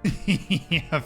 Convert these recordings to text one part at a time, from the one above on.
Yeah,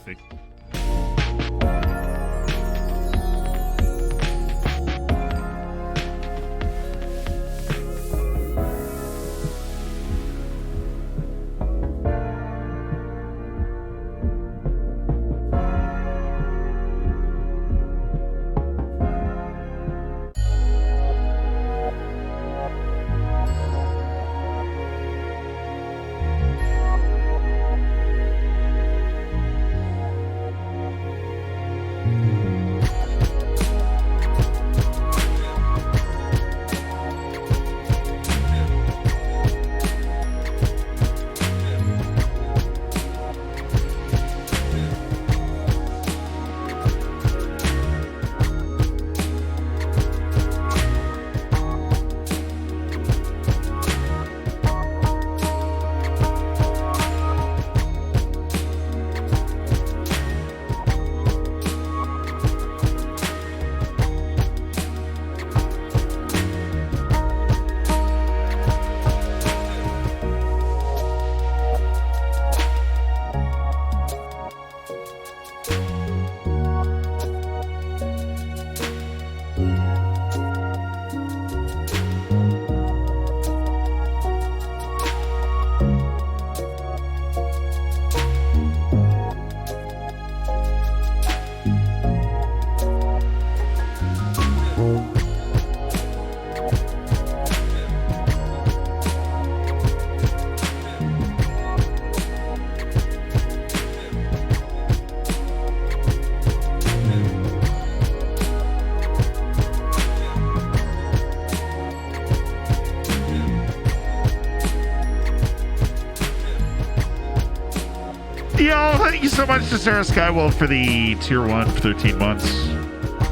Yo, thank you so much to Sarah Skywolf for the tier 1 for 13 months.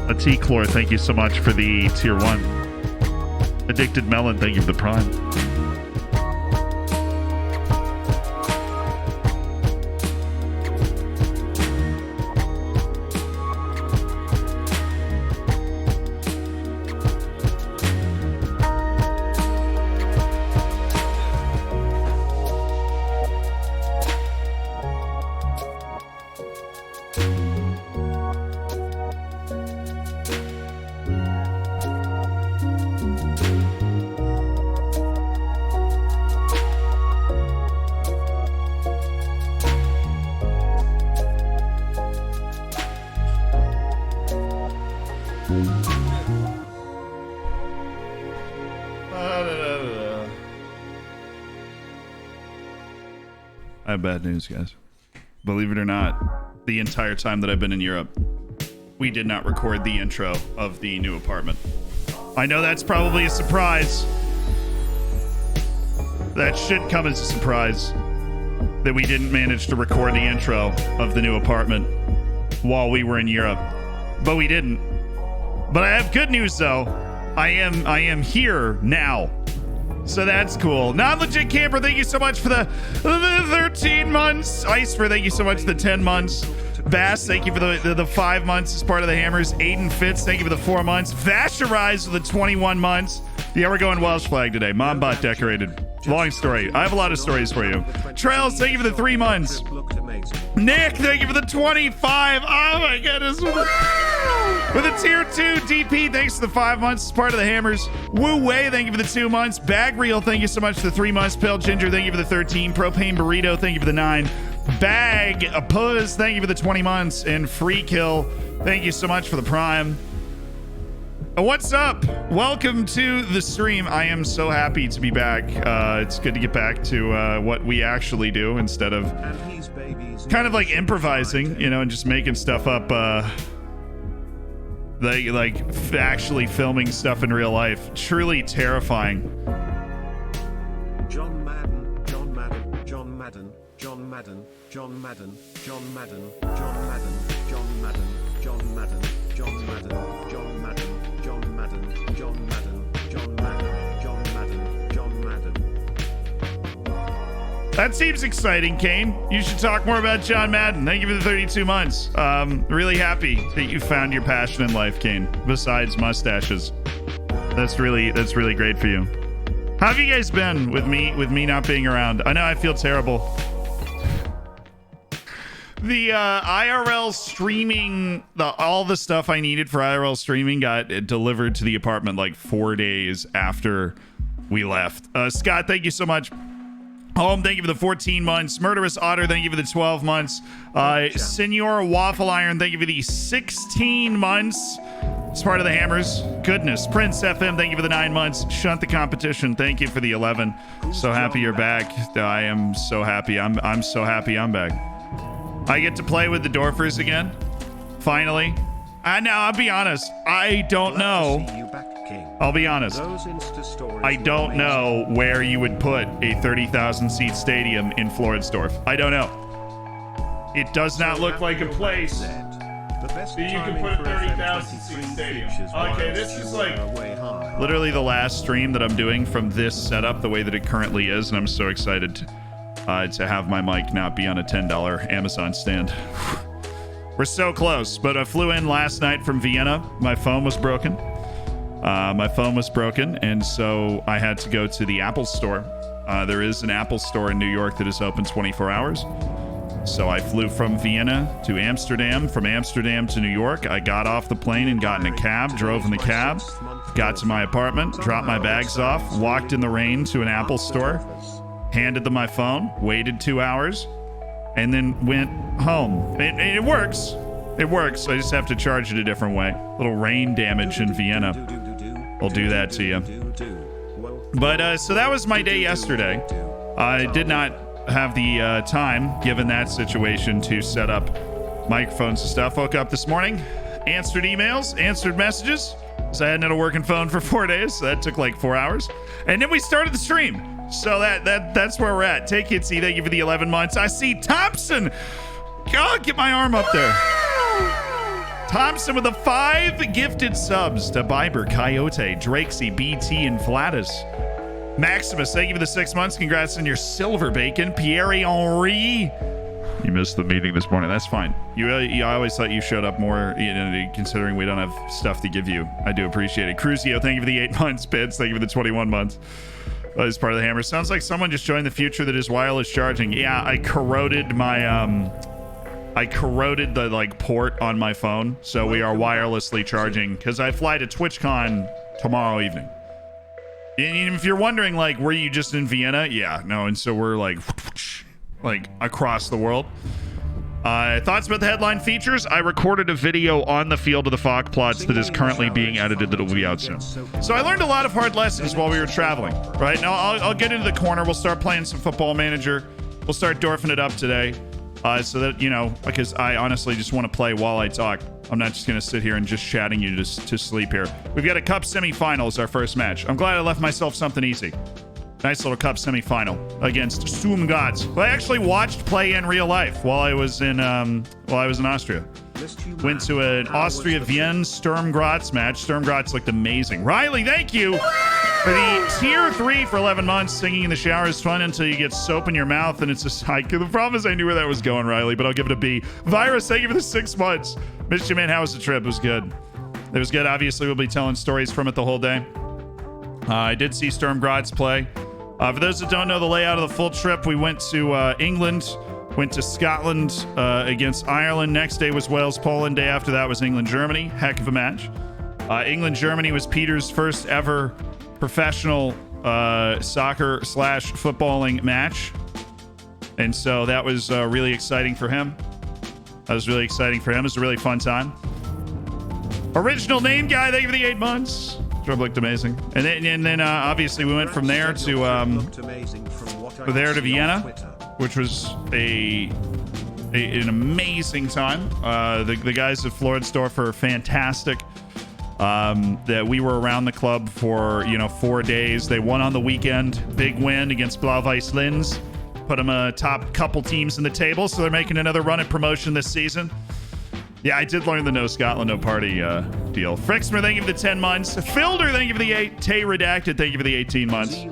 A T-Chlor, thank you so much for the tier 1. Addicted Melon, thank you for the prime. I have bad news, guys. Believe it or not, the entire time that I've been in Europe, we did not record the intro of the new apartment. I know that's probably a surprise. That should come as a surprise that we didn't manage to record the intro of the new apartment while we were in Europe, but we didn't. But I have good news though. I am here now. So that's cool. Non-legit camper, thank you so much for the 13 months. Icefer, thank you so much for the 10 months. Bass, thank you for the 5 months as part of the Hammers. Aiden Fitz, thank you for the 4 months. Vasherize for the 21 months. Yeah, we're going Welsh flag today. Mom bot decorated. Long story. I have a lot of stories for you. Trails, thank you for the 3 months. Nick, thank you for the 25. Oh my goodness. With a tier 2 DP, thanks for the 5 months as part of the Hammers. Wu Wei, thank you for the 2 months. Bag Reel, thank you so much for the 3 months. Pale Ginger, thank you for the 13. Propane Burrito, thank you for the 9. Bag a Puzz, thank you for the 20 months. And Free Kill, thank you so much for the Prime. What's up? Welcome to the stream. I am so happy to be back. It's good to get back to what we actually do instead of kind of like improvising, you know, and just making stuff up. Like actually filming stuff in real life. Truly terrifying. John Madden, John Madden, John Madden, John Madden, John Madden, John Madden, John Madden, John Madden, John Madden, John Madden, John Madden, John Madden, John Madden, John Madden, John Madden, John Madden. That seems exciting, Kane. You should talk more about John Madden. Thank you for the 32 months. Really happy that you found your passion in life, Kane, besides mustaches. That's really great for you. How have you guys been with me not being around? I know I feel terrible. The IRL streaming, all the stuff I needed for IRL streaming got delivered to the apartment like 4 days after we left. Scott, thank you so much. Home, thank you for the 14 months. Murderous Otter, thank you for the 12 months. Senor Waffle Iron, thank you for the 16 months. It's part of the Hammers. Goodness. Prince FM, thank you for the 9 months. Shunt the Competition, thank you for the 11. So happy you're back. I am so happy. I'm so happy I'm back. I get to play with the Dorfers again. Finally. Now, I'll be honest. I don't know. I'll be honest. I don't know where you would put a 30,000 seat stadium in Floridsdorf. I don't know. It does not look like a place that you can put a 30,000 seat stadium. Okay, this is like literally the last stream that I'm doing from this setup the way that it currently is, and I'm so excited to have my mic not be on a $10 Amazon stand. We're so close, but I flew in last night from Vienna. My phone was broken. And so I had to go to the Apple store. There is an Apple store in New York that is open 24 hours. So I flew from Vienna to Amsterdam, from Amsterdam to New York. I got off the plane and got in a cab, drove in the cab, got to my apartment, dropped my bags off, walked in the rain to an Apple store, handed them my phone, waited 2 hours, and then went home. It works. It works. I just have to charge it a different way. Little rain damage in Vienna. I'll do that to you. But so that was my day yesterday. I did not have the time, given that situation, to set up microphones and stuff. Woke up this morning, answered emails, answered messages. So I hadn't had a working phone for 4 days. So that took like 4 hours. And then we started the stream. So that's where we're at. Take it, see. Thank you for the 11 months. I see Thompson. God, get my arm up there. Thompson with the 5 gifted subs to Biber, Coyote, Drakesy, BT, and Flatus. Maximus, thank you for the 6 months. Congrats on your silver bacon. Pierre Henri. You missed the meeting this morning. That's fine. I always thought you showed up more, considering we don't have stuff to give you. I do appreciate it. Cruzio, thank you for the 8 months. Bids, thank you for the 21 months. As part of the Hammer. Sounds like someone just joined the future that is wireless charging. Yeah, I corroded my the port on my phone, so we are wirelessly charging because I fly to TwitchCon tomorrow evening. And if you're wondering, were you just in Vienna? Yeah, no, and so we're like across the world. Thoughts about the headline features? I recorded a video on the field of the Fog plots that is currently being edited that will be out soon. So I learned a lot of hard lessons while we were traveling. Right now, I'll get into the corner. We'll start playing some Football Manager. We'll start dorfing it up today. So that, because I honestly just want to play while I talk. I'm not just going to sit here and just chatting you to sleep here. We've got a Cup semifinals, our first match. I'm glad I left myself something easy. Nice little Cup semifinal against Sturmgraz. Well, I actually watched play in real life while I was in Austria. Went to an Austria Vienna Sturmgraz match. Sturmgraz looked amazing. Riley, thank you for the tier 3 for 11 months. Singing in the shower is fun until you get soap in your mouth and it's a hike. The problem is I knew where that was going, Riley, but I'll give it a B. Virus, thank you for the 6 months. Missed you, man. How was the trip? It was good. It was good. Obviously, we'll be telling stories from it the whole day. I did see Sturmgraz play. For those that don't know the layout of the full trip, we went to England, went to Scotland against Ireland. Next day was Wales, Poland. Day after that was England, Germany. Heck of a match. England, Germany was Peter's first ever professional soccer / footballing match. And so that was really exciting for him. It was a really fun time. Original name guy, thank you for the 8 months. Trip looked amazing. And then obviously we went from there to Vienna, which was an amazing time. The guys at Floridsdorf are fantastic. That we were around the club for 4 days. They won on the weekend. Big win against Blau-Weiß Linz. Put them a top couple teams in the table, so they're making another run at promotion this season. Yeah, I did learn the no Scotland, no party deal. Frixmer, thank you for the 10 months. Filder, thank you for the 8. Tay Redacted, thank you for the 18 months.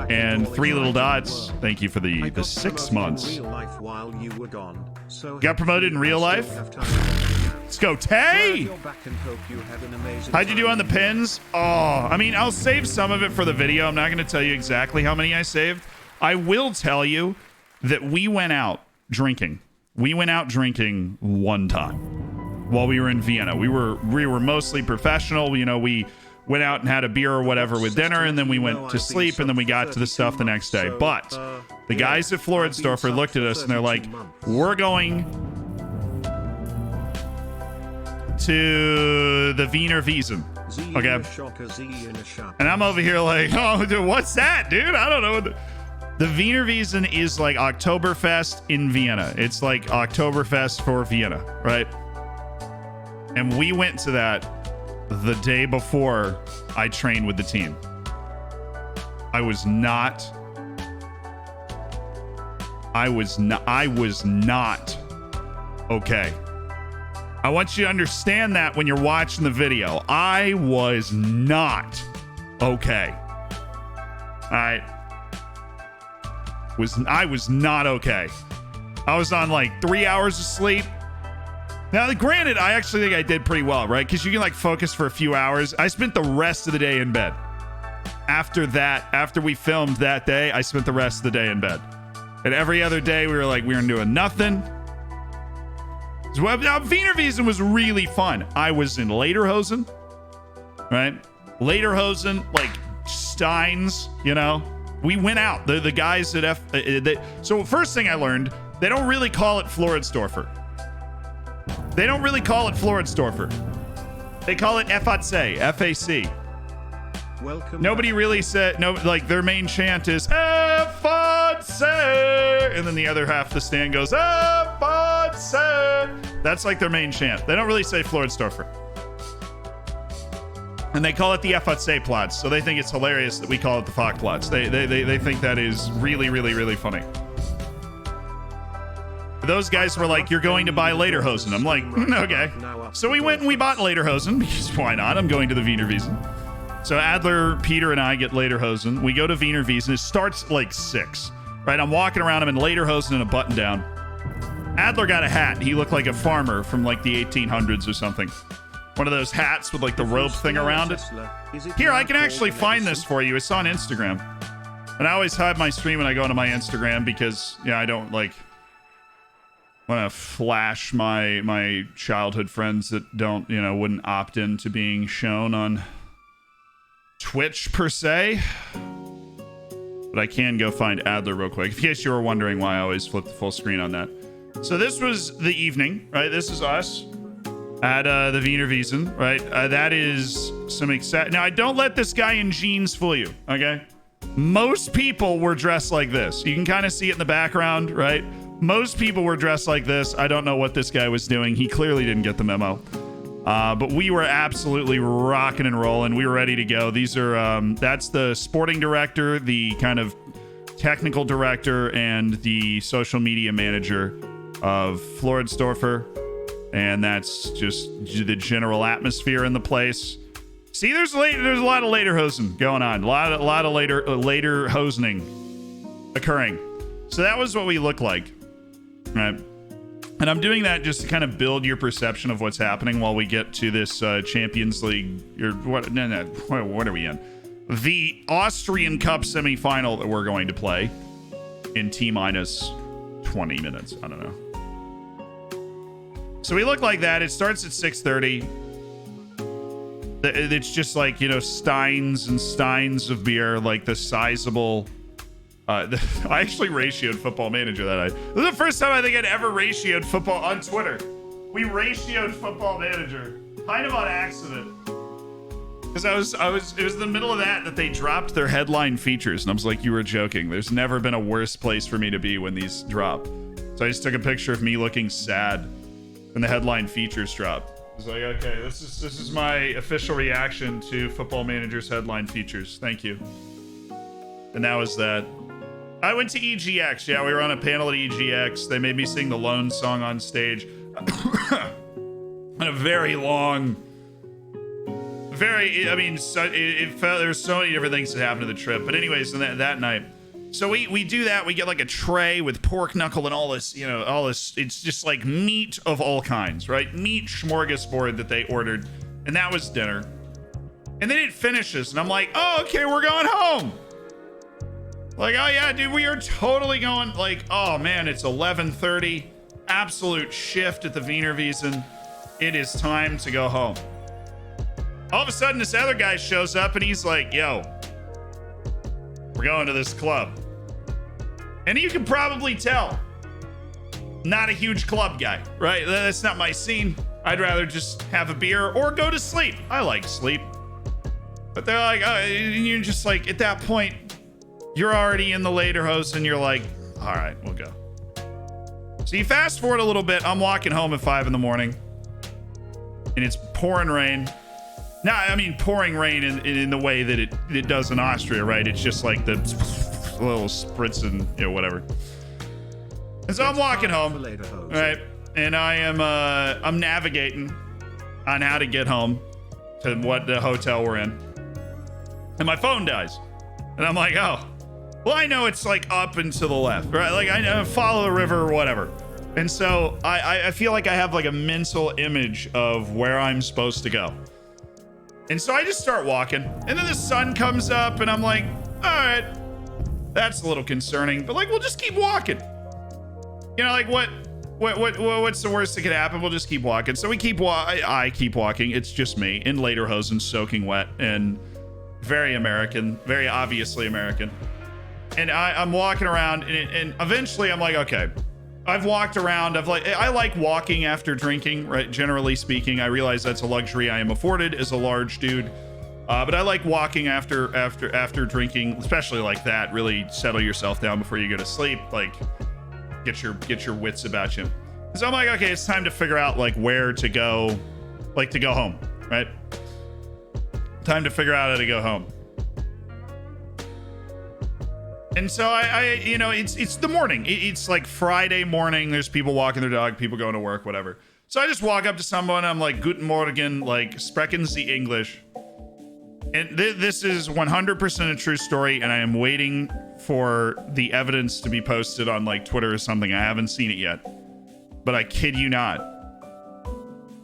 And 3 Little Dots, thank you for the 6 months. Got promoted in real life? Let's go, Tay! How'd you do on the pins? Oh, I mean, I'll save some of it for the video. I'm not going to tell you exactly how many I saved. I will tell you that we went out drinking. We went out drinking one time while we were in Vienna. We were mostly professional. You know, we went out and had a beer or whatever with dinner, and then we went to sleep, and then we got to the stuff the next day. But the guys at Floridsdorfer looked at us and they're like, we're going to the Wiener Wiesn. Okay. And I'm over here like, oh, dude, what's that, dude? I don't know. The Wiener Wiesn is like Oktoberfest in Vienna. It's like Oktoberfest for Vienna, right? And we went to that the day before I trained with the team. I was not okay. I want you to understand that when you're watching the video. I was not okay. All right. I was not okay. I was on like 3 hours of sleep. Now, granted, I actually think I did pretty well, right? Because you can like focus for a few hours. I spent the rest of the day in bed. After we filmed that day, I spent the rest of the day in bed. And every other day, we were doing nothing. So, now, Wiener Wiesn was really fun. I was in Lederhosen, right? Lederhosen, like Steins, you know? We went out. The guys at so first thing I learned, they don't really call it Floridsdorfer. They don't really call it Floridsdorfer. They call it FAC, FAC. Welcome. Nobody really said, no, like their main chant is FAC, and then the other half of the stand goes FAC. That's like their main chant. They don't really say Floridsdorfer. And they call it the FAC Platz, so they think it's hilarious that we call it the Fachplatz. They think that is really, really, really funny. Those guys were like, you're going to buy Lederhosen. I'm like, okay. So we went and we bought Lederhosen, because why not? I'm going to the Wiener Wiesn. So Adler, Peter, and I get Lederhosen. We go to Wiener Wiesn. It starts like 6, right? I'm walking around. I'm in Lederhosen and a button down. Adler got a hat. He looked like a farmer from like the 1800s or something. One of those hats with like the rope thing around it. Here, I can actually find this for you. It's on Instagram. And I always hide my stream when I go into my Instagram because, yeah, I don't like want to flash my childhood friends that don't, you know, wouldn't opt into being shown on Twitch per se. But I can go find Adler real quick, in case you were wondering why I always flip the full screen on that. So this was the evening, right? This is us at the Wiener Wiesn, right? That is some exciting. Now, I don't let this guy in jeans fool you, okay? Most people were dressed like this. You can kind of see it in the background, right? Most people were dressed like this. I don't know what this guy was doing. He clearly didn't get the memo. But we were absolutely rocking and rolling. We were ready to go. These are, that's the sporting director, the kind of technical director, and the social media manager of Floridsdorfer. And that's just the general atmosphere in the place. See, there's a lot of Lederhosen going on. A lot of Lederhosening occurring. So that was what we look like, right? And I'm doing that just to kind of build your perception of what's happening while we get to this Champions League. Or what? No, what are we in? The Austrian Cup semifinal that we're going to play in T-minus 20 minutes. I don't know. So we look like that. It starts at 6:30. It's just like, you know, steins and steins of beer, like the sizable. I actually ratioed Football Manager that night. This is the first time I think I'd ever ratioed football on Twitter. We ratioed Football Manager, kind of on accident. Because it was in the middle of that they dropped their headline features, and I was like, you were joking. There's never been a worse place for me to be when these drop. So I just took a picture of me looking sad when the headline features drop. I was like, okay, this is my official reaction to Football Manager's headline features. Thank you. And that was that. I went to EGX. Yeah, we were on a panel at EGX. They made me sing the Lone song on stage. And a very long, it felt, there were so many different things that happened to the trip. But anyways, that night, so we do that. We get like a tray with pork knuckle and all this, it's just like meat of all kinds, right? Meat smorgasbord that they ordered. And that was dinner. And then it finishes and I'm like, oh, okay, we're going home. Like, oh yeah, dude, we are totally going, like, oh man, it's 11:30. absolute shift at the Wiener Wiesn. It is time to go home. All of a sudden, this other guy shows up and he's like, yo, we're going to this club. And you can probably tell, not a huge club guy, right? That's not my scene. I'd rather just have a beer or go to sleep. I like sleep. But they're like, oh, and you're just like, at that point, you're already in the lederhosen and you're like, all right, we'll go. So you fast forward a little bit. I'm walking home at 5 in the morning and it's pouring rain. Now, I mean, pouring rain in the way that it does in Austria, right? It's just like the little spritz and, you know, whatever. And so I'm walking home, right? And I am, I'm navigating on how to get home to what the hotel we're in. And my phone dies. And I'm like, oh, well, I know it's like up and to the left, right? Like I know, follow the river or whatever. And so I feel like I have like a mental image of where I'm supposed to go. And so I just start walking, and then the sun comes up, and I'm like, all right, that's a little concerning, but like, we'll just keep walking. You know, like what's the worst that could happen? We'll just keep walking. So we keep I keep walking. It's just me in lederhosen, soaking wet, and very American, very obviously American. And I'm walking around, and eventually I'm like, okay, I've walked around. I like walking after drinking, right? Generally speaking, I realize that's a luxury I am afforded as a large dude. But I like walking after drinking, especially like that. Really settle yourself down before you go to sleep. Like get your wits about you. So I'm like, okay, it's time to figure out like where to go, like to go home, right? Time to figure out how to go home. And so I you know, it's the morning. It's like Friday morning. There's people walking their dog, people going to work, whatever. So I just walk up to someone. I'm like, Guten Morgen, like, sprechen Sie English? And this is 100% a true story. And I am waiting for the evidence to be posted on like Twitter or something. I haven't seen it yet, but I kid you not.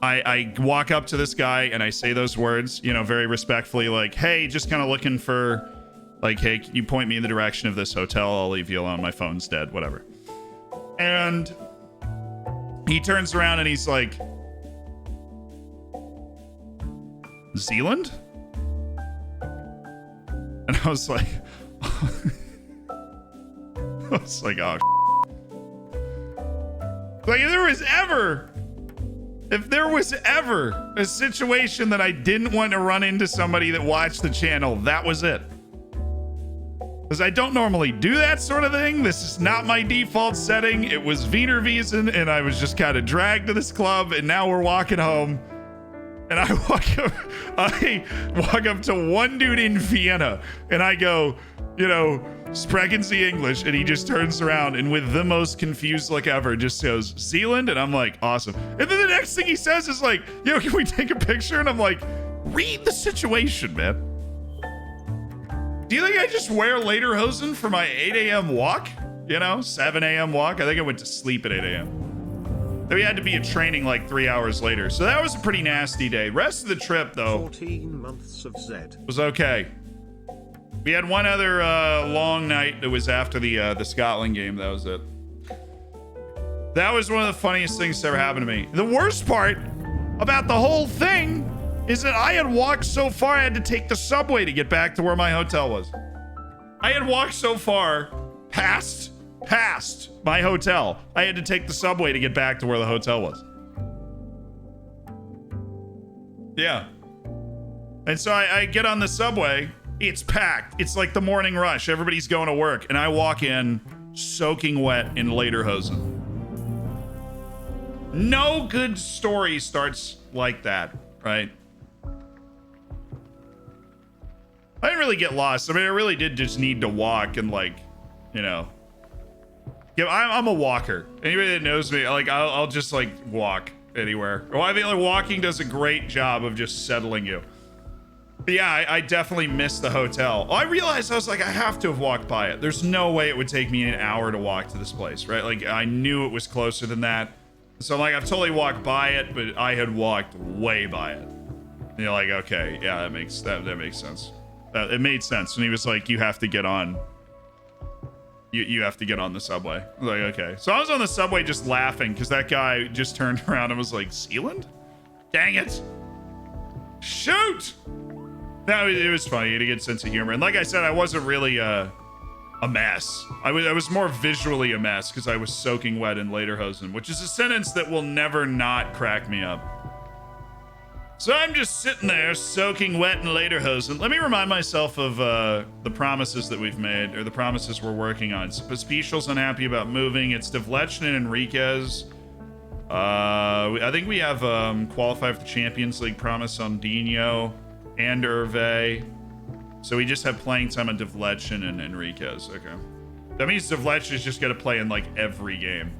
I walk up to this guy and I say those words, you know, very respectfully, like, hey, just kind of looking for, like, hey, can you point me in the direction of this hotel? I'll leave you alone. My phone's dead, whatever. And he turns around and he's like, Zealand? And I was like, oh, like if there was ever a situation that I didn't want to run into somebody that watched the channel, that was it. Because I don't normally do that sort of thing. This is not my default setting. It was Wiener Wiesn, and I was just kind of dragged to this club, and now we're walking home. And I walk up to one dude in Vienna, and I go, you know, sprechen Sie English, and he just turns around and with the most confused look ever just goes, Zealand? And I'm like, awesome. And then the next thing he says is like, yo, can we take a picture? And I'm like, read the situation, man. Do you think I just wear lederhosen for my 8 a.m. walk? You know, 7 a.m. walk? I think I went to sleep at 8 a.m. Then we had to be at training like 3 hours later. So that was a pretty nasty day. Rest of the trip, though, 14 months of Z was okay. We had one other long night that was after the Scotland game. That was it. That was one of the funniest things that ever happened to me. The worst part about the whole thing is that I had walked so far, I had to take the subway to get back to where my hotel was. I had walked so far past my hotel. I had to take the subway to get back to where the hotel was. Yeah. And so I get on the subway. It's packed. It's like the morning rush. Everybody's going to work. And I walk in soaking wet in lederhosen. No good story starts like that, right? I didn't really get lost. I mean, I really did just need to walk and, like, you know. Yeah, I'm a walker. Anybody that knows me, like, I'll just, like, walk anywhere. Well, I mean, like, walking does a great job of just settling you. But yeah, I definitely missed the hotel. I realized, I was like, I have to have walked by it. There's no way it would take me an hour to walk to this place, right? Like, I knew it was closer than that. So, like, I've totally walked by it, but I had walked way by it. And you're like, okay, yeah, that makes sense. It made sense when he was like, you have to get on you have to get on the subway. I was like, okay. So I was on the subway just laughing because that guy just turned around and was like, Sealand? Dang it. Shoot. No, it was funny. He had a good sense of humor. And like I said, I wasn't really a mess. I was more visually a mess because I was soaking wet in lederhosen, which is a sentence that will never not crack me up. So I'm just sitting there soaking wet in lederhosen. Let me remind myself of the promises that we've made, or the promises we're working on. Special's unhappy about moving. It's Devlechny and Enriquez. I think we have qualify for the Champions League promise on Dino and Hervé. So we just have playing time on Devlechny and Enriquez. Okay. That means Devlechny's just got to play in like every game.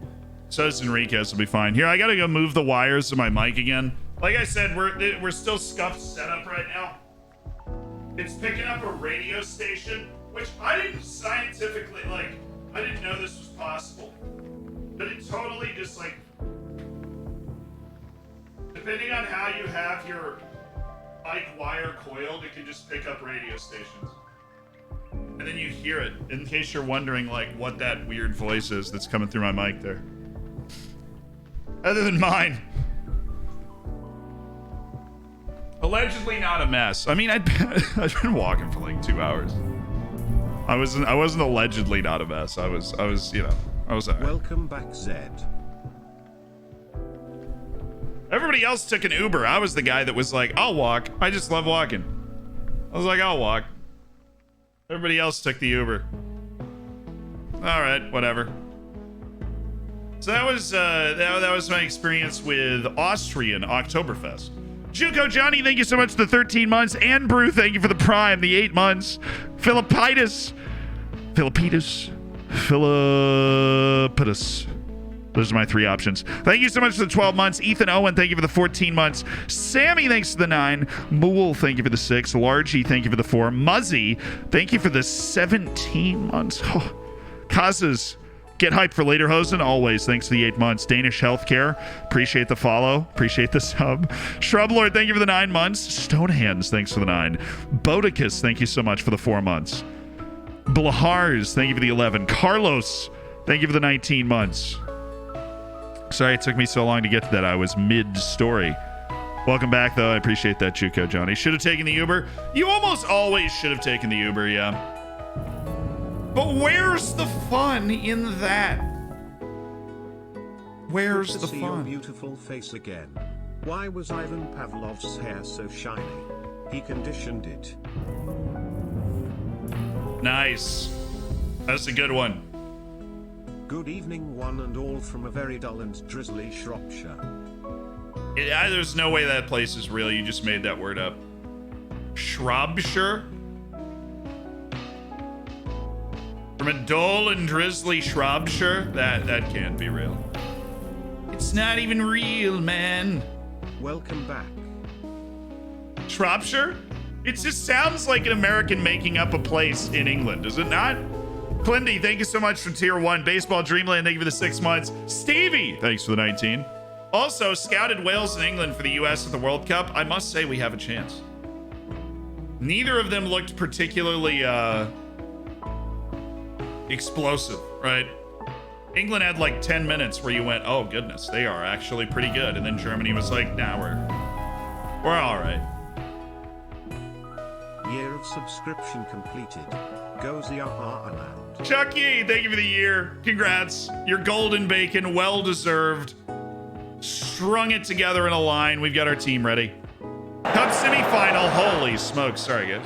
So does Enriquez, will be fine. Here, I got to go move the wires of my mic again. Like I said, we're still scuffed setup right now. It's picking up a radio station, which I didn't scientifically, like, I didn't know this was possible. But it totally just, like, depending on how you have your mic wire coiled, it can just pick up radio stations. And then you hear it, in case you're wondering, like, what that weird voice is that's coming through my mic there. Other than mine. Allegedly not a mess. I mean, I've been walking for like 2 hours. I wasn't allegedly not a mess. I was, you know, I was all right. Welcome back, Zed. Everybody else took an Uber. I was the guy that was like, I'll walk. I just love walking. I was like, I'll walk. Everybody else took the Uber. All right, whatever. So that was my experience with Austrian Oktoberfest. Juco Johnny, thank you so much for the 13 months. And Brew, thank you for the Prime, the 8 months. Philippitis. Those are my 3 options. Thank you so much for the 12 months. Ethan Owen, thank you for the 14 months. Sammy, thanks for the 9. Mool, thank you for the 6. Largy, thank you for the 4. Muzzy, thank you for the 17 months. Oh. Kazas, get hyped for lederhosen. Always, thanks for the 8 months. Danish Healthcare, appreciate the follow. Appreciate the sub. Shrublord, thank you for the 9 months. Stonehands, thanks for the 9. Bodicus, thank you so much for the 4 months. Blahars, thank you for the 11. Carlos, thank you for the 19 months. Sorry it took me so long to get to that. I was mid-story. Welcome back, though. I appreciate that, Juco Johnny. Should have taken the Uber. You almost always should have taken the Uber, yeah. But where's the fun in that? Where's Good to the see fun? Your beautiful face again. Why was Ivan Pavlov's hair so shiny? He conditioned it. Nice. That's a good one. Good evening, one and all, from a very dull and drizzly Shropshire. There's no way that place is real. You just made that word up. Shropshire? From a dull and drizzly Shropshire? That can't be real. It's not even real, man. Welcome back. Shropshire? It just sounds like an American making up a place in England, does it not? Clindy, thank you so much for tier 1. Baseball Dreamland, thank you for the 6 months. Stevie, thanks for the 19. Also, scouted Wales and England for the US at the World Cup. I must say we have a chance. Neither of them looked particularly explosive, right? England had like 10 minutes where you went, oh goodness, they are actually pretty good. And then Germany was like, nah, we're all right. Year of subscription completed. Goes the allowed. Chucky, thank you for the year. Congrats. Your golden bacon, well deserved. Strung it together in a line. We've got our team ready. Cup semifinal. Holy smokes. Sorry, guys.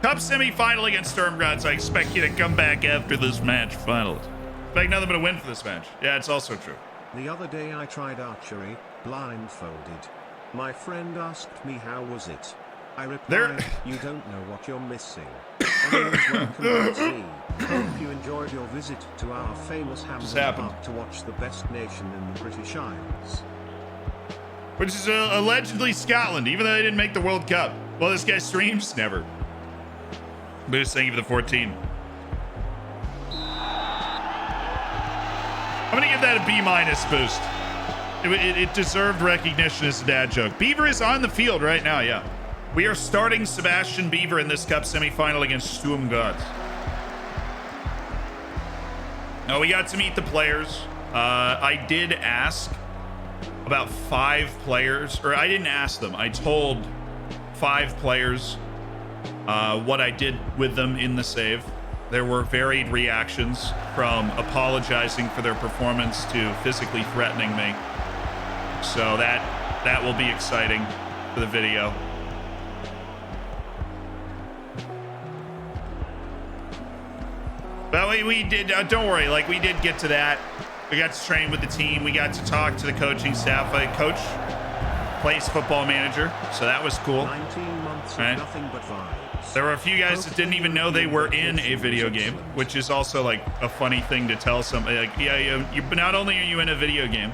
Cup semifinal against Stormgrats. I expect you to come back after this match. Finals. Expect nothing but a win for this match. Yeah, it's also true. The other day I tried archery, blindfolded. My friend asked me how was it. I replied, you don't know what you're missing. Anyways, welcome back, Z. Hope you enjoyed your visit to our famous Hampton Park to watch the best nation in the British Isles. Which is allegedly Scotland, even though they didn't make the World Cup. Well, this guy streams? Never. Boost, thank you for the 14. I'm going to give that a B- Boost. It deserved recognition as a dad joke. Beaver is on the field right now, yeah. We are starting Sebastian Beaver in this cup semifinal against Sturm Gods. Oh, we got to meet the players. I did ask about 5 players, or I didn't ask them. I told 5 players what I did with them in the save. There were varied reactions, from apologizing for their performance to physically threatening me. So that will be exciting for the video. But we did, don't worry, like, we did get to that. We got to train with the team. We got to talk to the coaching staff. Coach plays football manager, so that was cool. 19 months of Right. nothing but vibes. There were a few guys that didn't even know they were in a video game, which is also like a funny thing to tell somebody. Like, yeah, not only are you in a video game,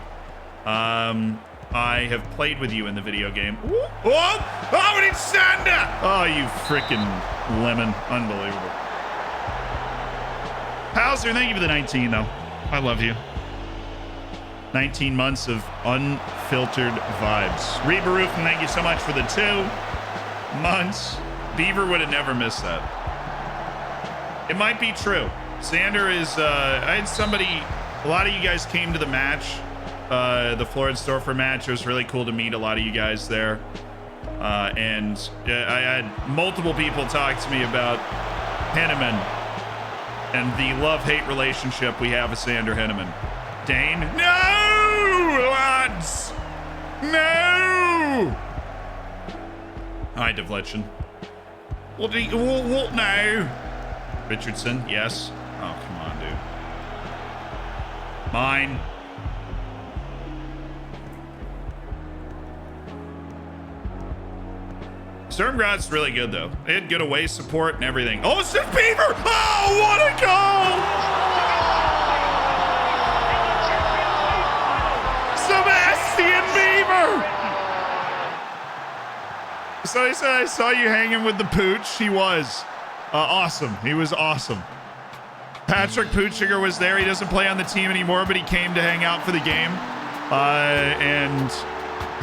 I have played with you in the video game. Oh, it's Sanda! Oh, you freaking lemon. Unbelievable. Hauser, thank you for the 19, though. I love you. 19 months of unfiltered vibes. Reba Roofen, thank you so much for the 2 months. Beaver would have never missed that. It might be true. Xander is, I had somebody, a lot of you guys came to the match, the Florida Storfer match. It was really cool to meet a lot of you guys there. And I had multiple people talk to me about Henneman and the love-hate relationship we have with Xander Henneman. Dane? No, lads! No! Hi, Deflection. What now? Richardson, yes. Oh, come on, dude. Mine. Sturmgrad's really good, though. They had good away support and everything. Oh, it's just Beaver! Oh, what a goal! Sebastian Beaver! So he said, I saw you hanging with the pooch. He was awesome. He was awesome. Patrick Poochiger was there. He doesn't play on the team anymore, but he came to hang out for the game. And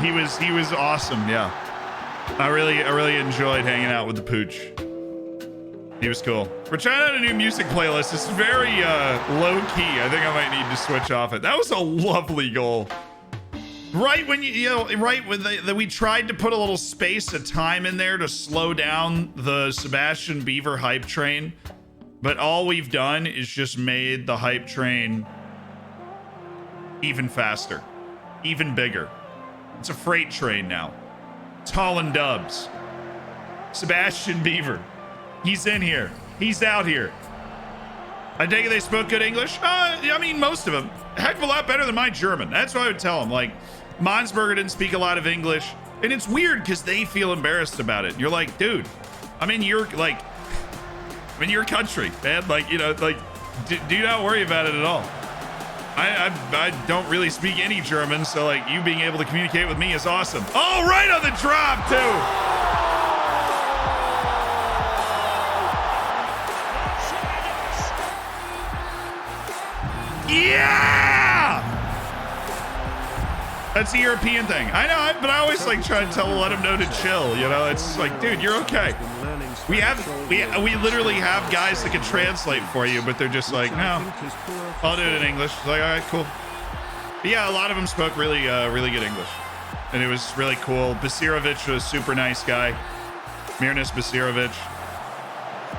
he was awesome, yeah. I really enjoyed hanging out with the pooch. He was cool. We're trying out a new music playlist. It's very low key. I think I might need to switch off it. That was a lovely goal. Right when right when we tried to put a little space of time in there to slow down the Sebastian Beaver hype train, but all we've done is just made the hype train even faster, even bigger. It's a freight train now. It's hauling dubs. Sebastian Beaver. He's in here. He's out here. I take it they spoke good English? I mean, most of them. A heck of a lot better than my German. That's what I would tell them. Like, Monsberger didn't speak a lot of English. And it's weird because they feel embarrassed about it. You're like, dude, I'm in your country, man. Like, you know, like, do not worry about it at all. I don't really speak any German, so like you being able to communicate with me is awesome. Oh, right on the drop too. Yeah! That's a European thing. I know, but I always like try to let them know to chill. You know, it's like, dude, you're okay. We literally have guys that can translate for you, but they're just like, no, I'll do it in English. It's like, all right, cool. But yeah, a lot of them spoke really good English, and it was really cool. Basirovic was a super nice guy. Mirnas Basirovic.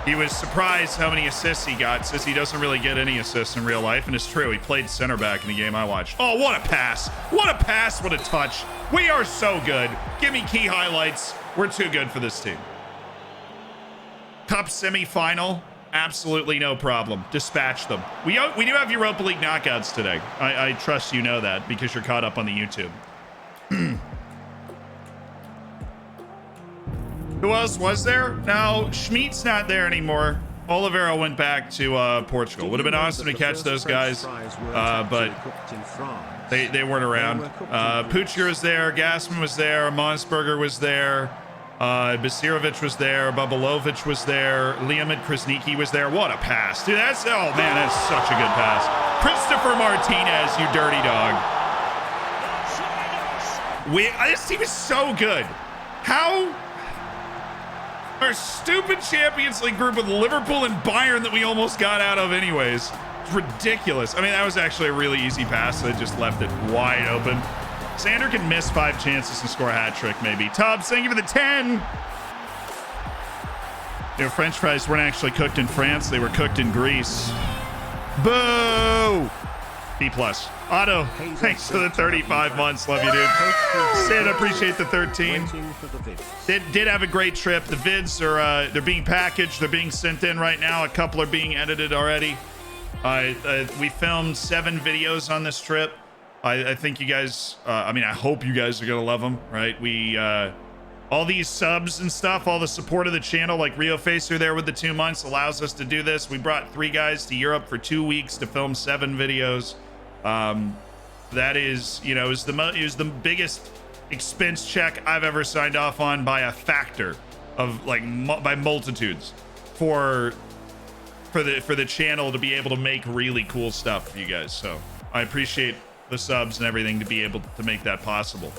He was surprised how many assists he got, since he doesn't really get any assists in real life, and it's true. He played center back in the game I watched. Oh, what a pass! What a pass! What a touch! We are so good. Give me key highlights. We're too good for this team. Cup semifinal, absolutely no problem. Dispatch them. We do have Europa League knockouts today. I trust you know that because you're caught up on the YouTube. Who else was there? No, Schmidt's not there anymore. Oliveira went back to Portugal. Would have been awesome to catch those guys, but they weren't around. Puchger was there. Gassman was there. Monsberger was there. Basirovic was there. Babalovic was there. Leomid Krasniki was there. What a pass. Dude, that's such a good pass. Christopher Martinez, you dirty dog. This team is so good. How Our stupid Champions League group with Liverpool and Bayern that we almost got out of anyways. It's ridiculous. I mean, that was actually a really easy pass. They just left it wide open. Sander can miss 5 chances and score a hat trick, maybe. Tubbs, thank you for the 10. You know, French fries weren't actually cooked in France. They were cooked in Greece. Boo! B+. Otto, thanks for the 35 months. Love you, dude. Santa, appreciate the 13. Did have a great trip. The vids are they're being packaged. They're being sent in right now. A couple are being edited already. We filmed 7 videos on this trip. I think you guys, I mean, I hope you guys are going to love them, right? We, all these subs and stuff, all the support of the channel, like Rio Facer there with the 2 months allows us to do this. We brought 3 guys to Europe for 2 weeks to film 7 videos. That is, you know, it was the biggest expense check I've ever signed off on by a factor of like by multitudes for the channel to be able to make really cool stuff for you guys. So I appreciate the subs and everything to be able to make that possible.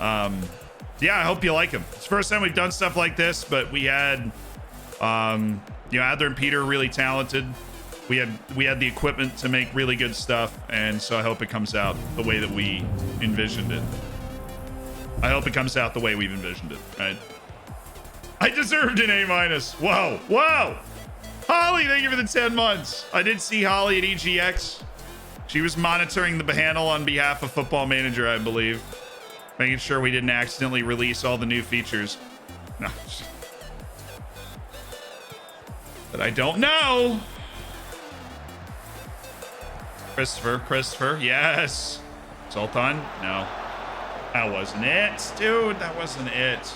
Yeah, I hope you like them. It's the first time we've done stuff like this, but we had, you know, Adler and Peter are really talented. We had the equipment to make really good stuff, and so I hope it comes out the way that we envisioned it. I hope it comes out the way we've envisioned it, right? I deserved an A-. Whoa, whoa! Holly, thank you for the 10 months. I did see Holly at EGX. She was monitoring the handle on behalf of Football Manager, I believe. Making sure we didn't accidentally release all the new features. No. But I don't know. Christopher, yes. Sultan, no. That wasn't it, dude. That wasn't it.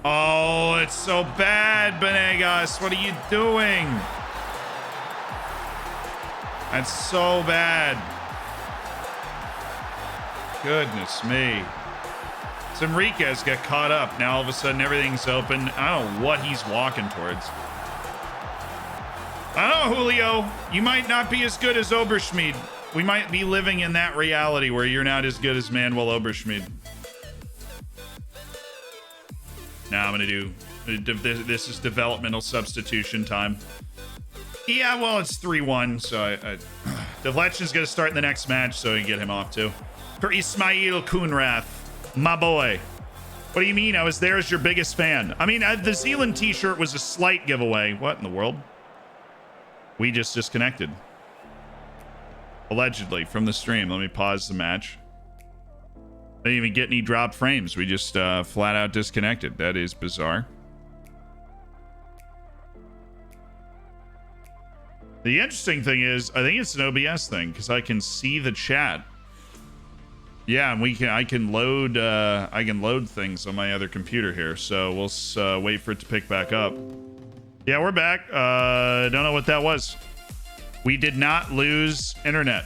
Oh, it's so bad, Benegas. What are you doing? That's so bad. Goodness me. Enriquez got caught up. Now all of a sudden everything's open. I don't know what he's walking towards. I don't know, Julio. You might not be as good as Oberschmied. We might be living in that reality where you're not as good as Manuel Oberschmied. Now I'm going to do... This is developmental substitution time. Yeah, well, it's 3-1, so Devlection's going to start in the next match, so you get him off too. For Ismail Kunrath. My boy. What do you mean? I was there as your biggest fan. I mean, the Zealand t-shirt was a slight giveaway. What in the world? We just disconnected. Allegedly from the stream. Let me pause the match. Didn't even get any dropped frames. We just flat out disconnected. That is bizarre. The interesting thing is, I think it's an OBS thing because I can see the chat. Yeah, and I can load things on my other computer here. So we'll wait for it to pick back up. Yeah, we're back. Don't know what that was. We did not lose internet.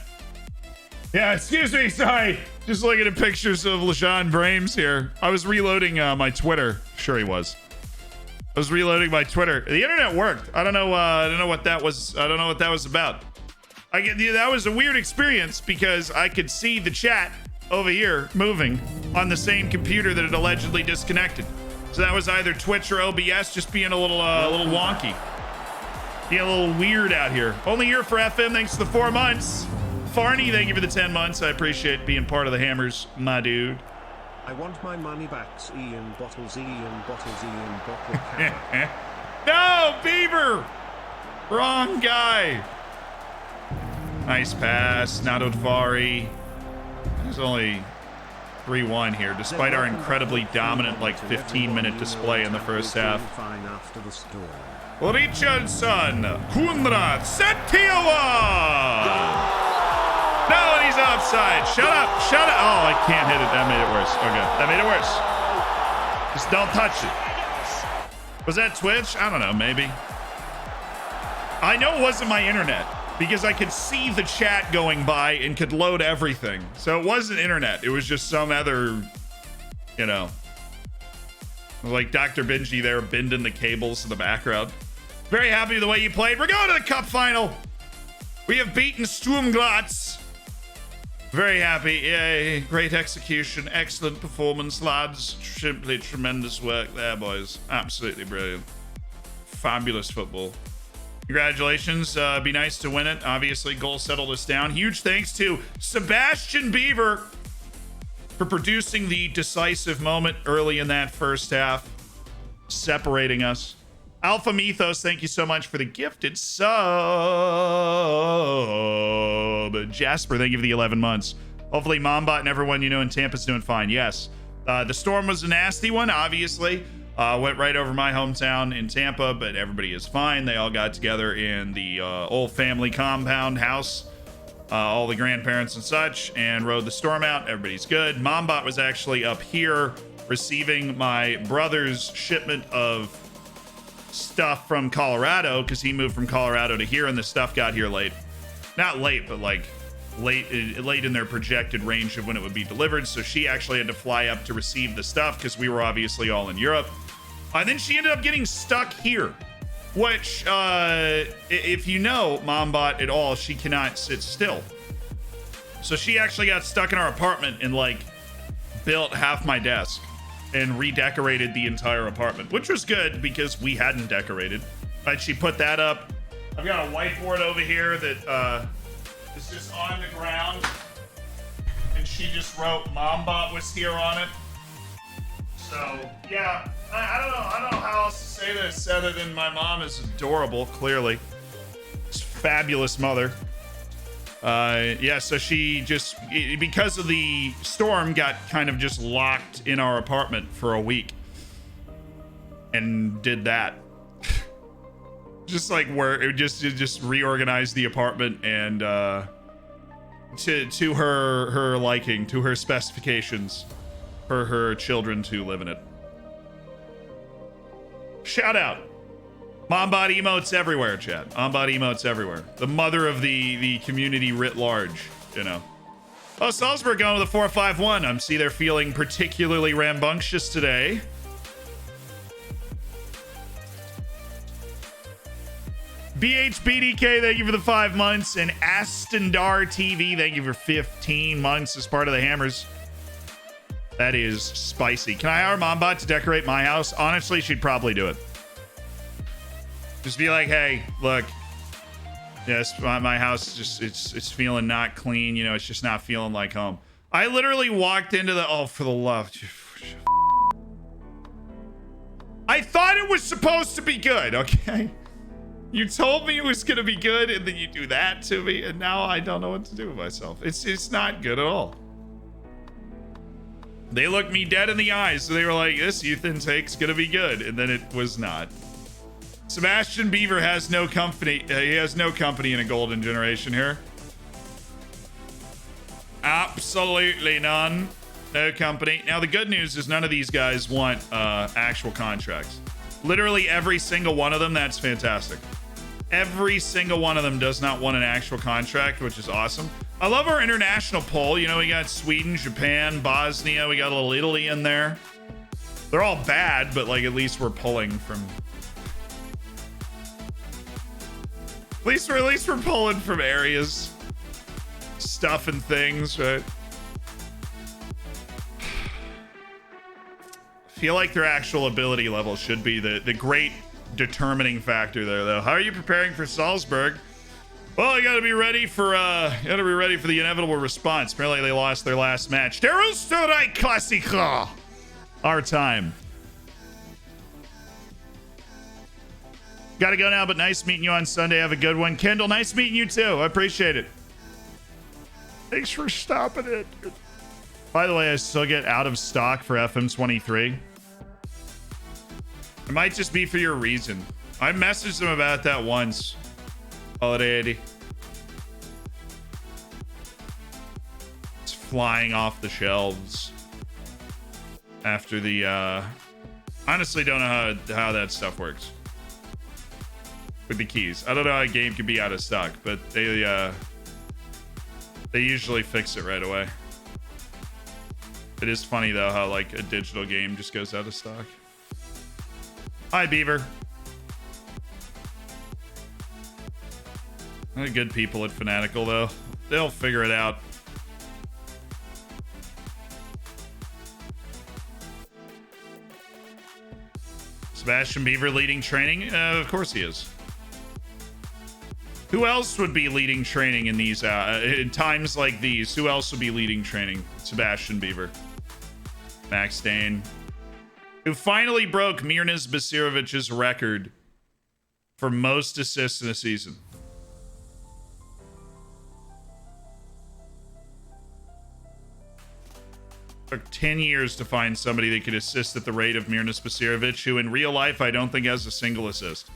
Yeah, excuse me. Sorry. Just looking at pictures of LeJean Brames here. I was reloading my Twitter. Sure he was. I was reloading my Twitter. The internet worked. I don't know what that was. I don't know what that was about. That was a weird experience because I could see the chat over here moving on the same computer that it allegedly disconnected. So that was either Twitch or OBS just being a little wonky. Being a little weird out here. Only here for FM, thanks to the 4 months. Farney, thank you for the 10 months. I appreciate being part of the Hammers, my dude. I want my money back, Ian Bottles, Ian Bottles, Ian Bottle. No, Beaver! Wrong guy. Nice pass, Nadodvari. There's only 3-1 here, despite our incredibly dominant, like, 15-minute display in the first half. Richardson, Kunrad, Setiowa! No, and he's offside. Shut up. Oh, I can't hit it. That made it worse. Okay, that made it worse. Just don't touch it. Was that Twitch? I don't know, maybe. I know it wasn't my internet because I could see the chat going by and could load everything. So it wasn't internet. It was just some other, you know, like Dr. Benji there bending the cables in the background. Very happy with the way you played. We're going to the cup final. We have beaten Sturm Graz. Very happy. Yay. Great execution. Excellent performance, lads. Simply tremendous work there, boys. Absolutely brilliant. Fabulous football. Congratulations. Be nice to win it. Obviously, goal settled us down. Huge thanks to Sebastian Beaver for producing the decisive moment early in that first half, separating us. Alpha Mythos, thank you so much for the gifted sub. Jasper, thank you for the 11 months. Hopefully Mombot and everyone you know in Tampa's doing fine. Yes. The storm was a nasty one, obviously. Went right over my hometown in Tampa, but everybody is fine. They all got together in the old family compound house, all the grandparents and such, and rode the storm out. Everybody's good. Mombot was actually up here receiving my brother's shipment of stuff from Colorado because he moved from Colorado to here, and the stuff got here late. Not late, but like late in their projected range of when it would be delivered. So she actually had to fly up to receive the stuff because we were obviously all in Europe. And then she ended up getting stuck here, which, if you know Mombot at all, she cannot sit still. So she actually got stuck in our apartment and like built half my desk and redecorated the entire apartment, which was good because we hadn't decorated. But she put that up. I've got a whiteboard over here that is just on the ground, and she just wrote "Mombot was here" on it. So yeah, I don't know how else to say this other than my mom is adorable. Clearly, it's fabulous mother. Yeah, so she just, because of the storm, got kind of just locked in our apartment for a week and did that. Just like where it just reorganized the apartment and to her liking, to her specifications, for her children to live in it. Shout out. Mombot emotes everywhere, chat. Mombot emotes everywhere. The mother of the community writ large, you know. Oh, Salzburg going to the 4-5-1. I see they're feeling particularly rambunctious today. BHBDK, thank you for the 5 months. And Astendar TV, thank you for 15 months as part of the Hammers. That is spicy. Can I hire Mombot to decorate my house? Honestly, she'd probably do it. Just be like, hey, look, yes, my house is just, it's feeling not clean. You know, it's just not feeling like home. I literally walked into the, oh, for the love. I thought it was supposed to be good, okay? You told me it was going to be good, and then you do that to me, and now I don't know what to do with myself. It's not good at all. They looked me dead in the eyes, so they were like, this youth intake's going to be good, and then it was not. Sebastian Beaver has no company. He has no company in a golden generation here. Absolutely none. No company. Now, the good news is none of these guys want actual contracts. Literally every single one of them, that's fantastic. Every single one of them does not want an actual contract, which is awesome. I love our international poll. You know, we got Sweden, Japan, Bosnia. We got a little Italy in there. They're all bad, but like at least we're pulling from... At least we're pulling from areas, stuff and things, right? I feel like their actual ability level should be the great determining factor there, though. How are you preparing for Salzburg? Well, you gotta be ready for the inevitable response. Apparently, they lost their last match. Der Österreich Klassiker. Our time. Gotta go now, but nice meeting you on Sunday. Have a good one. Kendall, nice meeting you too. I appreciate it. Thanks for stopping it. By the way, I still get out of stock for FM23. It might just be for your reason. I messaged them about that once already. It's flying off the shelves after the honestly don't know how that stuff works with the keys. I don't know how a game can be out of stock, but they usually fix it right away. It is funny though how like a digital game just goes out of stock. Hi, Beaver. They're good people at Fanatical though. They'll figure it out. Sebastian Beaver leading training? Of course he is. Who else would be leading training in these in times like these? Who else would be leading training? Sebastian Beaver. Max Dane. Who finally broke Mirnas Basirovic's record for most assists in a season. Took 10 years to find somebody that could assist at the rate of Mirnas Basirovic, who in real life I don't think has a single assist.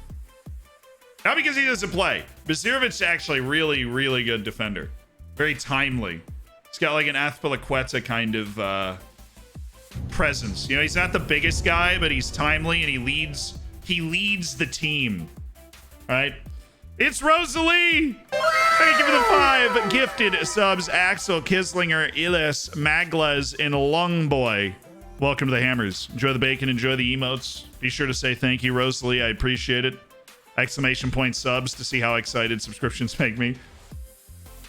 Not because he doesn't play. Basirovic's actually really, really good defender. Very timely. He's got like an Azpilicueta kind of presence. You know, he's not the biggest guy, but he's timely and he leads the team. All right. It's Rosalie. Thank you for the 5 gifted subs. Axel, Kislinger, Ilis, Maglas, and Lungboy. Welcome to the Hammers. Enjoy the bacon. Enjoy the emotes. Be sure to say thank you, Rosalie. I appreciate it. Exclamation point subs to see how excited subscriptions make me.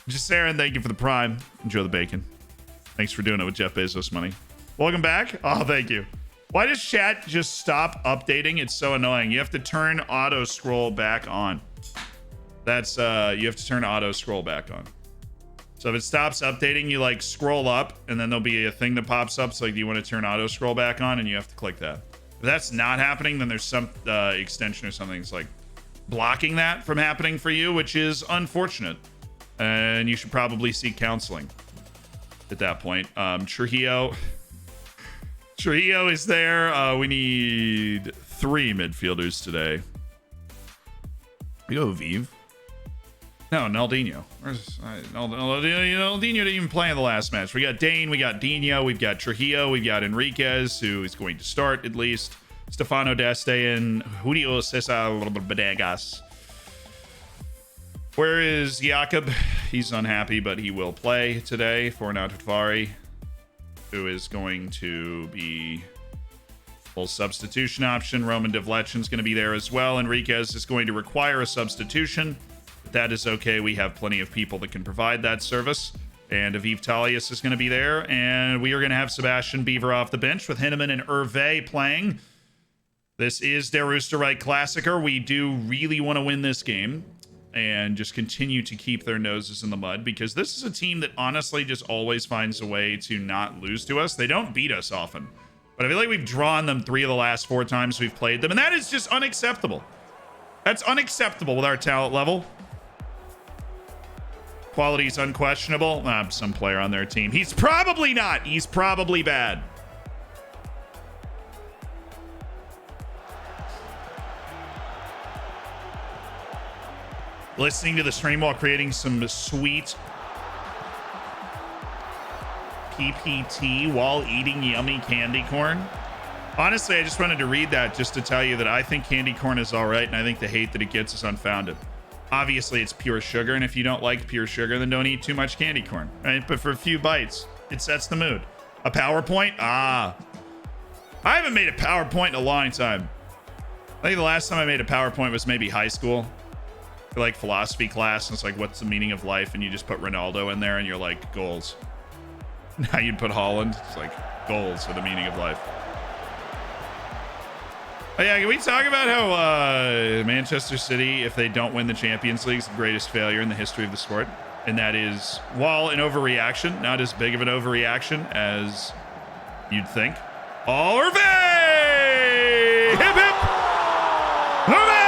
Just Sarah, thank you for the prime. Enjoy the bacon. Thanks for doing it with Jeff Bezos money. Welcome back. Oh, thank you. Why does chat just stop updating? It's so annoying. You have to turn auto scroll back on. That's you have to turn auto scroll back on. So if it stops updating, you like scroll up and then there'll be a thing that pops up. So like, do you want to turn auto scroll back on? And you have to click that. If that's not happening, then there's some extension or something that's like blocking that from happening for you, which is unfortunate. And you should probably seek counseling at that point. Trujillo is there. We need 3 midfielders today. We go Vive. No, Naldinho. Where's Naldinho didn't even play in the last match. We got Dane, we got Dino, we've got Trujillo, we've got Enriquez, who is going to start at least. Stefano Deste and Julio Cesar Bodegas. Where is Jakob? He's unhappy, but he will play today for Nautafari, who is going to be full substitution option. Roman Devlechen's going to be there as well. Enriquez is going to require a substitution. But that is okay. We have plenty of people that can provide that service. And Aviv Talius is going to be there. And we are going to have Sebastian Beaver off the bench with Hinneman and Hervé playing. This is Der Roosterreich Klassiker. We do really want to win this game and just continue to keep their noses in the mud, because this is a team that honestly just always finds a way to not lose to us. They don't beat us often, but I feel like we've drawn them 3 of the last 4 times we've played them, and that is just unacceptable. That's unacceptable with our talent level. Quality is unquestionable. Some player on their team. He's probably not. He's probably bad. Listening to the stream while creating some sweet PPT while eating yummy candy corn. Honestly, I just wanted to read that just to tell you that I think candy corn is all right, and I think the hate that it gets is unfounded. Obviously, it's pure sugar, and if you don't like pure sugar, then don't eat too much candy corn, right? But for a few bites, it sets the mood. A PowerPoint? I haven't made a PowerPoint in a long time. I think the last time I made a PowerPoint was maybe high school. Like philosophy class, and it's like, what's the meaning of life? And you just put Ronaldo in there and you're like, goals. Now you'd put Holland. It's like, goals are the meaning of life. Oh yeah, can we talk about how Manchester City, if they don't win the Champions League, is the greatest failure in the history of the sport? And that is, while an overreaction, not as big of an overreaction as you'd think. Hervé! Hip hip! Hervé!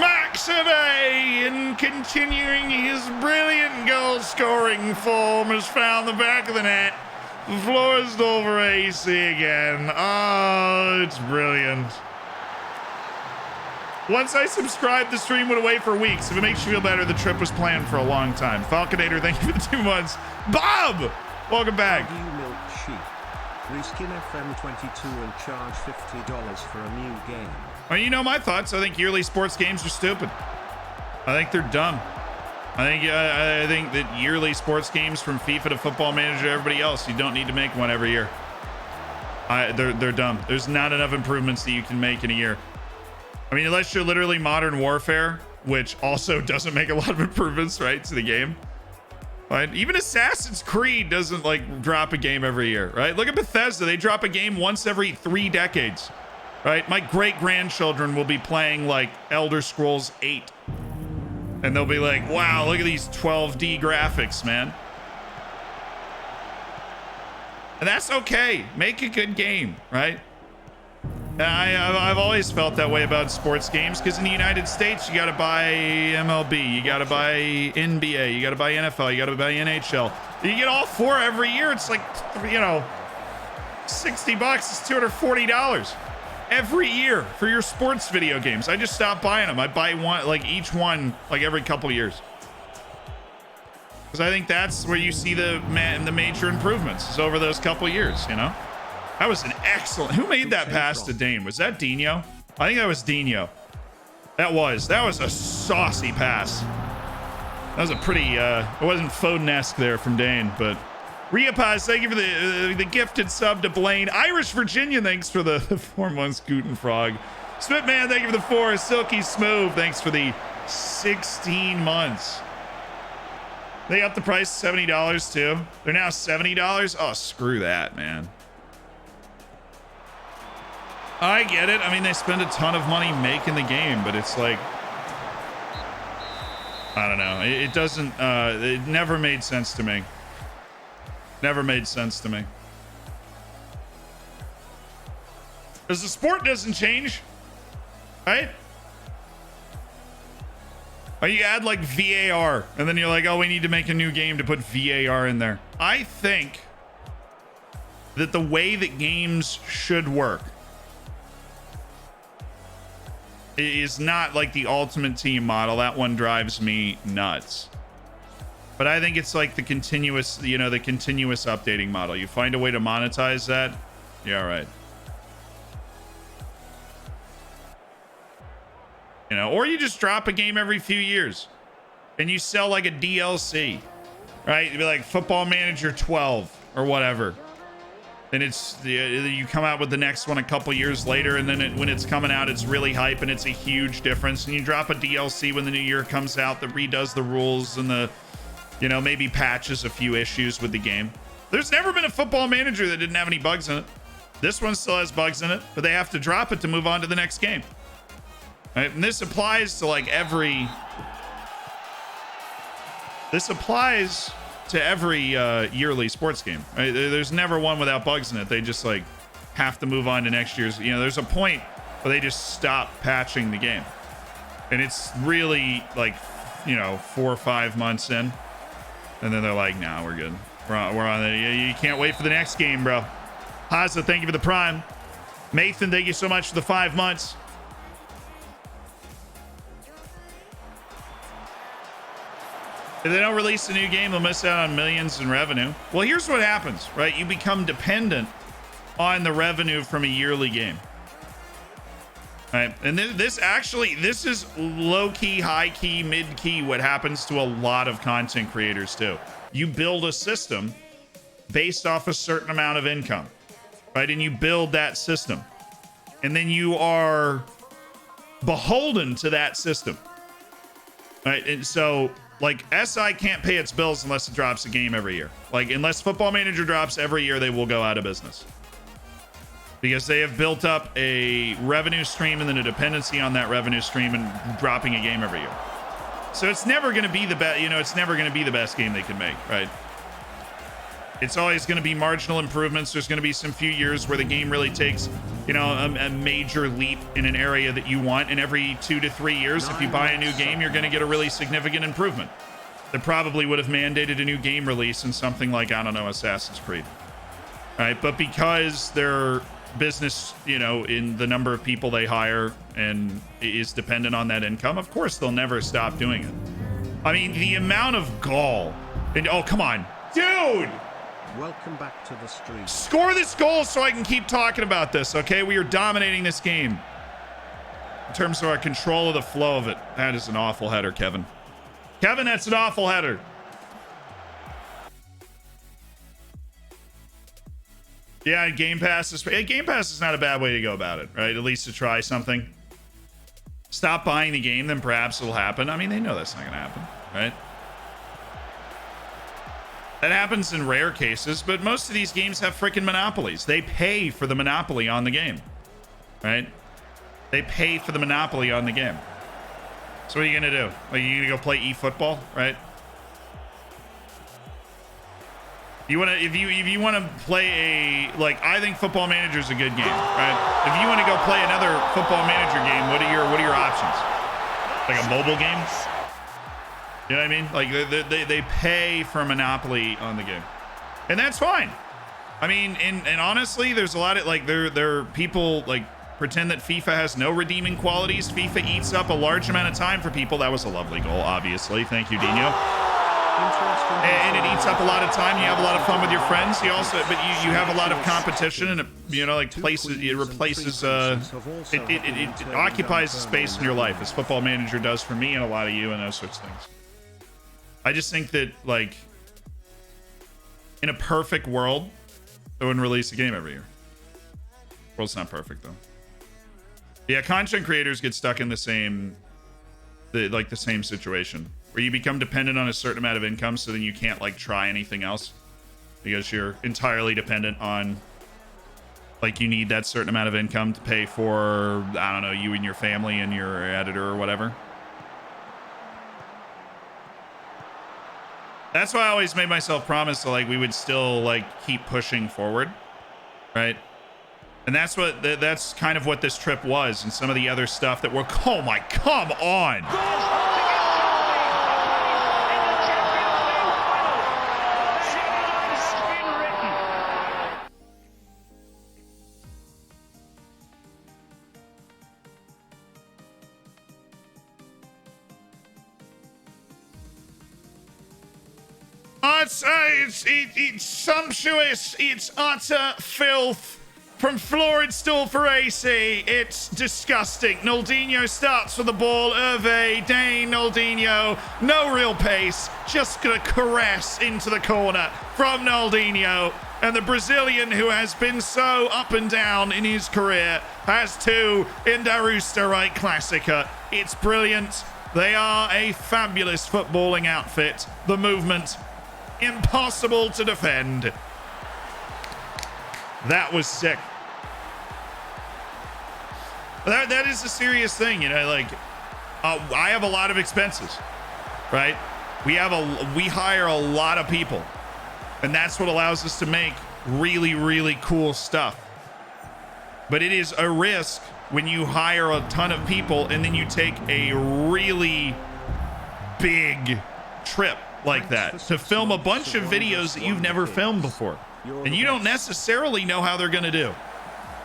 Max Hervé, in continuing his brilliant goal-scoring form, has found the back of the net. The floor is over AC again. Oh, it's brilliant. Once I subscribed, the stream went away for weeks. If it makes you feel better, the trip was planned for a long time. Falconator, thank you for the 2 months. Bob, welcome back. Milk sheep. Reskin FM 22 and charge $50 for a new game. Well, you know my thoughts. I think yearly sports games are stupid. I think they're dumb. I think that yearly sports games, from FIFA to Football Manager to everybody else, you don't need to make one every year. They're dumb. There's not enough improvements that you can make in a year. I mean, unless you're literally Modern Warfare, which also doesn't make a lot of improvements, right, to the game. right? Even Assassin's Creed doesn't like drop a game every year, right? Look at Bethesda. They drop a game once every 3 decades, right? My great-grandchildren will be playing like Elder Scrolls 8. And they'll be like, wow, look at these 12D graphics, man. And that's okay. Make a good game, right? And I've always felt that way about sports games, because in the United States, you got to buy MLB, you got to buy NBA, you got to buy NFL, you got to buy NHL. You get all 4 every year. It's like, you know, $60. It's $240 every year for your sports video games. I just stopped buying them. I buy one, like each one, like every couple years. Because I think that's where you see the major improvements, is over those couple years, you know? That was an excellent... Who made that pass to Dane? Was that Dino? I think that was Dino. That was a saucy pass. That was a pretty... it wasn't Foden-esque there from Dane, but... Riapaz, thank you for the gifted sub to Blaine. Irish Virginia, thanks for the 4 months. Guten Frog. Smithman, thank you for the 4. Silky Smooth, thanks for the 16 months. They upped the price $70 too. They're now $70. Oh, screw that, man. I get it. I mean, they spend a ton of money making the game, but it's like, I don't know. It doesn't, it never made sense to me. Never made sense to me. Because the sport doesn't change, right? Or you add like VAR, and then you're like, oh, we need to make a new game to put VAR in there. I think that the way that games should work is not like the Ultimate Team model. That one drives me nuts. But I think it's like the continuous, you know, the continuous updating model. You find a way to monetize that, yeah, right. You know, or you just drop a game every few years and you sell like a DLC, right? You'd be like Football Manager 12 or whatever. And it's you come out with the next one a couple years later, and then when it's coming out, it's really hype and it's a huge difference. And you drop a DLC when the new year comes out that redoes the rules and the, you know, maybe patches a few issues with the game. There's never been a Football Manager that didn't have any bugs in it. This one still has bugs in it, but they have to drop it to move on to the next game. Right? And this applies to like every... This applies to every yearly sports game. Right? There's never one without bugs in it. They just like have to move on to next year's. You know, there's a point where they just stop patching the game. And it's really like, you know, 4 or 5 months in. And then they're like, nah, we're good. We're on the, you can't wait for the next game, bro. Haza, thank you for the prime. Nathan, thank you so much for the 5 months. If they don't release a new game, they'll miss out on millions in revenue. Well, here's what happens, right? You become dependent on the revenue from a yearly game. Right? And this is low-key, high-key, mid-key, what happens to a lot of content creators too. You build a system based off a certain amount of income, right? And you build that system. And then you are beholden to that system, right? And so... like, SI can't pay its bills unless it drops a game every year. Like, unless Football Manager drops every year, they will go out of business. Because they have built up a revenue stream and then a dependency on that revenue stream and dropping a game every year. So it's never going to be the best, you know, it's never going to be the best game they can make, right? It's always going to be marginal improvements. There's going to be some few years where the game really takes, you know, a major leap in an area that you want. And every 2 to 3 years, if you buy a new game, you're going to get a really significant improvement. That probably would have mandated a new game release in something like, I don't know, Assassin's Creed. All right, but because their business, you know, in the number of people they hire and is dependent on that income, of course, they'll never stop doing it. I mean, the amount of gall. And oh, come on, dude. Welcome back to the stream. Score this goal so I can keep talking about this, okay? We are dominating this game. In terms of our control of the flow of it. That is an awful header, Kevin. Kevin, that's an awful header. Yeah, Game Pass is not a bad way to go about it, right? At least to try something. Stop buying the game, then perhaps it'll happen. I mean, they know that's not going to happen, right? That happens in rare cases, but most of these games have freaking monopolies. They pay for the monopoly on the game, right? They pay for the monopoly on the game. So what are you gonna do? Like, you gonna go play eFootball, right? You wanna if you wanna play a, like, I think Football Manager is a good game, right? If you want to go play another Football Manager game, what are your options? Like a mobile game? You know what I mean? Like they pay for a monopoly on the game, and that's fine. I mean, and honestly, there's a lot of, like, there are people like pretend that FIFA has no redeeming qualities. FIFA eats up a large amount of time for people. That was a lovely goal, obviously. Thank you, Dino. And it eats up a lot of time. You have a lot of fun with your friends. You also, but you have a lot of competition, and it, you know, like, places, it replaces, it occupies space in your life, as Football Manager does for me and a lot of you, and those sorts of things. I just think that, like, in a perfect world, they wouldn't release a game every year. World's not perfect, though. Yeah, content creators get stuck in the same situation where you become dependent on a certain amount of income, so then you can't, like, try anything else because you're entirely dependent on, like, you need that certain amount of income to pay for, I don't know, you and your family and your editor or whatever. That's why I always made myself promise that, like, we would still, like, keep pushing forward, right? And that's kind of what this trip was, and some of the other stuff that we're, oh my, come on! It's sumptuous. It's utter filth. From Florid Stool for AC. It's disgusting. Naldinho starts with the ball. Hervé, Dane, Naldinho. No real pace. Just gonna caress into the corner from Naldinho. And the Brazilian, who has been so up and down in his career, has two in Der Österreich Klassiker. It's brilliant. They are a fabulous footballing outfit. The movement, impossible to defend. That was sick. That is a serious thing, you know. Like, I have a lot of expenses, right? We hire a lot of people, and that's what allows us to make really, really cool stuff. But it is a risk when you hire a ton of people and then you take a really big trip like that to film a bunch of videos that you've never filmed before, and you don't necessarily know how they're gonna do,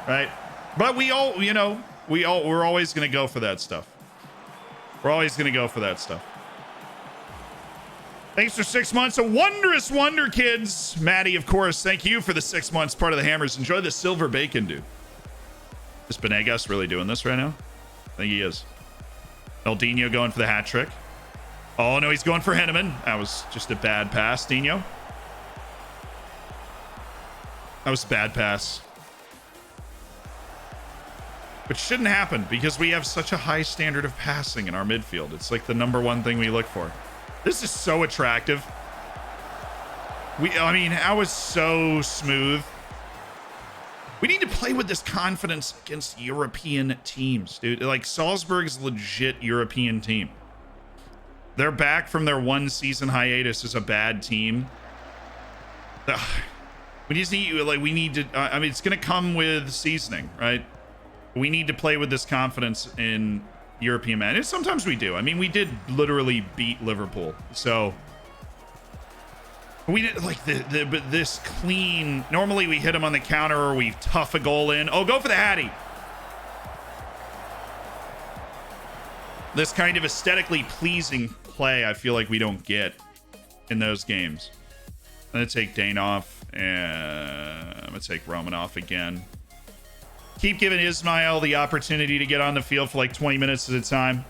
right? But we all, you know, we're always gonna go for that stuff. We're always gonna go for that stuff. Thanks for 6 months. A wondrous wonder, kids. Maddie, of course, thank you for the 6 months. Part of the Hammers. Enjoy the silver bacon, dude. Is Benegas really doing this right now? I think he is. Naldinho going for the hat trick. Oh, no, he's going for Henneman. That was just a bad pass, Dino. That was a bad pass. Which shouldn't happen because we have such a high standard of passing in our midfield. It's like the #1 thing we look for. This is so attractive. I mean, that was so smooth. We need to play with this confidence against European teams, dude. Like, Salzburg's legit European team. They're back from their 1 season hiatus as a bad team. We just need, like, we need to, I mean, it's going to come with seasoning, right? We need to play with this confidence in European matches. Sometimes we do. I mean, we did literally beat Liverpool. So we did, like, this clean, normally we hit them on the counter or we tough a goal in. Oh, go for the Hattie. This kind of aesthetically pleasing play, I feel like we don't get in those games. I'm going to take Dane off, and I'm going to take Roman off again. Keep giving Ismail the opportunity to get on the field for like 20 minutes at a time.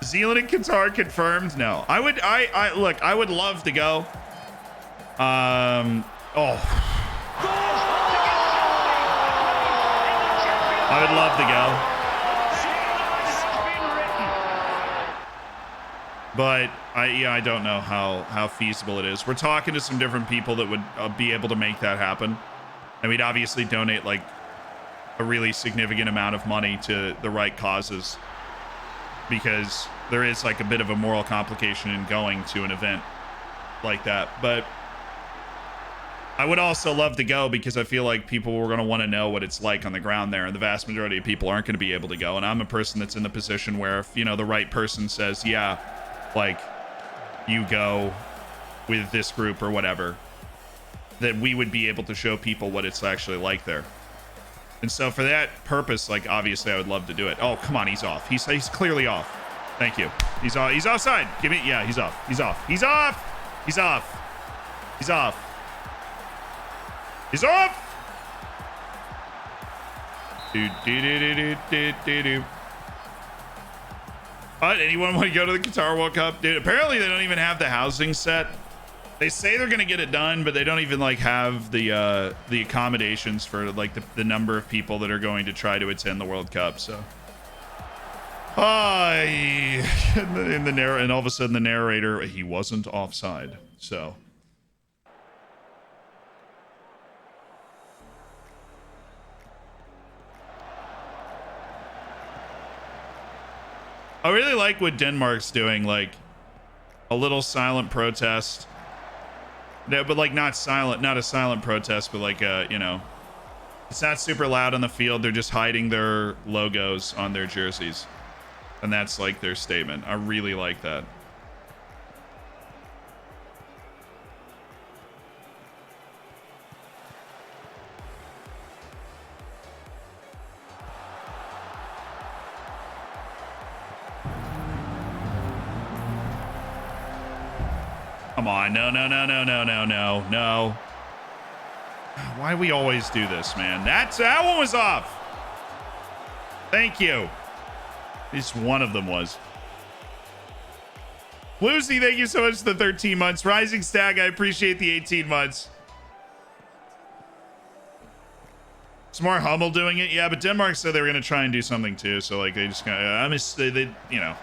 Zealand and Qatar confirmed? No. I would love to go. I would love to go. But I don't know how feasible it is. We're talking to some different people that would be able to make that happen. And we'd obviously donate like a really significant amount of money to the right causes, because there is like a bit of a moral complication in going to an event like that. But I would also love to go, because I feel like people were going to want to know what it's like on the ground there, and the vast majority of people aren't going to be able to go. And I'm a person that's in the position where if, you know, the right person says, yeah, like you go with this group or whatever, that we would be able to show people what it's actually like there. And so for that purpose, like, obviously I would love to do it. Oh, come on, he's off. He's clearly off. Thank you. He's off. He's offside. Give me, yeah, he's off. He's off. He's off. He's off. He's off. He's off. Anyone want to go to the Qatar World Cup? Dude, apparently they don't even have the housing set. They say they're gonna get it done, but they don't even like have the accommodations for like the number of people that are going to try to attend the World Cup. So, and all of a sudden the narrator, he wasn't offside. So, I really like what Denmark's doing, like a little silent protest. No, but like not a silent protest, but like you know, it's not super loud on the field. They're just hiding their logos on their jerseys, and that's like their statement. I really like that. Come on, no. Why do we always do this, man? That one was off. Thank you. At least one of them was. Lucy, thank you so much for the 13 months. Rising Stag, I appreciate the 18 months. It's more Hummel doing it, yeah, but Denmark said they were going to try and do something too, so like they just kind of, they you know,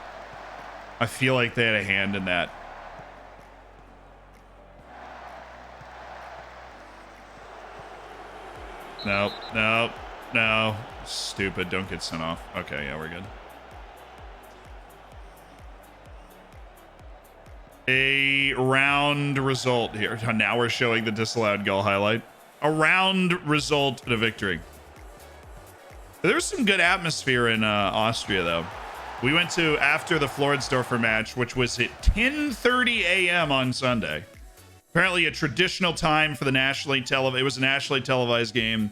I feel like they had a hand in that. No. Stupid. Don't get sent off. Okay, yeah, we're good. A round result here. Now we're showing the disallowed goal highlight. A round result to victory. There was some good atmosphere in Austria, though. We went to after the Floridsdorfer match, which was at 10:30 a.m. on Sunday. Apparently a traditional time for the nationally televised. It was a nationally televised game.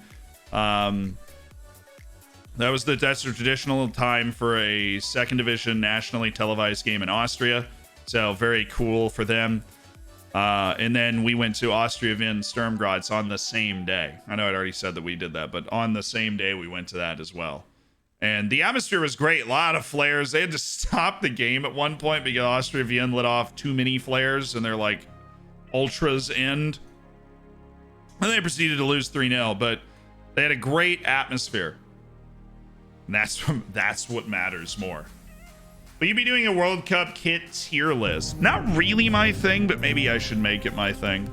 That's the traditional time for a second division nationally televised game in Austria. So very cool for them. And then we went to Austria Vienna Sturm Graz on the same day. I know I'd already said that we did that, but on the same day we went to that as well. And the atmosphere was great. A lot of flares. They had to stop the game at one point because Austria Vienna lit off too many flares, and they're like ultras end. And they proceeded to lose 3-0, but they had a great atmosphere. And that's what matters more. Will you be doing a World Cup kit tier list? Not really my thing, but maybe I should make it my thing.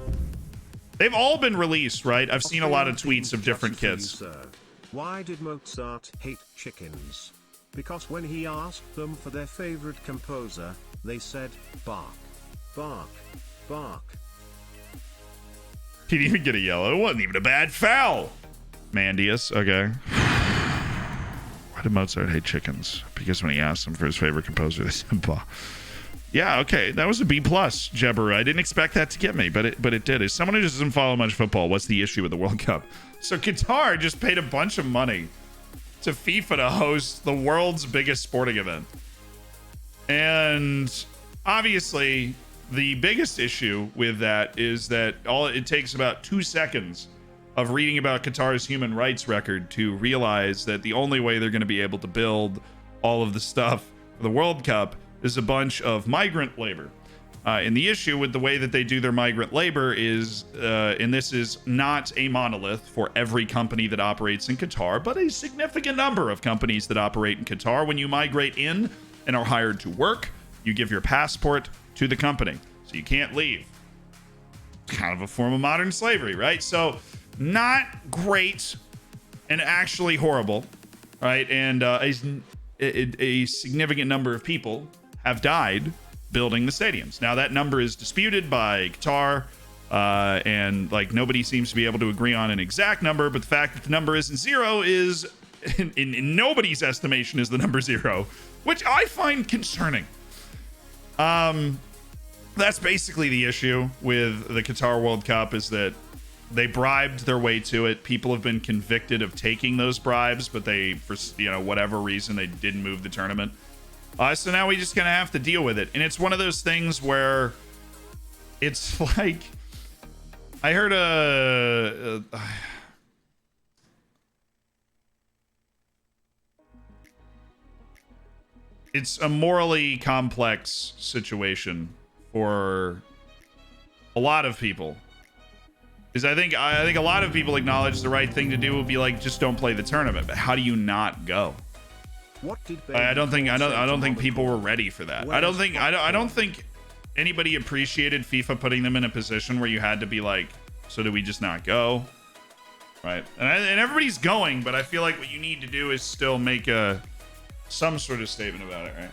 They've all been released, right? I've seen a lot of tweets of different kits. Why did Mozart hate chickens? Because when he asked them for their favorite composer, they said, bark, bark, bark. He didn't even get a yellow. It wasn't even a bad foul. Mandius, okay. Why did Mozart hate chickens? Because when he asked him for his favorite composer, they said, bah. Yeah, okay. That was a B+, Jebber. I didn't expect that to get me, but it did. As someone who just doesn't follow much football, what's the issue with the World Cup? So Qatar just paid a bunch of money to FIFA to host the world's biggest sporting event. And obviously, the biggest issue with that is that it takes about 2 seconds of reading about Qatar's human rights record to realize that the only way they're going to be able to build all of the stuff for the World Cup is a bunch of migrant labor. And the issue with the way that they do their migrant labor is, and this is not a monolith for every company that operates in Qatar, but a significant number of companies that operate in Qatar, when you migrate in and are hired to work, You give your passport to the company, so you can't leave. It's kind of a form of modern slavery, right? So not great and actually horrible, right? And a significant number of people have died building the stadiums. Now that number is disputed by Qatar, and like nobody seems to be able to agree on an exact number, but the fact that the number isn't zero is in nobody's estimation is the number zero, which I find concerning. That's basically the issue with the Qatar World Cup, is that they bribed their way to it. People have been convicted of taking those bribes, but they, for whatever reason, they didn't move the tournament. So now we just gonna have to deal with it. And it's one of those things where it's like, I heard it's a morally complex situation for a lot of people. Because I think a lot of people acknowledge the right thing to do would be like, just don't play the tournament. But how do you not go? What did I don't think people were ready for that. I don't think anybody appreciated FIFA putting them in a position where you had to be like, so do we just not go? Right. And everybody's going, but I feel like what you need to do is still make some sort of statement about it, right?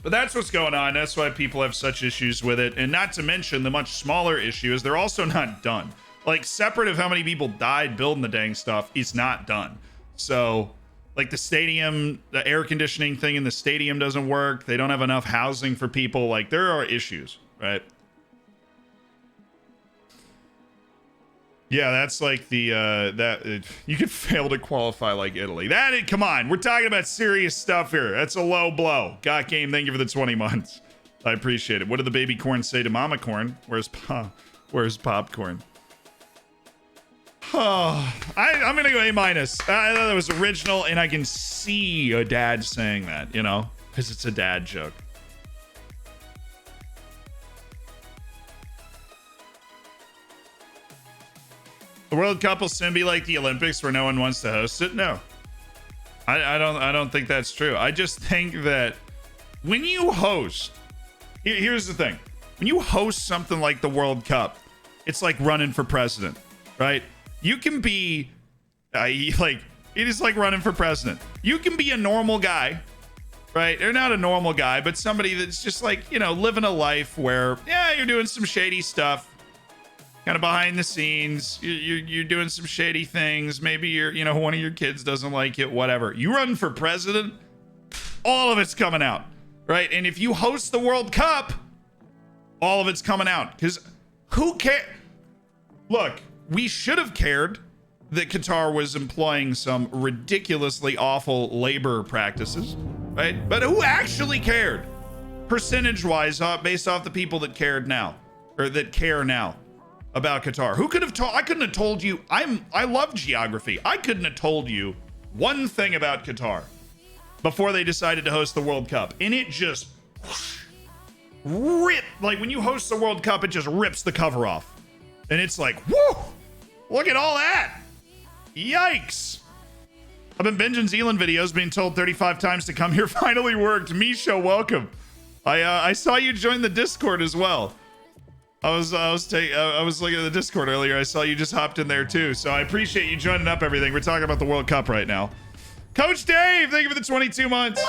But that's what's going on. That's why people have such issues with it. And not to mention the much smaller issue is they're also not done. Like, separate of how many people died building the dang stuff, it's not done. So like the stadium, the air conditioning thing in the stadium doesn't work. They don't have enough housing for people. Like, there are issues, right? Yeah, that's like the you could fail to qualify like Italy. Come on, we're talking about serious stuff here. That's a low blow. Got game. Thank you for the 20 months. I appreciate it. What did the baby corn say to mama corn? Where's popcorn? Oh, I'm gonna go A-. I thought that was original, and I can see a dad saying that, because it's a dad joke. The World Cup will soon be like the Olympics, where no one wants to host it. No, I don't think that's true. I just think that when you host, here's the thing: when you host something like the World Cup, it's like running for president, right? You can be it is like running for president. You can be a normal guy, right? Or not a normal guy, but somebody that's just like, living a life where, yeah, you're doing some shady stuff, kind of behind the scenes. You're doing some shady things. Maybe one of your kids doesn't like it, whatever. You run for president, all of it's coming out, right? And if you host the World Cup, all of it's coming out, because who cares? Look, we should have cared that Qatar was employing some ridiculously awful labor practices, right? But who actually cared, percentage-wise, based off the people that cared now, or that care now about Qatar? Who could have told? I couldn't have told you. I love geography. I couldn't have told you one thing about Qatar before they decided to host the World Cup, and it just ripped. Like, when you host the World Cup, it just rips the cover off, and it's like, whoo! Look at all that! Yikes! I've been binging Zealand videos, being told 35 times to come here. Finally worked. Misha, welcome. I saw you join the Discord as well. I was looking at the Discord earlier. I saw you just hopped in there too. So I appreciate you joining up everything. We're talking about the World Cup right now. Coach Dave, thank you for the 22 months.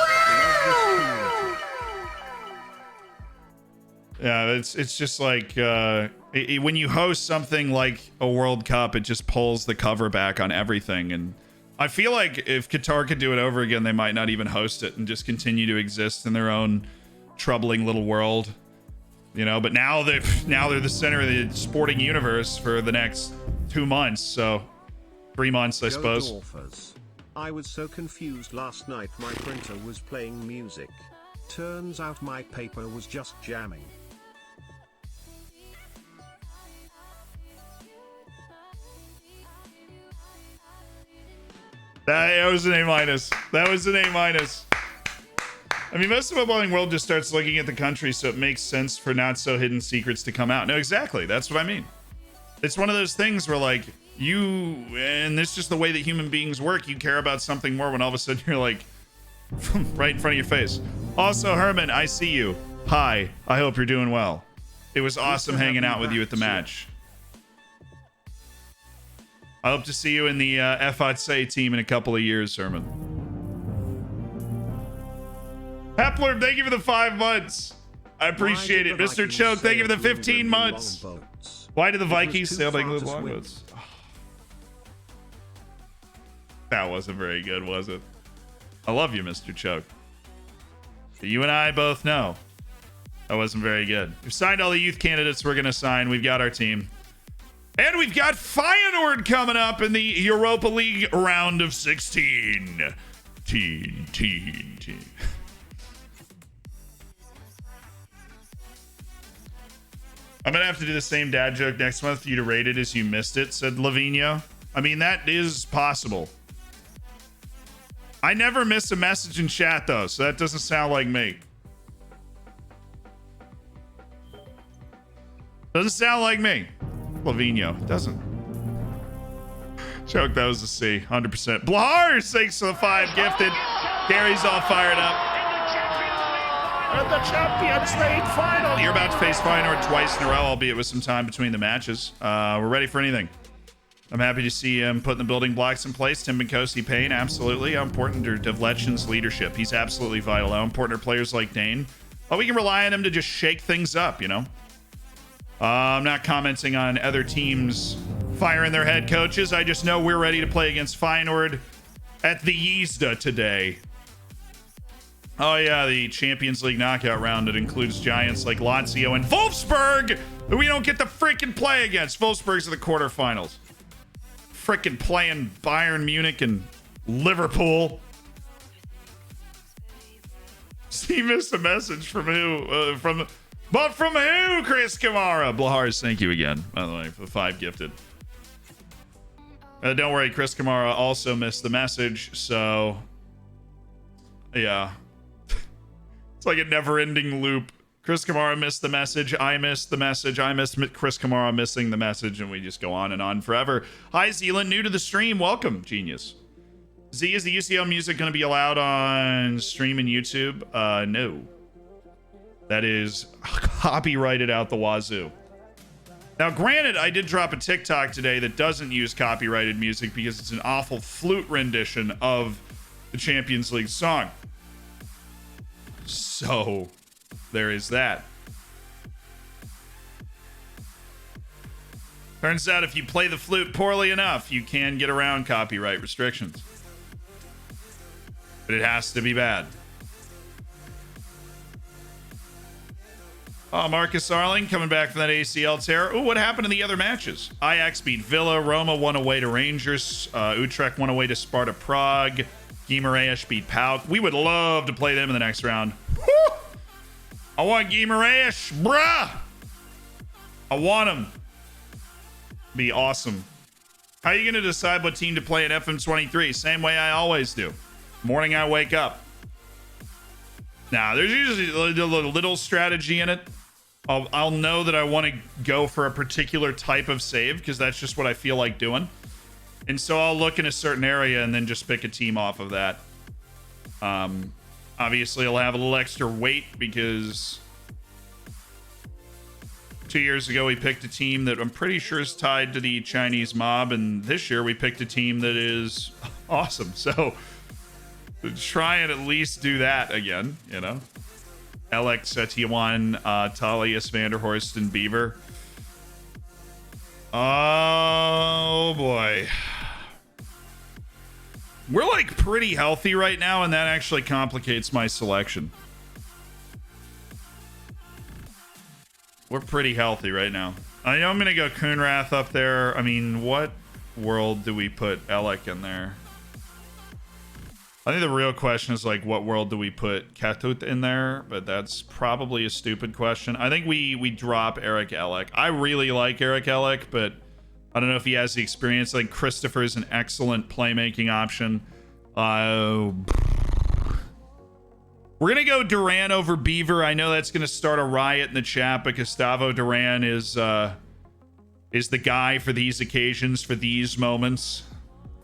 Yeah, it's just like when you host something like a World Cup, it just pulls the cover back on everything. And I feel like if Qatar could do it over again, they might not even host it and just continue to exist in their own troubling little world. But now they're the center of the sporting universe for the next 2 months. So 3 months, I suppose. Dolphers. I was so confused last night. My printer was playing music. Turns out my paper was just jamming. That was an A-. That was an A-. I mean, most of the footballing world just starts looking at the country, so it makes sense for not so hidden secrets to come out. No, exactly. That's what I mean. It's one of those things where, like, and it's just the way that human beings work. You care about something more when all of a sudden you're like, right in front of your face. Also, Herman, I see you. Hi. I hope you're doing well. It was awesome hanging out with you at the match. I hope to see you in the FAC team in a couple of years, Herman. Hepler, thank you for the 5 months. I appreciate it. Mr. Choke, thank you for the 15 months. Why did the Vikings sail by England longboats? That wasn't very good, was it? I love you, Mr. Choke. You and I both know that wasn't very good. We've signed all the youth candidates we're going to sign. We've got our team. And we've got Feyenoord coming up in the Europa League round of 16. Teen. I'm going to have to do the same dad joke next month for you to rate it as you missed it, said Lavinia. I mean, that is possible. I never miss a message in chat, though, so that doesn't sound like me. Doesn't sound like me. Lavinio. Doesn't. Joke, that was a C. 100%. Blahar, thanks for the 5 gifted. Gary's all fired up. And the Champions League final. You're about to face Feyenoord twice in a row, albeit with some time between the matches. We're ready for anything. I'm happy to see him putting the building blocks in place. Tim Benkosi Payne, absolutely. How important are Devlechin's leadership? He's absolutely vital. How important are players like Dane? Well, we can rely on him to just shake things up, you know? I'm not commenting on other teams firing their head coaches. I just know we're ready to play against Feyenoord at the Yzda today. Oh, yeah, the Champions League knockout round. It includes giants like Lazio and Wolfsburg that we don't get to freaking play against. Wolfsburg's in the quarterfinals. Freaking playing Bayern Munich and Liverpool. He missed a message from who? From who, Chris Kamara? Blahars, thank you again, by the way, for the 5 gifted. Don't worry, Chris Kamara also missed the message, so yeah. It's like a never-ending loop. Chris Kamara missed the message. I missed the message. I missed Chris Kamara missing the message, and we just go on and on forever. Hi, Zealand. New to the stream. Welcome, genius. Z, is the UCL music going to be allowed on stream and YouTube? No. That is copyrighted out the wazoo. Now, granted, I did drop a TikTok today that doesn't use copyrighted music because it's an awful flute rendition of the Champions League song. So there is that. Turns out if you play the flute poorly enough, you can get around copyright restrictions. But it has to be bad. Oh, Marcus Arling coming back from that ACL tear. Oh, what happened in the other matches? Ajax beat Villa. Roma won away to Rangers. Utrecht won away to Sparta Prague. Guimarães beat PAOK. We would love to play them in the next round. Woo! I want Guimarães, bruh. I want him. Be awesome. How are you going to decide what team to play in FM23? Same way I always do. Morning I wake up. Now, there's usually a little strategy in it. I'll know that I want to go for a particular type of save because that's just what I feel like doing. And so I'll look in a certain area and then just pick a team off of that. Obviously, I'll have a little extra weight because 2 years ago we picked a team that I'm pretty sure is tied to the Chinese mob, and this year we picked a team that is awesome. So try and at least do that again, you know. Alex Etienne, Talius Vanderhorst, and Beaver. Oh boy. We're like pretty healthy right now, and that actually complicates my selection. We're pretty healthy right now. I know I'm going to go Coonrath up there. I mean, what world do we put Alec in there? I think the real question is like, what world do we put Katut in there? But that's probably a stupid question. I think we drop Eric Ellick. I really like Eric Ellick, but I don't know if he has the experience. I think Christopher is an excellent playmaking option. We're going to go Duran over Beaver. I know that's going to start a riot in the chat, but Gustavo Duran is the guy for these occasions, for these moments.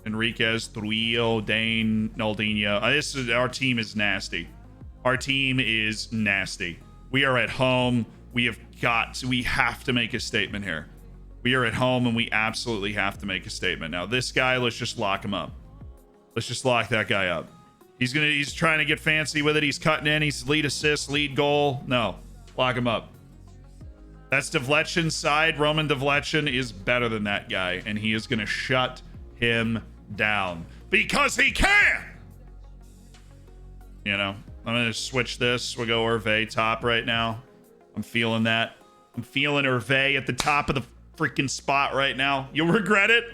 Enriquez, Trujillo, Dane, Naldinho. Our team is nasty. Our team is nasty. We are at home. We have to make a statement here. We are at home and we absolutely have to make a statement. Now, this guy, let's just lock him up. Let's just lock that guy up. He's trying to get fancy with it. He's cutting in. He's lead assist, lead goal. No, lock him up. That's Devletchen's side. Roman Devletchen is better than that guy, and he is going to shut him down because he can. You know, I'm going to switch this. We'll go Hervé top right now. I'm feeling that. I'm feeling Hervé at the top of the freaking spot right now. You'll regret it.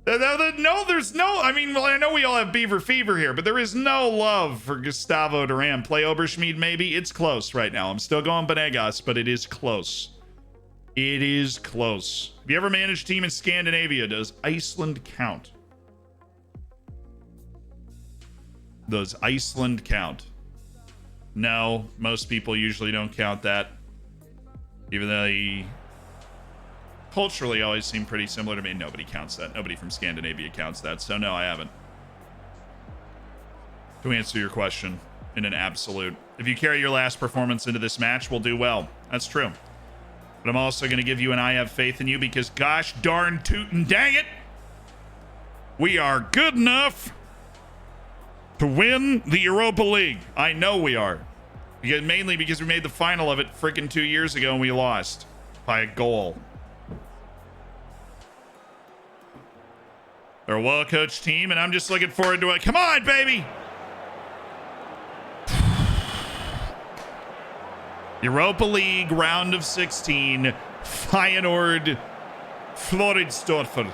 No, there's no. I mean, well, I know we all have Beaver fever here, but there is no love for Gustavo Duran. Play Oberschmied, maybe. It's close right now. I'm still going Benegas, but it is close. It is close. Have you ever managed a team in Scandinavia? Does Iceland count? Does Iceland count? No, most people usually don't count that. Even though they culturally always seem pretty similar to me. Nobody counts that. Nobody from Scandinavia counts that. So no, I haven't. To answer your question in an absolute, if you carry your last performance into this match, we'll do well. That's true. But I'm also going to give you an I have faith in you because gosh darn tootin' dang it, we are good enough to win the Europa League. I know we are. Mainly because we made the final of it freaking 2 years ago and we lost by a goal. They're a well-coached team, and I'm just looking forward to it. Come on, baby! Europa League, round of 16. Feyenoord, Floridsdorfer.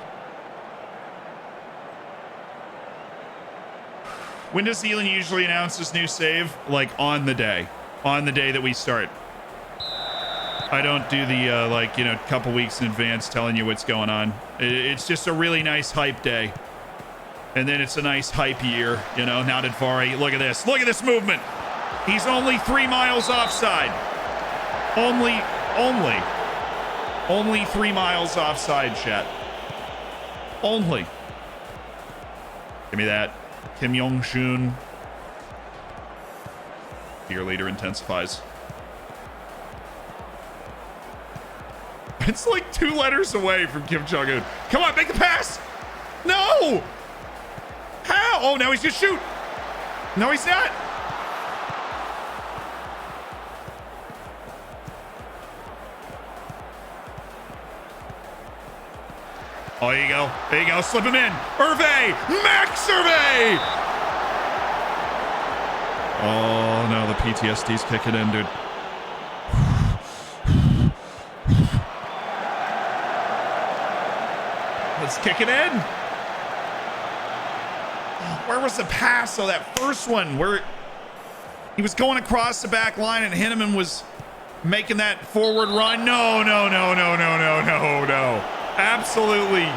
When does Zealand usually announce his new save? Like, on the day. On the day that we start. I don't do the, couple weeks in advance telling you what's going on. It's just a really nice hype day. And then it's a nice hype year, now that Vari, look at this. Look at this movement. He's only 3 miles offside. Only 3 miles offside, chat. Only. Give me that. Kim Yong-shun. Fear leader intensifies. It's like 2 letters away from Kim Jong-un. Come on, make the pass. No. How? Oh, now he's just shoot. No, he's not. Oh, there you go. There you go. Slip him in. Hervé. Max Hervé. Oh, no. The PTSD's kicking in, dude. Let's kick it in. Where was the pass? Oh, that first one where he was going across the back line and Hinneman was making that forward run. No. Absolutely.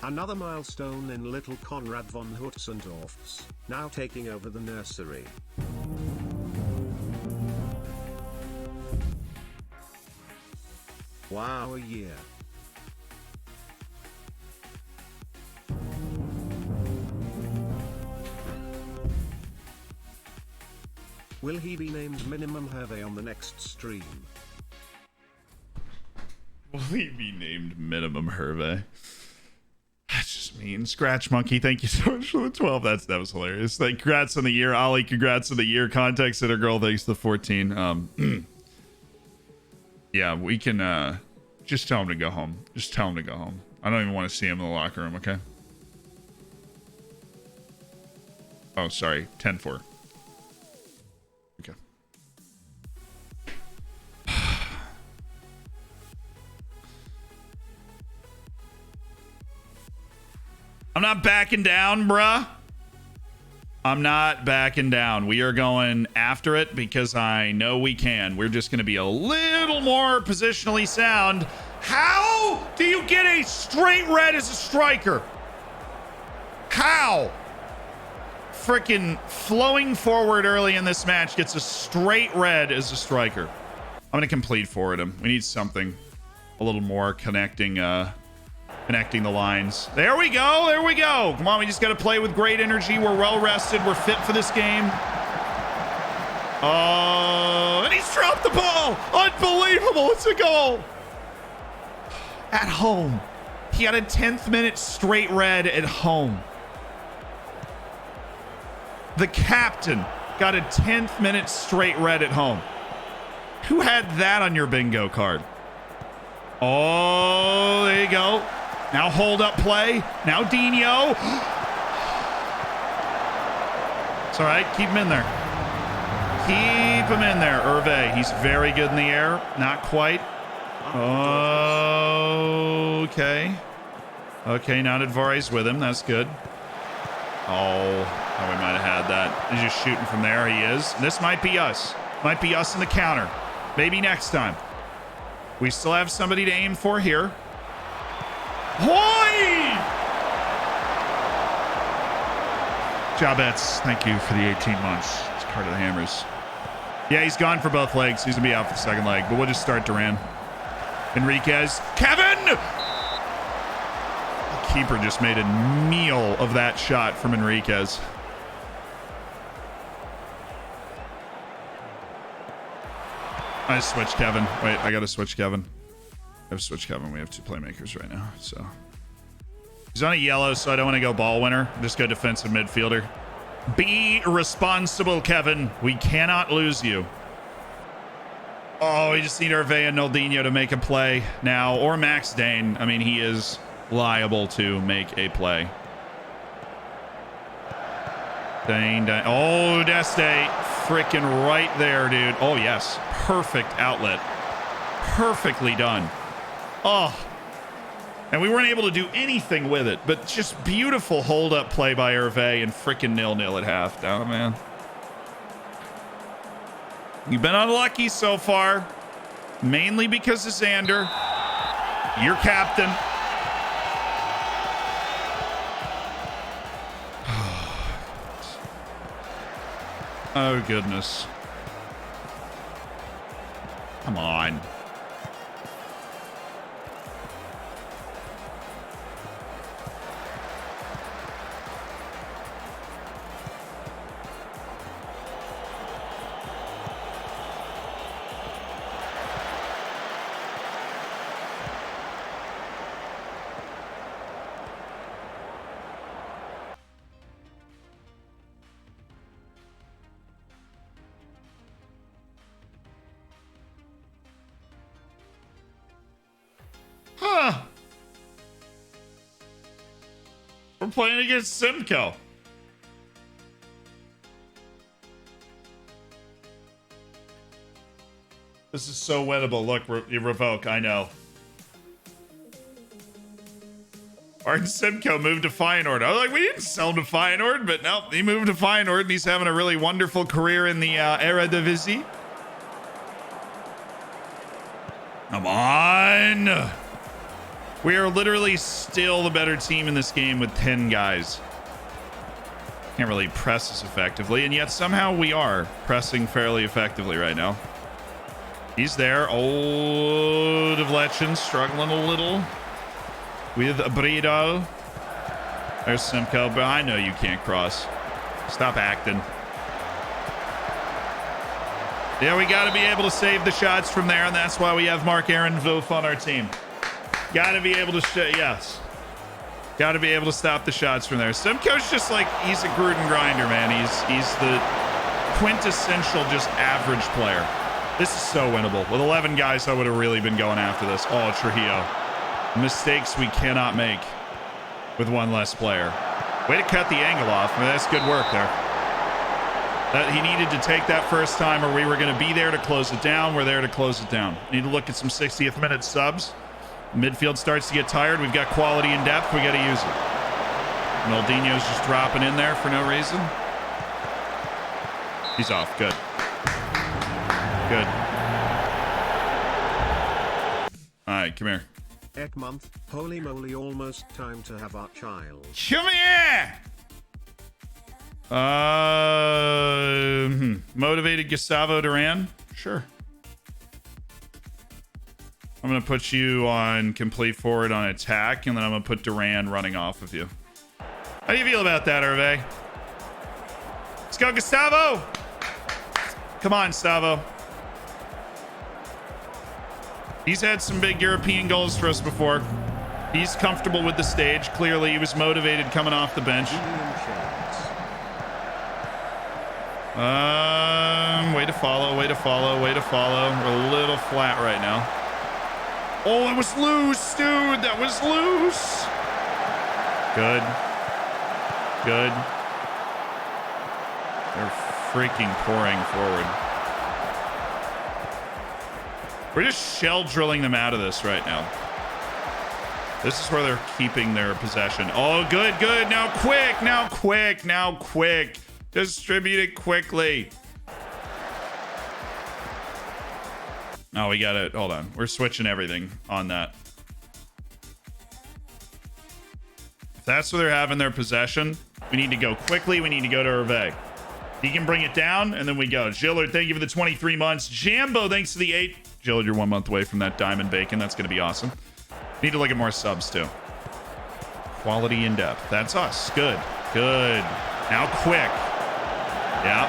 Another milestone in little Konrad von Hutzendorf's, now taking over the nursery. Wow, a year. Will he be named Minimum Hervé on the next stream? Will he be named Minimum Hervé? That's just mean. Scratch Monkey, thank you so much for the 12. That was hilarious. Like, congrats on the year. Ollie, congrats on the year. Context Center Girl, thanks to the 14. Yeah, we can just tell him to go home. Just tell him to go home. I don't even want to see him in the locker room, okay? Oh, sorry. 10-4. Okay. I'm not backing down, bruh. I'm not backing down. We are going after it because I know we can. We're just going to be a little more positionally sound. How do you get a straight red as a striker? How? Freaking flowing forward early in this match gets a straight red as a striker. I'm going to complete forward him. We need something a little more connecting the lines. There we go. There we go. Come on. We just got to play with great energy. We're well rested. We're fit for this game. Oh, and he's dropped the ball. Unbelievable. It's a goal. At home. He got a 10th minute straight red at home. The captain got a 10th minute straight red at home. Who had that on your bingo card? Oh, there you go. Now hold up play. Now Dino. It's all right. Keep him in there. Keep him in there, Hervé. He's very good in the air. Not quite. Okay. Okay, now Nadvare's with him. That's good. Oh, we might have had that. He's just shooting from there. He is. This might be us. Might be us in the counter. Maybe next time. We still have somebody to aim for here. Hoy! Jabets, thank you for the 18 months. It's part of the Hammers. Yeah, he's gone for both legs. He's going to be out for the second leg, but we'll just start Duran. Enriquez. Kevin! The keeper just made a meal of that shot from Enriquez. I switched Kevin. Wait, I got to switch Kevin. I have to switch Kevin. We have two playmakers right now, so. He's on a yellow, so I don't want to go ball winner. Just go defensive midfielder. Be responsible, Kevin. We cannot lose you. Oh, we just need Hervé and Naldinho to make a play now. Or Max Dane. I mean, he is liable to make a play. Dane. Oh, Deste. Freaking right there, dude. Oh, yes. Perfect outlet. Perfectly done. Oh. And we weren't able to do anything with it, but just beautiful hold-up play by Hervé and freaking 0-0 at half. Down, man. You've been unlucky so far, mainly because of Xander. Your captain. Oh, goodness. Come on. Huh. We're playing against Simcoe. This is so winnable. Look, you revoke. I know. Martin Simcoe moved to Feyenoord. I was like, we didn't sell him to Feyenoord, but no, he moved to Feyenoord and he's having a really wonderful career in the Eredivisie. Come on. We are literally still the better team in this game with 10 guys. Can't really press as effectively, and yet somehow we are pressing fairly effectively right now. He's there. Oh, Devlechin struggling a little with Brido. There's Simcoe, but I know you can't cross. Stop acting. Yeah, we got to be able to save the shots from there, and that's why we have Marc-Aaron Vouf on our team. Got to be able to yes. Got to be able to stop the shots from there. Simcoe's just like, he's a Gruden grinder, man. He's the quintessential just average player. This is so winnable. With 11 guys, I would have really been going after this. Oh, Trujillo. Mistakes we cannot make with one less player. Way to cut the angle off. I mean, that's good work there. That he needed to take that first time, or we were going to be there to close it down. We're there to close it down. Need to look at some 60th minute subs. Midfield starts to get tired. We've got quality and depth. We got to use it. Naldinho's just dropping in there for no reason. He's off. Good. Good. All right, come here. Ek month, holy moly, almost time to have our child. Come here! Motivated Gustavo Duran? Sure. I'm going to put you on complete forward on attack, and then I'm going to put Duran running off of you. How do you feel about that, Hervé? Let's go, Gustavo! Come on, Gustavo. He's had some big European goals for us before. He's comfortable with the stage. Clearly, he was motivated coming off the bench. Way to follow, way to follow, way to follow. We're a little flat right now. Oh, it was loose, dude. That was loose. Good. Good. They're freaking pouring forward. We're just shell drilling them out of this right now. This is where they're keeping their possession. Oh, good, good. Now quick, now quick, now quick. Distribute it quickly. Oh, we got it. Hold on. We're switching everything on that. If that's where they're having their possession, we need to go quickly. We need to go to Hervé. He can bring it down, and then we go. Gillard, thank you for the 23 months. Jambo, thanks to the 8. Gillard, you're 1 month away from that diamond bacon. That's going to be awesome. Need to look at more subs, too. Quality in depth. That's us. Good. Good. Now quick. Yeah.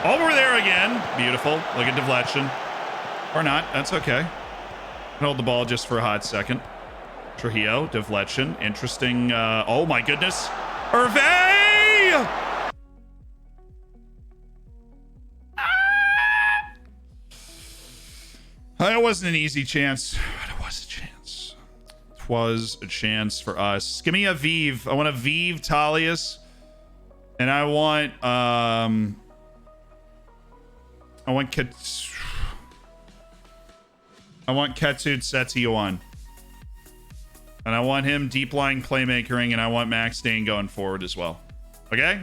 Oh, we're there again. Beautiful. Look at deflection. Or not. That's okay. Hold the ball just for a hot second. Trujillo, deflection. Interesting. Oh, my goodness. Hervé! It wasn't an easy chance, but it was a chance. It was a chance for us. Give me a Vive. I want a Vive Talius. And I want Ketsu Setsuan. And I want him deep lying playmakering, and I want Max Dane going forward as well. Okay?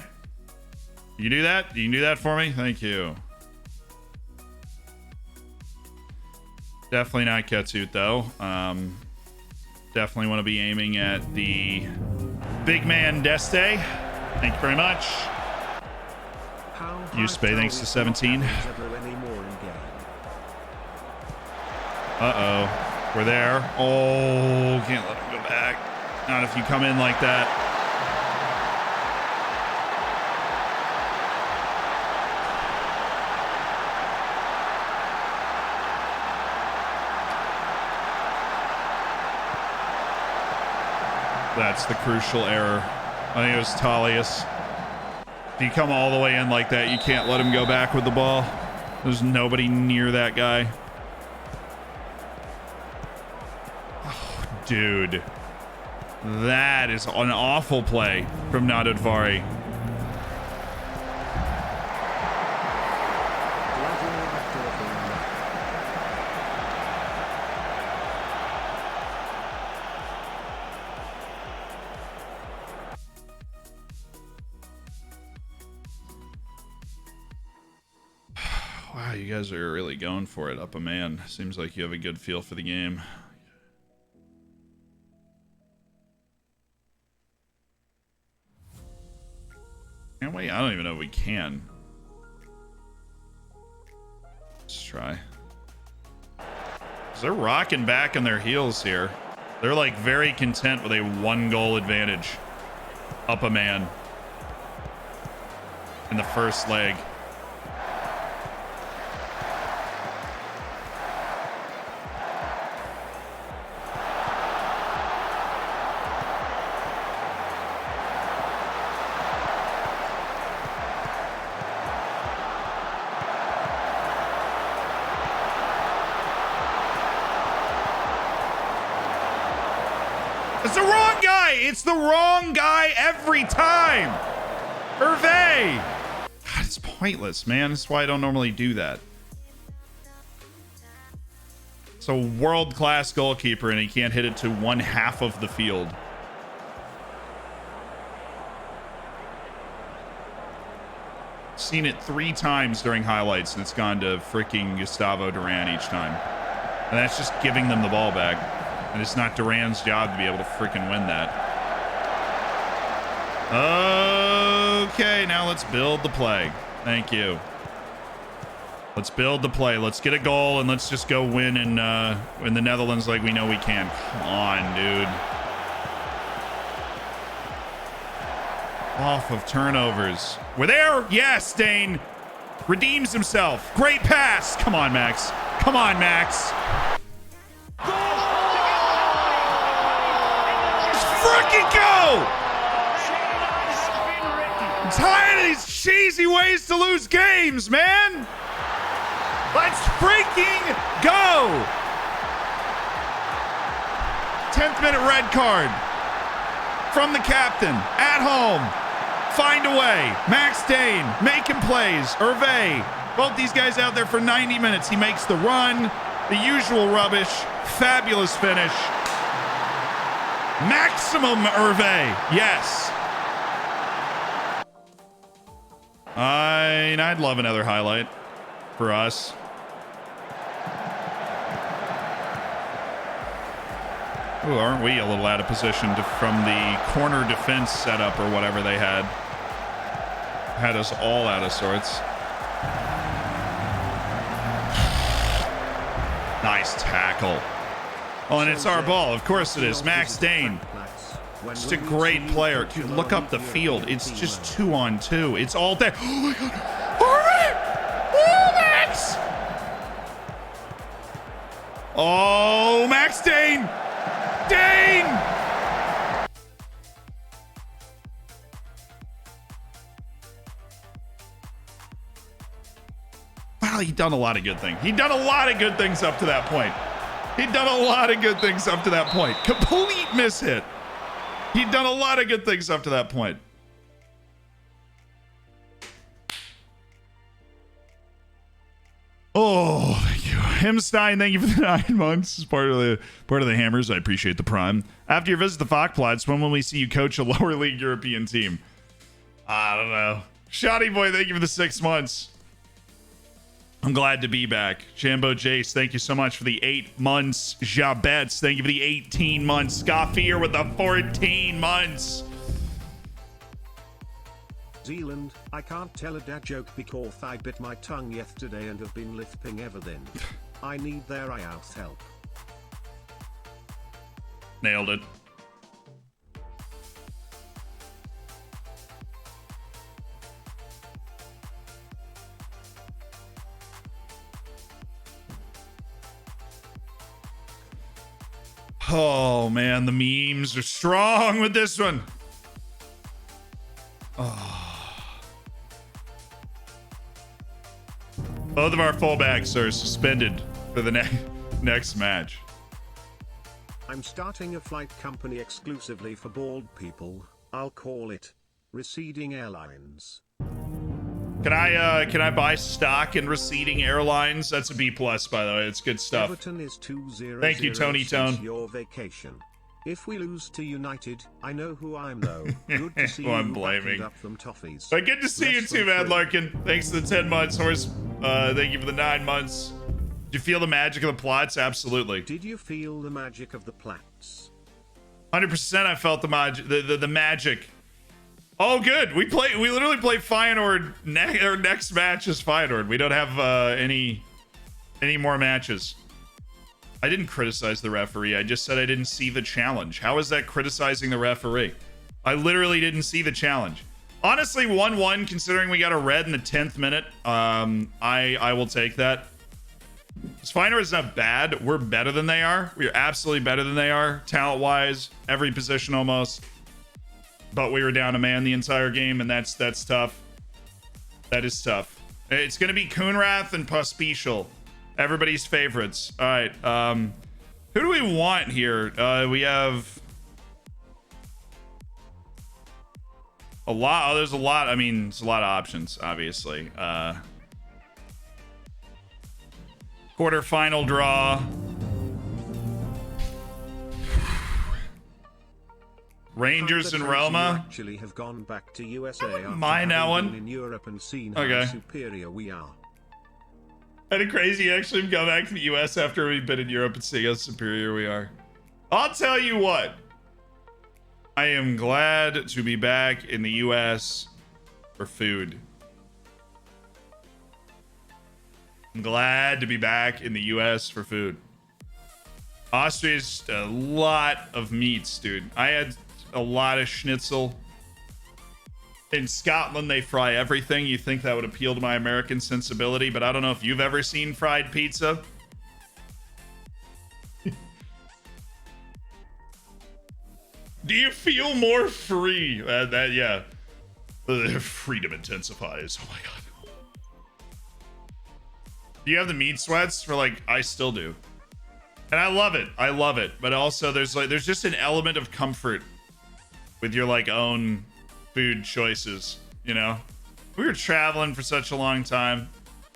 You do that? You can do that for me? Thank you. Definitely not Ketsu though. Definitely want to be aiming at the big man Deste. Thank you very much. Uspe, thanks to 17. Uh-oh. We're there. Oh, can't let him go back. Not if you come in like that. That's the crucial error. I think it was Talius. If you come all the way in like that, you can't let him go back with the ball. There's nobody near that guy. Oh, dude. That is an awful play from Nadadvari. Wow, you guys are really going for it up a man. Seems like you have a good feel for the game. Can we? I don't even know if we can. Let's try. 'Cause they're rocking back on their heels here. They're like very content with a 1-goal advantage up a man in the first leg. It's the wrong guy. It's the wrong guy every time. Hervé. God, it's pointless, man. That's why I don't normally do that. It's a world-class goalkeeper, and he can't hit it to 1/2 of the field. Seen it 3 times during highlights, and it's gone to freaking Gustavo Duran each time. And that's just giving them the ball back. And it's not Duran's job to be able to freaking win that. Okay, now let's build the play. Thank you. Let's build the play. Let's get a goal and let's just go win in the Netherlands like we know we can. Come on, dude. Off of turnovers. We're there. Yes, Dane redeems himself. Great pass. Come on, Max. Come on, Max. Let's freaking go. I'm tired of these cheesy ways to lose games, man. Let's freaking go. 10th minute red card from the captain at home. Find a way. Max Dane making plays. Hervé. Both these guys out there for 90 minutes. He makes the run. The usual rubbish. Fabulous finish. Maximum Hervé. Yes. I'd love another highlight for us. Ooh, aren't we a little out of position from the corner defense setup or whatever they had? Had us all out of sorts. Nice tackle. Oh, and it's our ball. Of course it is. Max Dane. Just a great player. Dude, look up the field. It's just 2-on-2. It's all day. Oh, my God. Hurry! Oh, Max! Oh, Max Dane! Dane! Well, he'd done a lot of good things. He'd done a lot of good things up to that point. He'd done a lot of good things up to that point. Complete mishit. He'd done a lot of good things up to that point. Oh, thank you. Himstein, thank you for the 9 months. As part of the Hammers, I appreciate the prime. After your visit to Fachplatz, when will we see you coach a lower league European team? I don't know. Shoddy Boy, thank you for the 6 months. I'm glad to be back. Jambo Jace, thank you so much for the 8 months. Jabets, thank you for the 18 months. Scoffier with the 14 months. Zealand, I can't tell a dad joke because I bit my tongue yesterday and have been lisping ever then. I need their IELTS help. Nailed it. Oh, man, the memes are strong with this one. Oh. Both of our fullbacks are suspended for the next match. I'm starting a flight company exclusively for bald people. I'll call it Receding Airlines. Can I buy stock in Receding Airlines? That's a B+, by the way. It's good stuff. Everton is 2-0. Thank you, Tony Tone. Your vacation. If we lose to United, I know who I'm though. Good to see Who I'm you blaming. up them toffees. But good to see you too, Mad Larkin. Thanks for the 10 months, Horse. Thank you for the 9 months. Did you feel the magic of the plots? Absolutely. Did you feel the magic of the Platts? 100% I felt the magic. Oh, good. We literally play Feyenoord. Our next match is Feyenoord. We don't have any more matches. I didn't criticize the referee. I just said I didn't see the challenge. How is that criticizing the referee? I literally didn't see the challenge. Honestly, 1-1, considering we got a red in the 10th minute. I will take that. Feyenoord is not bad. We're better than they are. We are absolutely better than they are, talent-wise, every position almost. But we were down a man the entire game, and that's tough. That is tough. It's going to be Koenrath and Pospischal. Everybody's favorites. All right. Who do we want here? We have a lot. Oh, there's a lot. I mean, it's a lot of options, obviously. Quarterfinal draw. Rangers and Roma. Actually have gone back to USA Mine that one in Europe and seen how superior we are. Kind of crazy actually go back to the US after we've been in Europe and seeing how superior we are. I'll tell you what. I am glad to be back in the US for food. I'm glad to be back in the US for food. Austria's a lot of meats, dude. I had a lot of schnitzel. In Scotland, they fry everything. You think that would appeal to my American sensibility, but I don't know if you've ever seen fried pizza. Do you feel more free? Yeah. Freedom intensifies. Oh my god. Do you have the meat sweats? For like, I still do. And I love it. I love it. But also there's just an element of comfort with your like own food choices, you know? We were traveling for such a long time.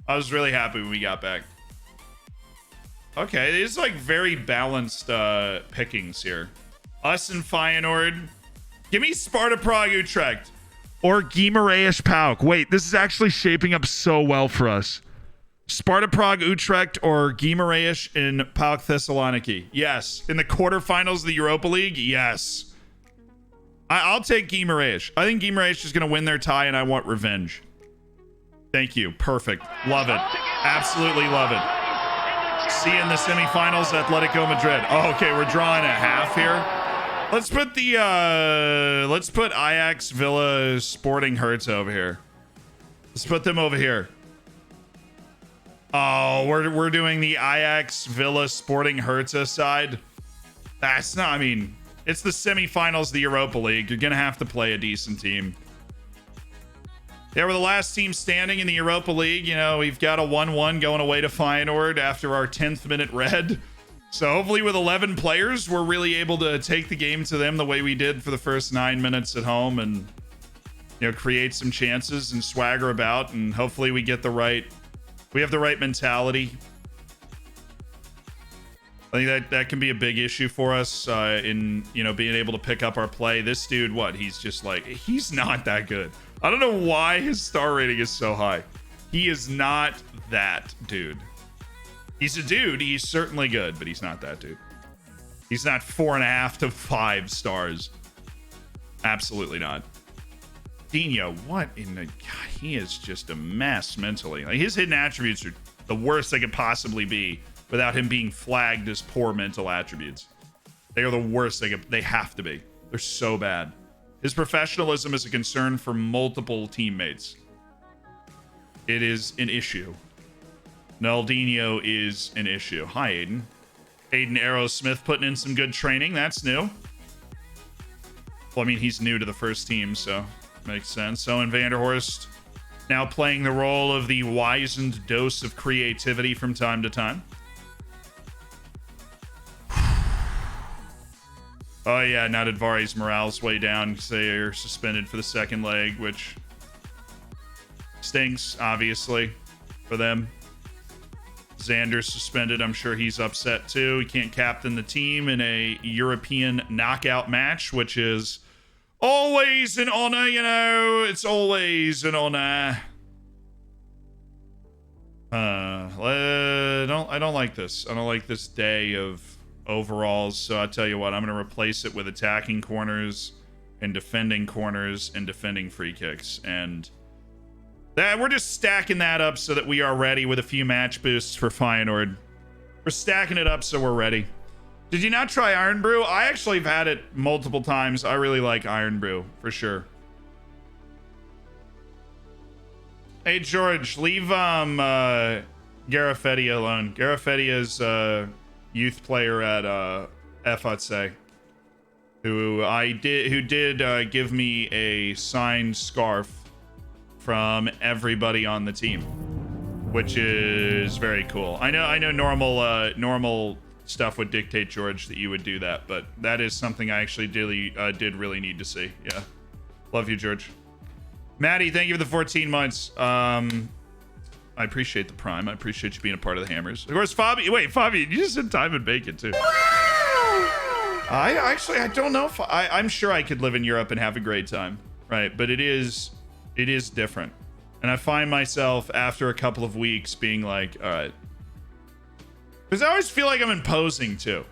I was really happy when we got back. Okay, it's like very balanced pickings here. Us and Feyenoord. Give me Sparta Prague Utrecht. Or Guimarães PAOK. Wait, this is actually shaping up so well for us. Sparta Prague Utrecht or Guimarães in PAOK Thessaloniki. Yes. In the quarterfinals of the Europa League? Yes. I'll take Guimarães. I think Guimarães is going to win their tie, and I want revenge. Thank you. Perfect. Love it. Absolutely love it. See you in the semifinals, Atletico Madrid. Oh, okay, we're drawing a half here. Let's put the let's put Ajax Villa Sporting Hertz over here. Let's put them over here. Oh, we're doing the Ajax Villa Sporting Hertz side. That's not, I mean, it's the semifinals of the Europa League. You're gonna have to play a decent team. Yeah, we're the last team standing in the Europa League. You know, we've got a 1-1 going away to Feyenoord after our 10th minute red. So hopefully with 11 players, we're really able to take the game to them the way we did for the first 9 minutes at home and, you know, create some chances and swagger about. And hopefully we have the right mentality. I think that can be a big issue for us in, you know, being able to pick up our play. This dude, he's just like, he's not that good. I don't know why his star rating is so high. He is not that dude. He's a dude. He's certainly good, but he's not that dude. He's not 4.5 to 5 stars. Absolutely not. Dino, what in the... God, he is just a mess mentally. Like, his hidden attributes are the worst they could possibly be without him being flagged as poor mental attributes. They are the worst they have to be. They're so bad. His professionalism is a concern for multiple teammates. It is an issue. Naldinho is an issue. Hi, Aiden. Aiden Aerosmith putting in some good training. That's new. Well, I mean, he's new to the first team, so makes sense. So, in Vanderhorst now playing the role of the wizened dose of creativity from time to time. Oh, yeah, now Advari's morale's way down because they are suspended for the second leg, which stinks, obviously, for them. Xander's suspended. I'm sure he's upset too. He can't captain the team in a European knockout match, which is always an honor, you know. It's always an honor. I don't like this. I don't like this day of overalls. So I tell you what, I'm going to replace it with attacking corners and defending free kicks. And we're just stacking that up so that we are ready with a few match boosts for Feyenoord. We're stacking it up so we're ready. Did you not try Iron Brew? I actually have had it multiple times. I really like Iron Brew, for sure. Hey, George, leave Garafetti alone. Garafetti is a youth player at FAC, who did give me a signed scarf from everybody on the team, which is very cool. I know normal stuff would dictate, George, that you would do that, but that is something I actually did really need to see. Yeah, love you, George. Maddie, thank you for the 14 months. I appreciate the prime. I appreciate you being a part of the Hammers. Of course, Fabi, you just said time and bacon too. I don't know if I'm sure I could live in Europe and have a great time, right? But it is different. And I find myself after a couple of weeks being like, all right. Because I always feel like I'm imposing too.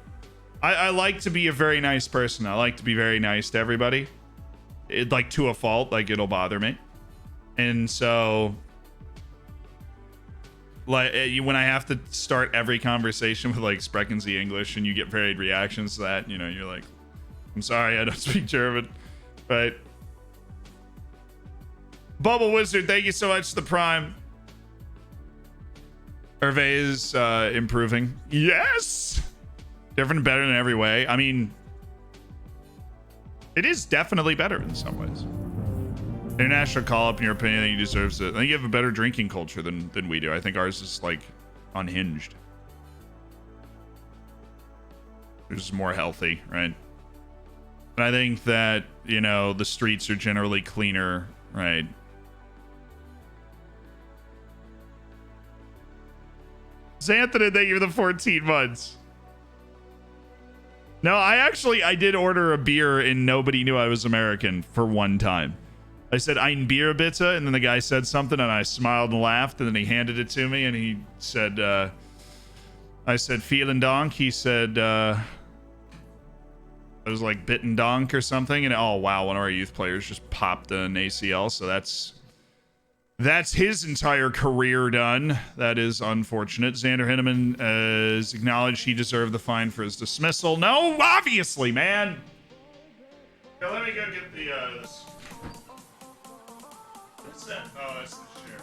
I like to be a very nice person. I like to be very nice to everybody. Like to a fault, like it'll bother me. And so like when I have to start every conversation with like sprechen Sie English and you get varied reactions to that, you know, you're like, I'm sorry, I don't speak German, right? Bubble Wizard, thank you so much for the Prime. Hervé is improving. Yes! Different and better in every way. I mean, it is definitely better in some ways. International call-up, in your opinion, I think he deserves it. I think you have a better drinking culture than we do. I think ours is, like, unhinged. It's just more healthy, right? And I think that, you know, the streets are generally cleaner, right? Xanthony, thank you for the 14 months. No, I did order a beer and nobody knew I was American for one time. I said, Ein Bier bitte, and then the guy said something and I smiled and laughed, and then he handed it to me and he said, I said, vielen Dank. He said, it was like Bitten Donk or something, and oh wow, one of our youth players just popped an ACL, so that's his entire career done. That is unfortunate. Xander Hinneman has acknowledged he deserved the fine for his dismissal. No, obviously, man. Okay, let me go get the this. What's that? Oh, that's the share.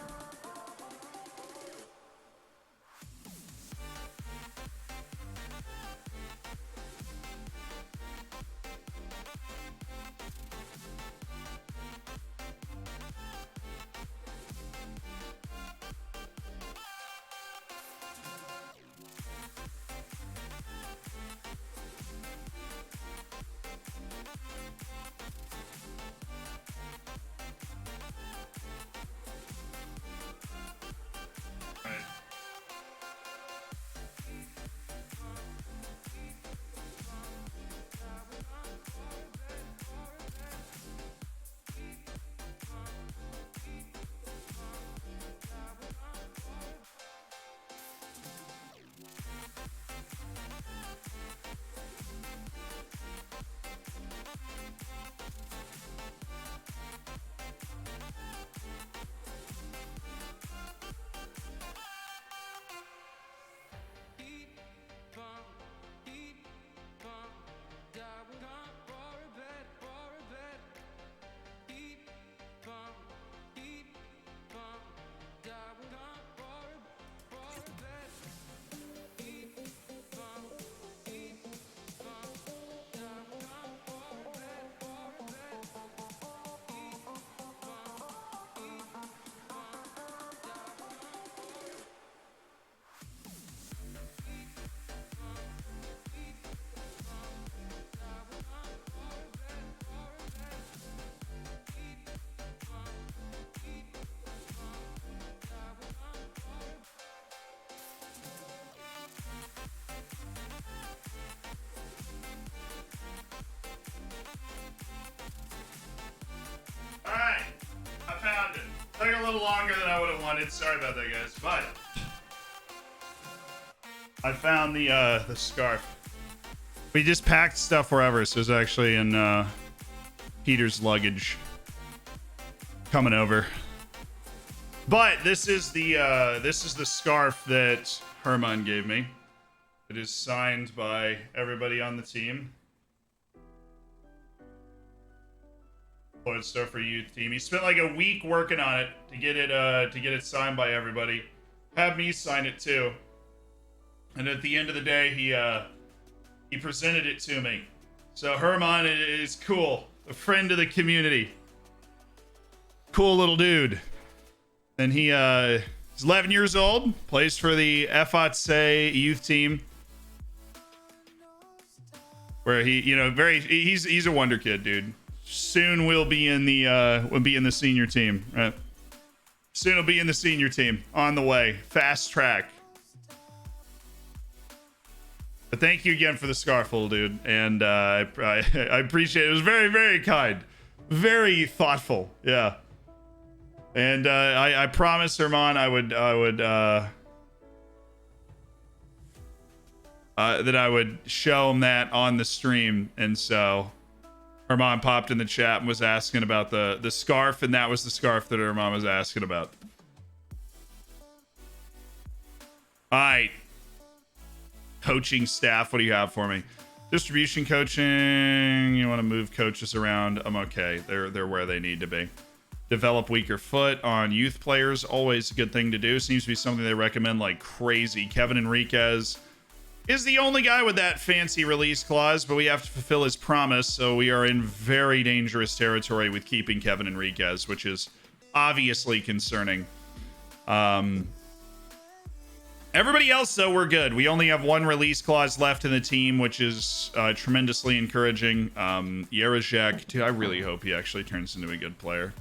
Alright, I found it. Took a little longer than I would have wanted. Sorry about that, guys. But I found the scarf. We just packed stuff wherever, so it's actually in Peter's luggage coming over. But this is the scarf that Herman gave me. It is signed by everybody on the team. Stuff for youth team. He spent like a week working on it to get it signed by everybody. Have me sign it too. And at the end of the day, he presented it to me. So Herman is cool, a friend of the community, cool little dude. And he's 11 years old, plays for the FAC youth team, where he's a wonder kid, dude. Soon we'll be in the senior team, right? Soon we'll be in the senior team, on the way, fast track. But thank you again for the scarf, little dude, and I appreciate it. It was very, very kind, very thoughtful, yeah. And I promised Herman that I would show him that on the stream, and so Herman popped in the chat and was asking about the scarf, and that was the scarf that Herman was asking about. All right. Coaching staff, what do you have for me? Distribution coaching. You want to move coaches around? I'm okay. They're where they need to be. Develop weaker foot on youth players. Always a good thing to do. Seems to be something they recommend like crazy. Kevin Enriquez is the only guy with that fancy release clause, but we have to fulfill his promise. So we are in very dangerous territory with keeping Kevin Enriquez, which is obviously concerning. Everybody else, though, we're good. We only have one release clause left in the team, which is tremendously encouraging. Yerezhek, dude, I really hope he actually turns into a good player.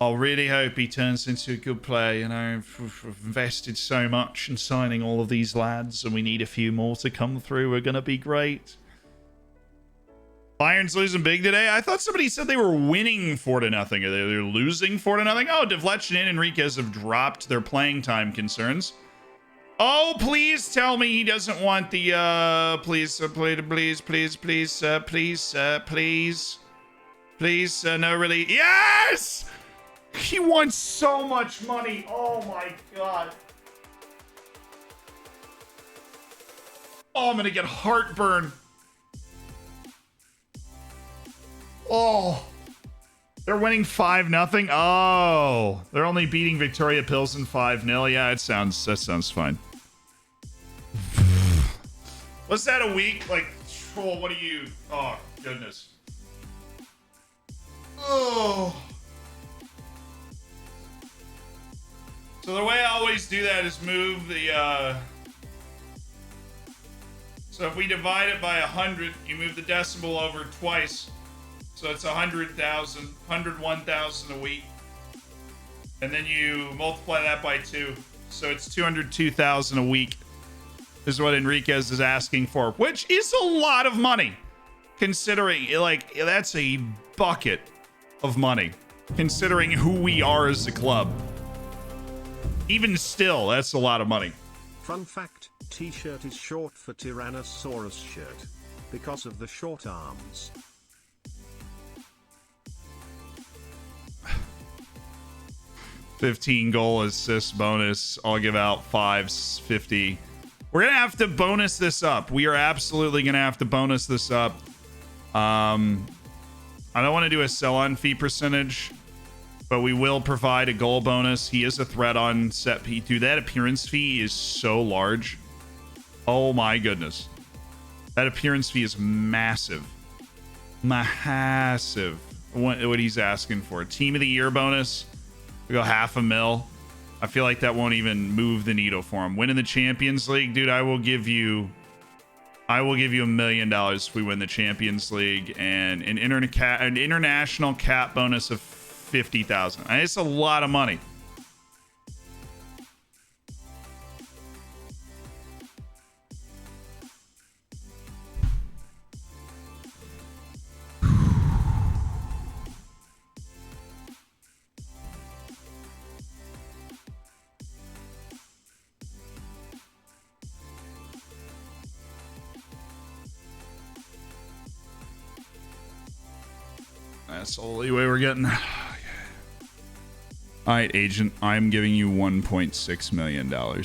I really hope he turns into a good player. You know, I've invested so much in signing all of these lads, and we need a few more to come through. We're going to be great. Bayern's losing big today. I thought somebody said they were winning 4-0. They're losing 4-0. Oh, Devletchin and Enriquez have dropped their playing time concerns. Oh, please tell me he doesn't want the please, no really. Yes! He wants so much money. Oh my god. Oh, I'm gonna get heartburn. Oh, they're winning 5-0. Oh, they're only beating Victoria Pilsen 5-0. Yeah, that sounds fine. Was that a week? Like, troll, what are you? Oh, goodness. Oh. So the way I always do that is move the, so if we divide it by 100, you move the decimal over twice. So it's 100,000, 101,000 a week. And then you multiply that by 2. So it's 202,000 a week is what Enriquez is asking for, which is a lot of money. Considering, like, that's a bucket of money. Considering who we are as a club. Even still, that's a lot of money. Fun fact, T-shirt is short for Tyrannosaurus shirt. Because of the short arms. 15 goal assist bonus. I'll give out 550. We're going to have to bonus this up. We are absolutely going to have to bonus this up. I don't want to do a sell-on fee percentage, but we will provide a goal bonus. He is a threat on set P. Dude, that appearance fee is so large. Oh my goodness. That appearance fee is massive. Massive. What he's asking for. Team of the year bonus. We go $500,000. I feel like that won't even move the needle for him. Winning the Champions League, dude, I will give you $1 million if we win the Champions League, and an international cap bonus of 50,000. It's a lot of money. That's the only way we're getting. All right, agent, I'm giving you $1.6 million. I'm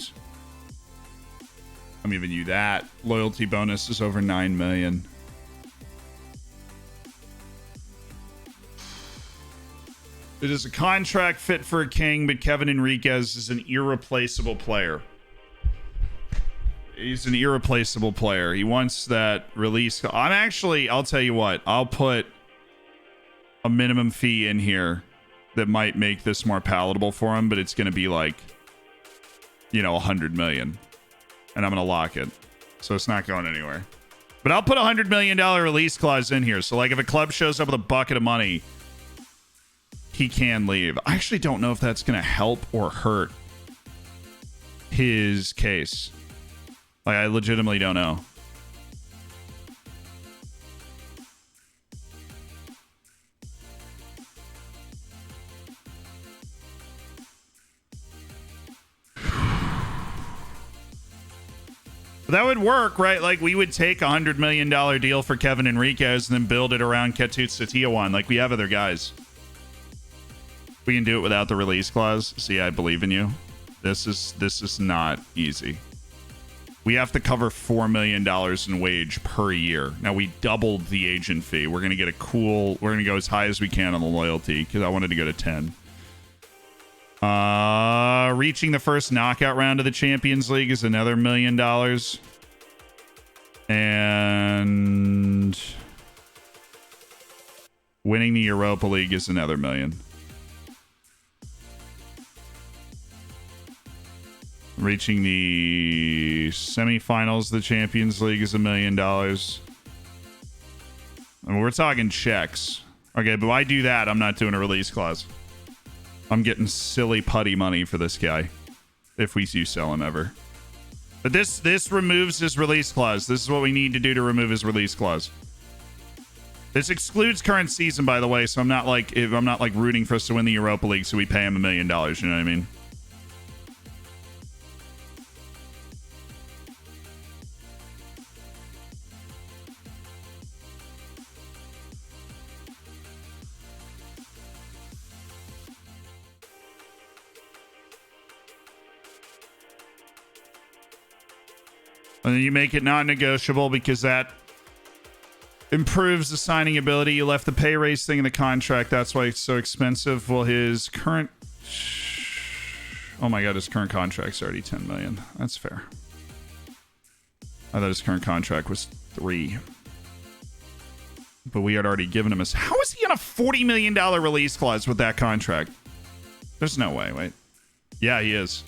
giving you that. Loyalty bonus is over 9 million. It is a contract fit for a king, but Kevin Enriquez is an irreplaceable player. He's an irreplaceable player. He wants that release. I'll tell you what, I'll put a minimum fee in here that might make this more palatable for him, but it's going to be like, you know, 100 million, and I'm going to lock it. So it's not going anywhere, but I'll put $100 million release clause in here. So like if a club shows up with a bucket of money, he can leave. I actually don't know if that's going to help or hurt his case. Like, I legitimately don't know. That would work, right? Like, we would take $100 million deal for Kevin Enriquez and then build it around Ketut Setiawan like we have other guys. We can do it without the release clause. See, I believe in you. This is not easy. We have to cover $4 million in wage per year. Now, we doubled the agent fee. We're going to get we're going to go as high as we can on the loyalty because I wanted to go to 10. Reaching the first knockout round of the Champions League is another $1 million. And winning the Europa League is another $1 million. Reaching the semifinals of the Champions League is $1 million. I mean, we're talking checks. Okay, but why do that? I'm not doing a release clause. I'm getting silly putty money for this guy if we do sell him ever. But this removes his release clause. This is what we need to do to remove his release clause. This excludes current season, by the way, so I'm not like rooting for us to win the Europa League, so we pay him $1 million. You know what I mean? And then you make it non-negotiable because that improves the signing ability. You left the pay raise thing in the contract. That's why it's so expensive. Well, his current... Oh my god, his current contract's already $10 million. That's fair. I thought his current contract was 3. But we had already given him How is he on a $40 million release clause with that contract? There's no way. Wait. Yeah, he is.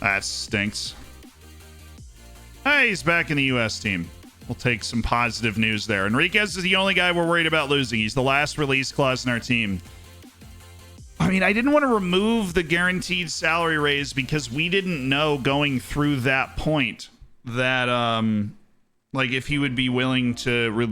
That stinks. Hey, he's back in the U.S. team. We'll take some positive news there. Enriquez is the only guy we're worried about losing. He's the last release clause in our team. I mean, I didn't want to remove the guaranteed salary raise because we didn't know going through that point that, like, if he would be willing to,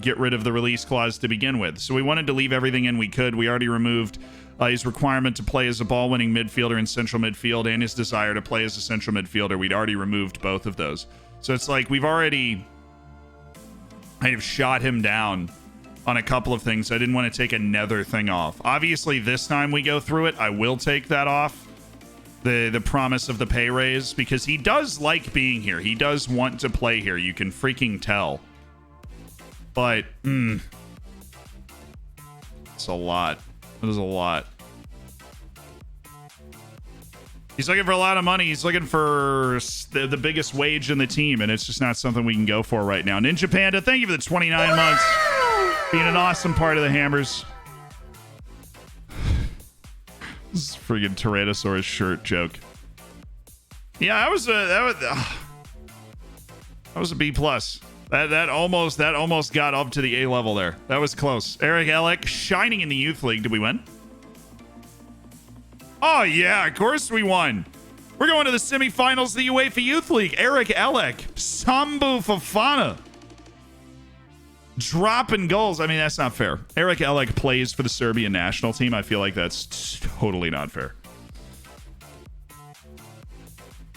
get rid of the release clause to begin with. So we wanted to leave everything in we could. We already removed his requirement to play as a ball-winning midfielder in central midfield and his desire to play as a central midfielder. We'd already removed both of those. So it's like we've already kind of shot him down on a couple of things. I didn't want to take another thing off. Obviously, this time we go through it, I will take that off. The promise of the pay raise, because he does like being here. He does want to play here. You can freaking tell. But, it's a lot. It is a lot. He's looking for a lot of money. He's looking for the biggest wage in the team, and it's just not something we can go for right now. Ninja Panda, thank you for the 29 months. Being an awesome part of the Hammers. This is a friggin' Tyrannosaurus shirt joke. Yeah, that was a B plus. That almost got up to the A level there. That was close. Eric Ellick shining in the youth league. Did we win? Oh yeah, of course we won. We're going to the semifinals of the UEFA Youth League. Eric Ellick, Sambu Fofana, dropping goals. I mean, that's not fair. Eric Ellick plays for the Serbian national team. I feel like that's totally not fair.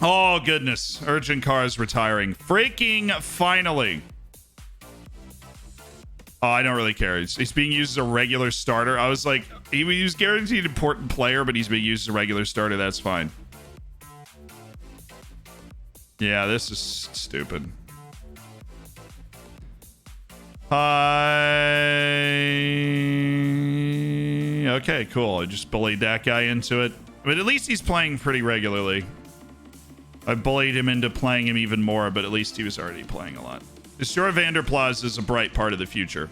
Oh, goodness. Urgent Cars retiring. Freaking finally. Oh, I don't really care. He's being used as a regular starter. I was like, he was guaranteed important player, but he's being used as a regular starter. That's fine. Yeah, this is stupid. Okay, cool. I just bullied that guy into it. But at least he's playing pretty regularly. I bullied him into playing him even more, but at least he was already playing a lot. Destroy Vanderplas is a bright part of the future.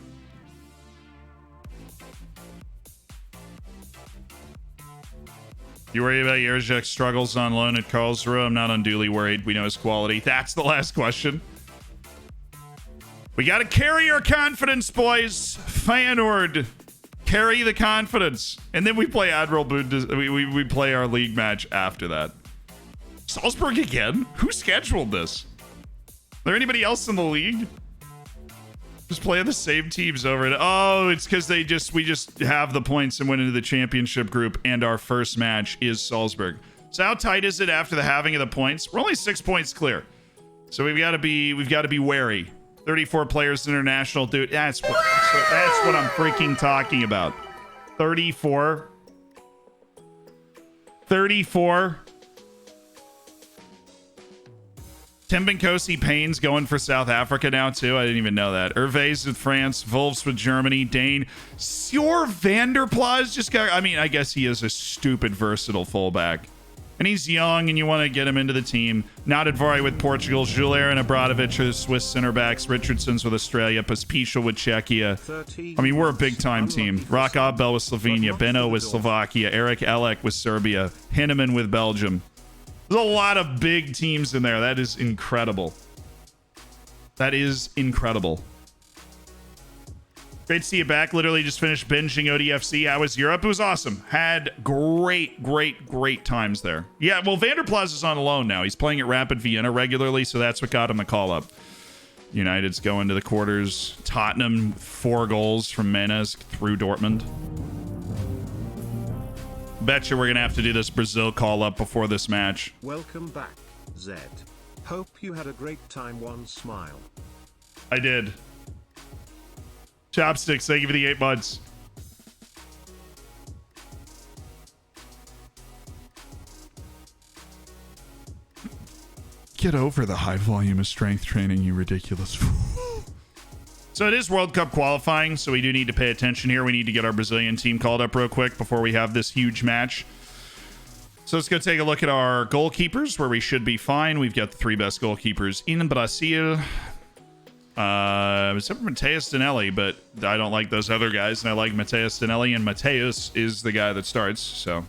You worry about Jerzek's struggles on loan at Karlsruhe? I'm not unduly worried. We know his quality. That's the last question. We got to carry our confidence, boys. Feyenoord. Carry the confidence. And then we play Admiral we play our league match after that. Salzburg again? Who scheduled this? Is there anybody else in the league? Just playing the same teams over and oh, it's because we just have the points and went into the championship group, and our first match is Salzburg. So how tight is it after the halving of the points? We're only 6 points clear. So we've got to be wary. 34 players international, dude. That's what I'm freaking talking about. 34. Timbenkosi Payne's going for South Africa now, too. I didn't even know that. Hervé with France. Wolves with Germany. Dane. Sjor Vanderplas just got... I mean, I guess he is a stupid, versatile fullback. And he's young, and you want to get him into the team. Nadadvari with Portugal. Julian Abradovic with Swiss center backs. Richardson's with Australia. Pospišal with Czechia. I mean, we're a big-time team. Rock Bell with Slovenia. Beno with Slovakia. Eric Elek with Serbia. Hinneman with Belgium. There's a lot of big teams in there. That is incredible. That is incredible. Great to see you back. Literally just finished binging ODFC. How was Europe? It was awesome. Had great times there. Yeah, well, Vanderplas is on loan now. He's playing at Rapid Vienna regularly, so that's what got him the call up. United's going to the quarters. Tottenham, 4 goals from Menes through Dortmund. Bet you we're going to have to do this Brazil call up before this match. Welcome back, Zed. Hope you had a great time. One smile. I did. Chopsticks, thank you for the 8 months. Get over the high volume of strength training, you ridiculous fool. So it is World Cup qualifying, so we do need to pay attention here. We need to get our Brazilian team called up real quick before we have this huge match. So let's go take a look at our goalkeepers, where we should be fine. We've got the 3 best goalkeepers in Brazil. Except for Mateus Danelli, but I don't like those other guys, and I like Mateus Danelli, and Mateus is the guy that starts, so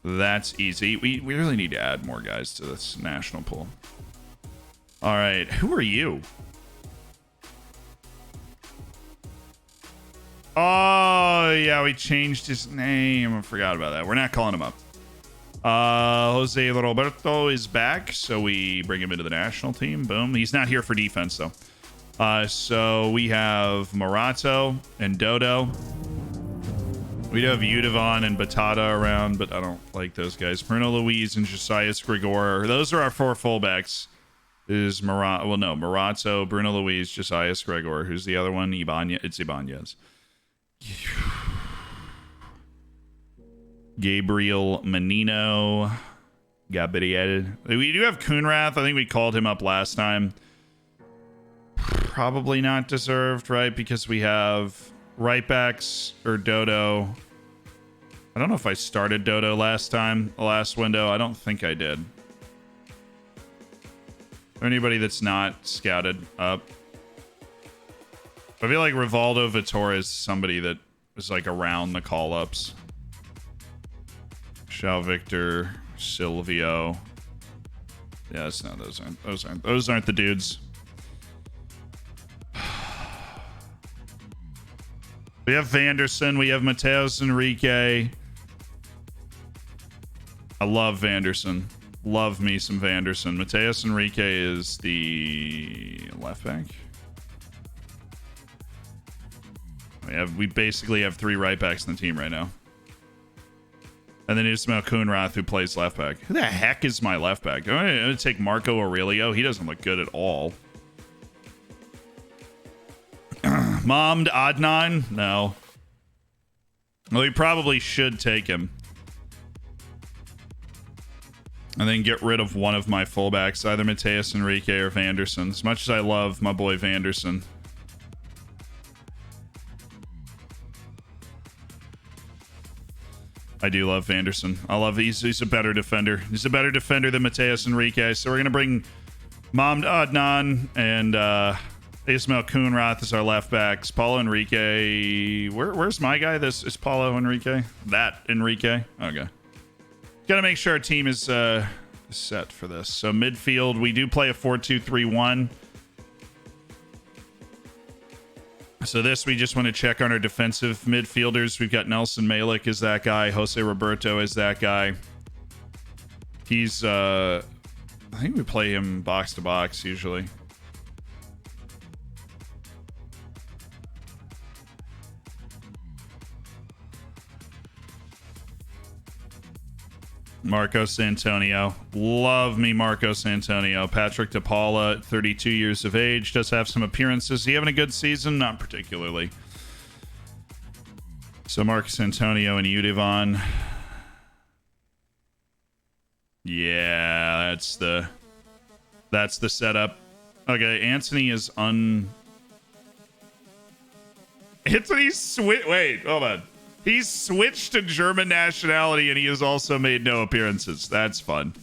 that's easy. We really need to add more guys to this national pool. All right, who are you? Oh, yeah, we changed his name. I forgot about that. We're not calling him up. Jose Roberto is back, so we bring him into the national team. Boom. He's not here for defense, though. So we have Morato and Dodo. We do have Udavon and Batata around, but I don't like those guys. Bruno Luis and Josias Gregor. Those are our 4 fullbacks. Is Morato? Well, no, Morato, Bruno Luis, Josias Gregor. Who's the other one? Ibanez. It's Ibanez. Gabriel Menino. Gabriel. We do have Kuhnrath. I think we called him up last time. Probably not deserved, right? Because we have right backs or Dodo. I don't know if I started Dodo last time, the last window. I don't think I did. Is there anybody that's not scouted up? I feel like Rivaldo Vittor is somebody that is like around the call-ups. Shao Victor, Silvio. Yes, no, those aren't the dudes. We have Vanderson. We have Mateus Enrique. I love Vanderson. Love me some Vanderson. Mateus Enrique is the left back. We basically have 3 right backs in the team right now. And then Ismail Kuhnrath, who plays left back. Who the heck is my left back? I'm going to take Marco Aurelio. He doesn't look good at all. Mommed Adnan? No. Well, we probably should take him. And then get rid of one of my fullbacks, either Mateus Enrique or Vanderson. As much as I love my boy Vanderson. I do love Vanderson. He's a better defender. He's a better defender than Mateus Enrique. So we're going to bring Mommed Adnan and Ismail Kuhnrath as our left backs. Paulo Enrique. Where's my guy? This is Paulo Enrique. That Enrique. Okay. Got to make sure our team is set for this. So midfield, we do play a 4-2-3-1. So this, we just want to check on our defensive midfielders. We've got Nelson Malik as that guy. Jose Roberto as that guy. He's, I think we play him box to box usually. Marcos Antonio. Love me Marcos Antonio. Patrick DePaula, 32 years of age. Does have some appearances. Is he having a good season? Not particularly. So Marcos Antonio and Udivon. Yeah, that's the setup. Okay, Anthony is Wait, hold on. He's switched to German nationality and he has also made no appearances. That's fun.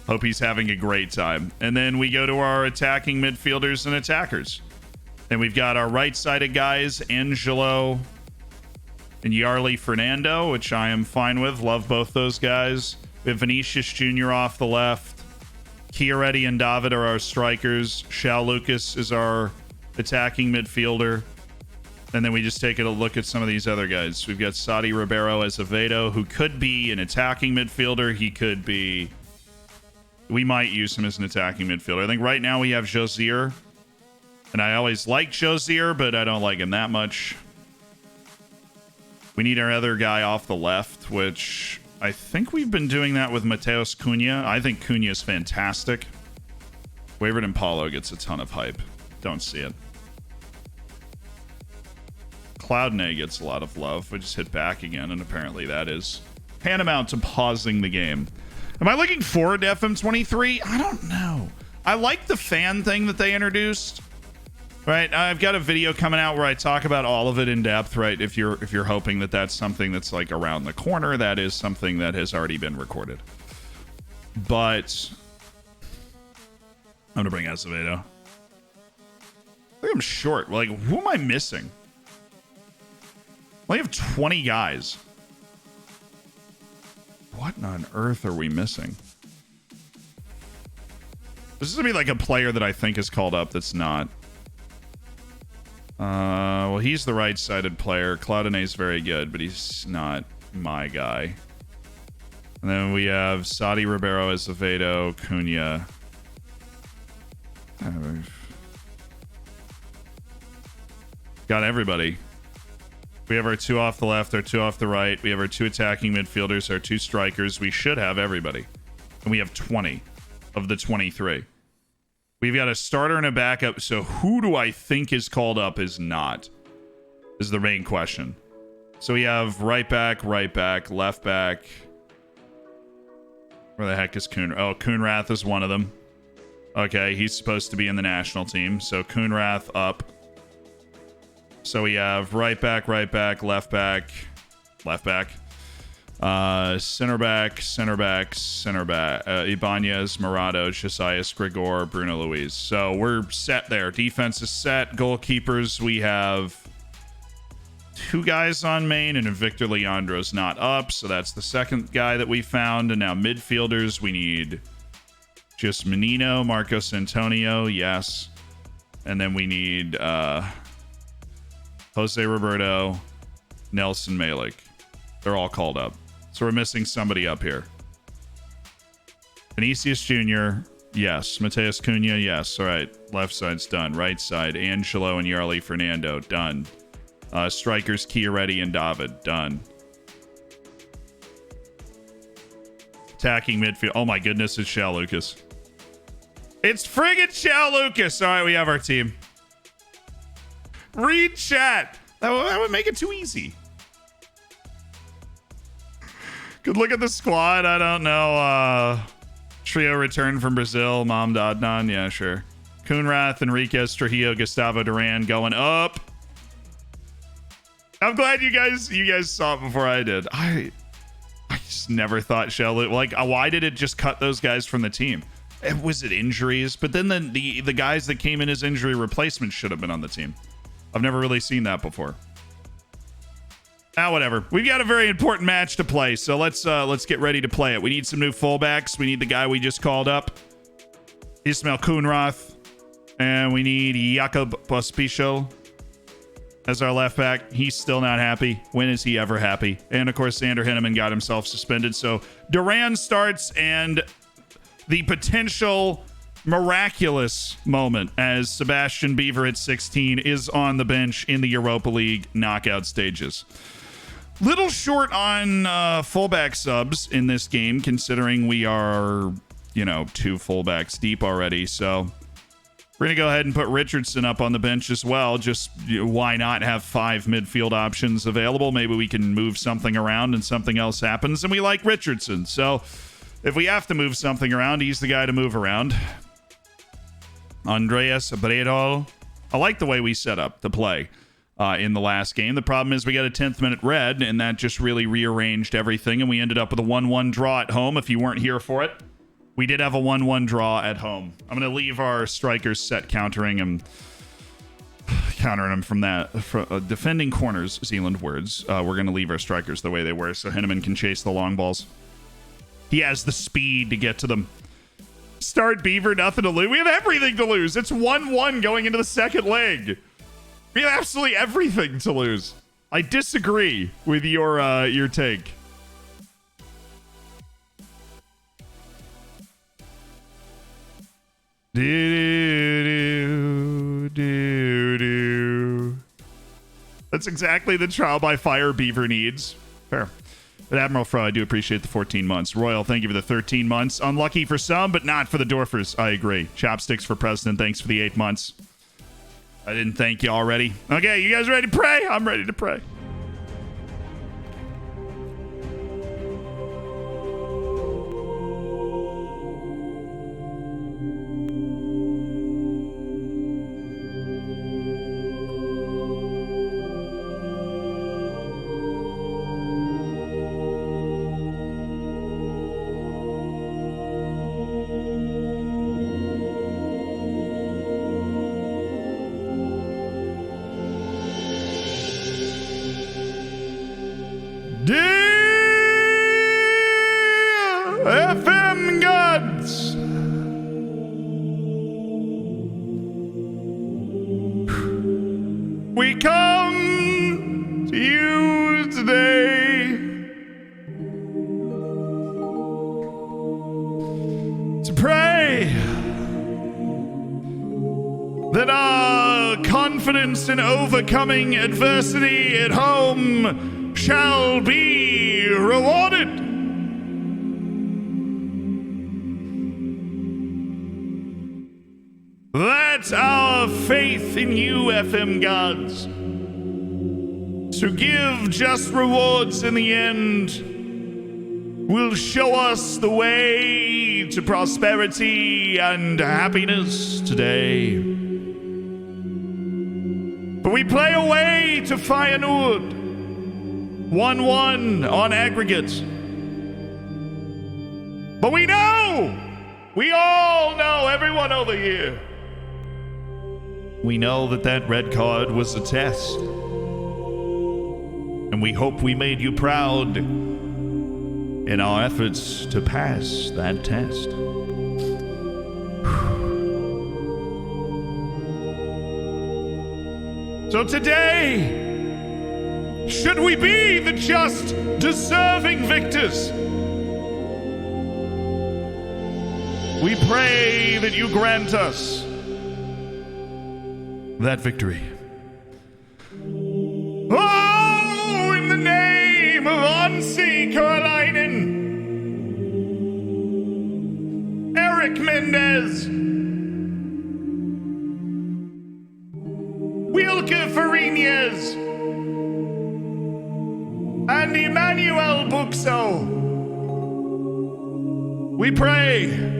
Hope he's having a great time. And then we go to our attacking midfielders and attackers. And we've got our right-sided guys, Angelo and Yarley Fernando, which I am fine with. Love both those guys. We have Vinicius Jr. off the left. Chiaretti and David are our strikers. Shao Lucas is our attacking midfielder. And then we just take a look at some of these other guys. We've got Sadi Ribeiro Azevedo, who could be an attacking midfielder. He could be... We might use him as an attacking midfielder. I think right now we have Josier. And I always like Josier, but I don't like him that much. We need our other guy off the left, which I think we've been doing that with Mateus Cunha. I think Cunha is fantastic. Wayward and Paulo gets a ton of hype. Don't see it. Cloudney gets a lot of love. We just hit back again, and apparently that is tantamount to pausing the game. Am I looking forward to FM23? I don't know. I like the fan thing that they introduced. Right, I've got a video coming out where I talk about all of it in depth. Right, if you're hoping that that's something that's like around the corner, that is something that has already been recorded. But I'm gonna bring Azevedo. I think I'm short. Like, who am I missing? I only have 20 guys. What on earth are we missing? This is gonna be like a player that I think is called up that's not. Well, he's the right-sided player. Cloudinet's very good, but he's not my guy. And then we have Sadi Ribeiro Azevedo, Cunha. Got everybody. We have our two off the left, our two off the right. We have our two attacking midfielders, our two strikers. We should have everybody. And we have 20 of the 23. We've got a starter and a backup. So who do I think is called up is the main question. So we have right back, left back. Where the heck is Kuhn? Oh, Kuhnrath is one of them. Okay, he's supposed to be in the national team. So Kuhnrath up. So we have right back, left back, center back, Ibanez, Morado, Josias, Grigor, Bruno Luis. So we're set there. Defense is set. Goalkeepers, we have two guys on main, and Victor Leandro's not up. So that's the second guy that we found. And now midfielders, we need just Menino, Marcos Antonio, yes. And then we need Jose Roberto, Nelson Malik. They're all called up. So we're missing somebody up here. Vinicius Jr., yes. Mateus Cunha, yes. All right. Left side's done. Right side, Angelo and Yarley Fernando, done. Strikers, Chiaretti and David, done. Attacking midfield. Oh my goodness, it's Shao Lucas. It's friggin' Shao Lucas. All right, we have our team. Read chat. That would make it too easy. Good look at the squad. I don't know. Trio returned from Brazil. Mom Adnan. Yeah, sure. Kuhnrath, Enriquez, Trujillo, Gustavo Duran going up. I'm glad you guys saw it before I did. I just never thought like, why did it just cut those guys from the team? Was it injuries? But then the guys that came in as injury replacements should have been on the team. I've never really seen that before. Whatever. We've got a very important match to play, so let's get ready to play it. We need some new fullbacks. We need the guy we just called up, Ismail Kuhnrath, and we need Jakob Pospisil as our left back. He's still not happy. When is he ever happy? And of course, Sander Henneman got himself suspended. So Duran starts, and the potential miraculous moment as Sebastian Beaver at 16 is on the bench in the Europa League knockout stages. Little short on fullback subs in this game, considering we are, 2 fullbacks deep already. So we're going to go ahead and put Richardson up on the bench as well. Just why not have 5 midfield options available? Maybe we can move something around and something else happens. And we like Richardson. So if we have to move something around, he's the guy to move around. Andreas Bredol. I like the way we set up the play in the last game. The problem is we got a 10th minute red, and that just really rearranged everything, and we ended up with a 1-1 draw at home. If you weren't here for it, we did have a 1-1 draw at home. I'm going to leave our strikers set countering them from that. Defending corners, Zealand words. We're going to leave our strikers the way they were so Henneman can chase the long balls. He has the speed to get to them. Start Beaver, nothing to lose. We have everything to lose. It's 1-1 going into the second leg. We have absolutely everything to lose. I disagree with your take. That's exactly the trial by fire Beaver needs. Fair. But Admiral Fro, I do appreciate the 14 months. Royal, thank you for the 13 months. Unlucky for some, but not for the Dorfers. I agree. Chopsticks for President, thanks for the 8 months. I didn't thank you already. Okay, you guys ready to pray? I'm ready to pray. FM gods. We come to you today to pray that our confidence in overcoming adversity at home shall be rewarded. That our faith in you, FM gods, to give just rewards in the end, will show us the way to prosperity and happiness today. But we play away to Feyenoord, 1-1 on aggregate. But we all know, everyone over here, we know that red card was a test. And we hope we made you proud in our efforts to pass that test. So today, should we be the just deserving victors, we pray that you grant us that victory. Oh, in the name of Ansi Karolainen, Eric Mendez, Wilke Farinez, and Emmanuel Buxo, we pray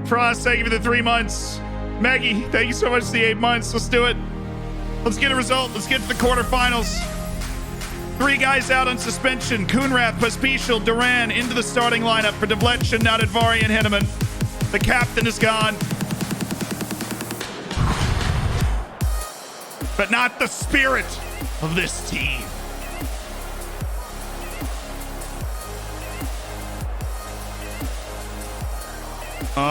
Frost, thank you for the 3 months. Maggie, thank you so much for the 8 months. Let's do it. Let's get a result. Let's get to the quarterfinals. 3 guys out on suspension. Kuhnrath, Pospisil, Duran into the starting lineup for Devletchen, Nadadvari, and Henneman. The captain is gone. But not the spirit of this team. Oh,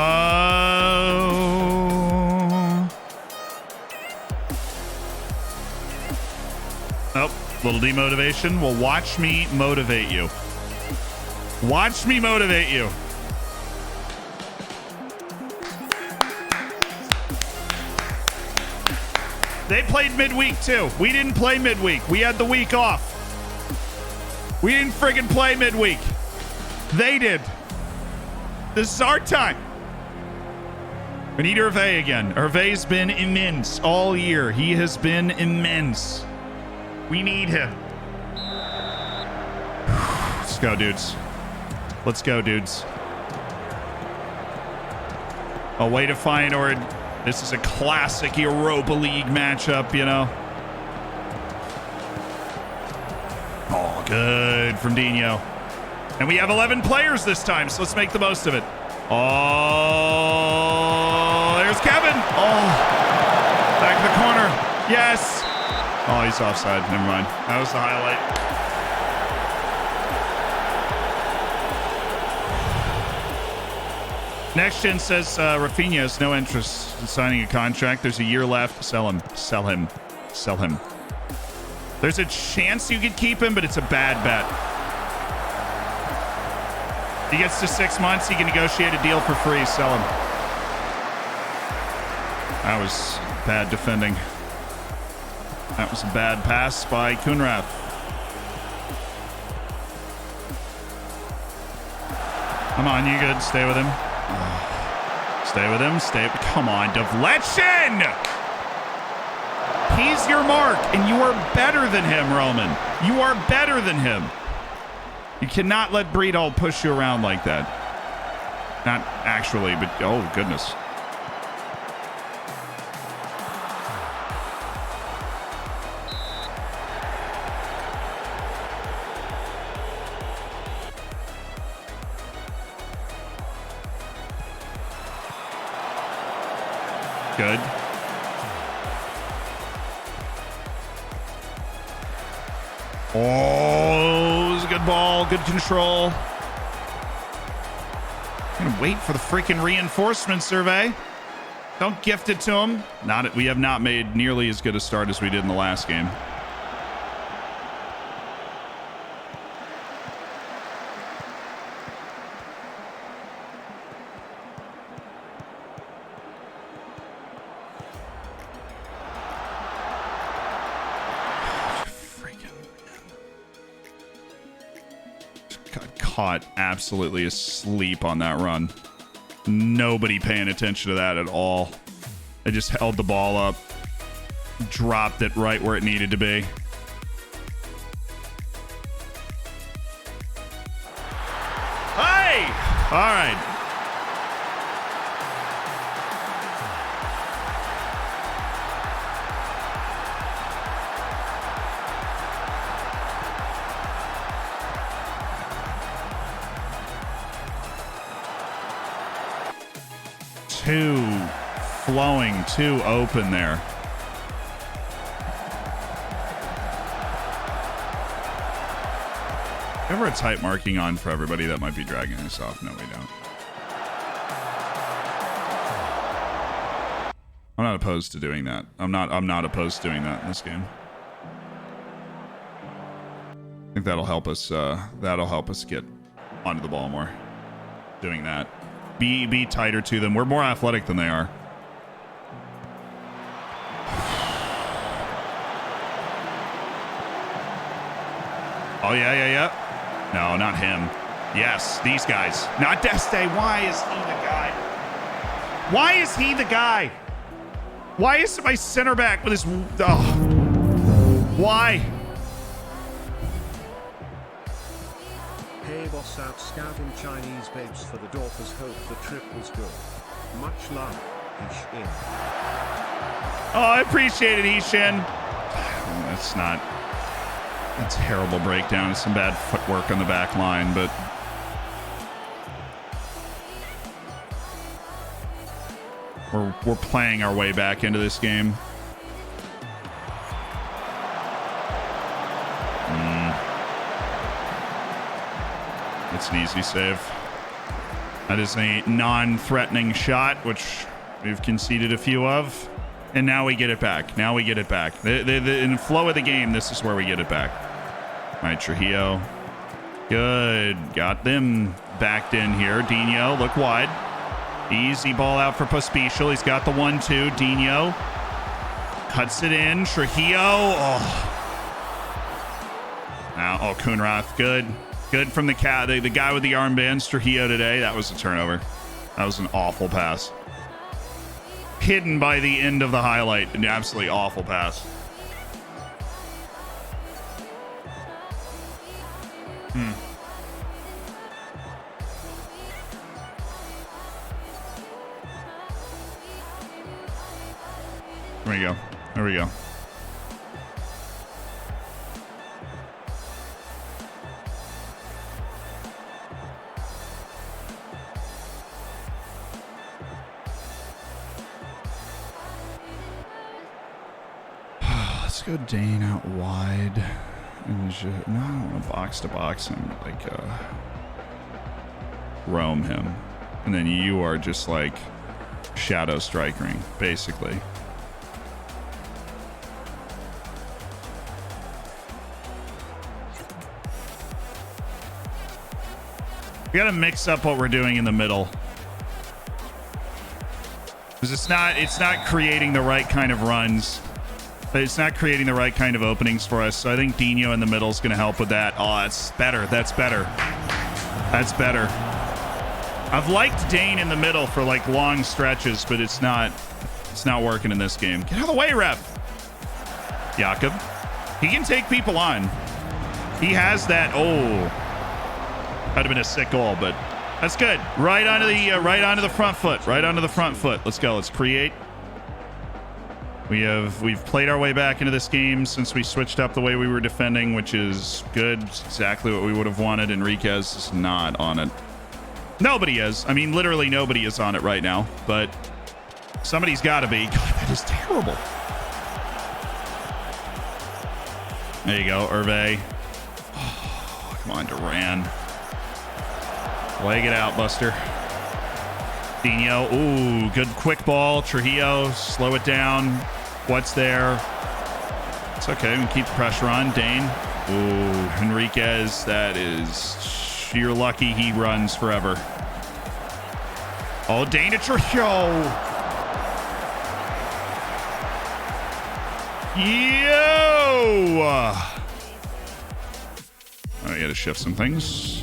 little demotivation. Well, watch me motivate you. Watch me motivate you. They played midweek too. We didn't play midweek. We had the week off. We didn't friggin' play midweek. They did. This is our time. We need Hervé again. Hervé's been immense all year. He has been immense. We need him. Let's go, dudes. Let's go, dudes. Away to Feyenoord. This is a classic Europa League matchup, you know. Oh, good from Dino. And we have 11 players this time, so let's make the most of it. Oh, there's Kevin. Oh, back in the corner. Yes. Oh, he's offside. Never mind. That was the highlight. Next Gen says Rafinha has no interest in signing a contract. There's a year left. Sell him. Sell him. Sell him. There's a chance you could keep him, but it's a bad bet. He gets to 6 months. He can negotiate a deal for free. Sell him. That was bad defending. That was a bad pass by Kunrath. Come on, you good. Stay with him. Stay with him. Stay. Come on, deflection! He's your mark, and you are better than him, Roman. You are better than him. You cannot let Breedall push you around like that. Not actually, but oh, goodness. Good. Oh, it was a good ball. Good control. I'm gonna wait for the freaking reinforcement survey. Don't gift it to him. We have not made nearly as good a start as we did in the last game. Caught absolutely asleep on that run. Nobody paying attention to that at all. I just held the ball up, dropped it right where it needed to be. Hey! All right. Too flowing, too open there. Ever a type marking on for everybody that might be dragging us off? No, we don't. I'm not opposed to doing that. I'm not opposed to doing that in this game. I think that'll help us get onto the ball more. Doing that. Be tighter to them. We're more athletic than they are. Oh, yeah. No, not him. Yes, these guys. Not Deste. Why is he the guy? Why is he the guy? Why is my center back with his... Oh. Why? Hey boss, out scouting Chinese babes for the Dorpers. Hope the trip was good. Much love, Ishin. Oh, I appreciate it, Ishin. That's not a terrible breakdown. It's some bad footwork on the back line, but we're playing our way back into this game. It's an easy save. That is a non-threatening shot, which we've conceded a few of. And now we get it back. Now we get it back. In the flow of the game, this is where we get it back. All right, Trujillo. Good. Got them backed in here. Dino, look wide. Easy ball out for Pospisil. He's got the 1-2. Dino cuts it in. Trujillo. Oh. Now, oh, Kuhnrath. Good. Good from the guy with the armbands, Trujillo, today. That was a turnover. That was an awful pass. Hidden by the end of the highlight. An absolutely awful pass. There we go. There we go. Let's go Dane out wide. And no, I don't want to box to box him. Like, roam him. And then you are just like shadow strikering, basically. We got to mix up what we're doing in the middle. Because it's not creating the right kind of runs. It's not creating the right kind of openings for us. So I think Dino in the middle is going to help with that. Oh, that's better. That's better. That's better. I've liked Dane in the middle for like long stretches, but it's not working in this game. Get out of the way, ref. Jakob. He can take people on. He has that. Oh. That'd have been a sick goal, but that's good. Right onto the front foot. Right onto the front foot. Let's go. Let's create. We've played our way back into this game since we switched up the way we were defending, which is good. It's exactly what we would have wanted. Enriquez is not on it. Nobody is. I mean, literally nobody is on it right now, but somebody's got to be. God, that is terrible. There you go, Hervé. Oh, come on, Duran. Leg it out, Buster. Dino. Ooh, good quick ball. Trujillo, slow it down. What's there? It's okay. We can keep the pressure on. Dane. Ooh, Enriquez. That is... You're lucky he runs forever. Oh, Dane to Trujillo. Yo! I got to shift some things.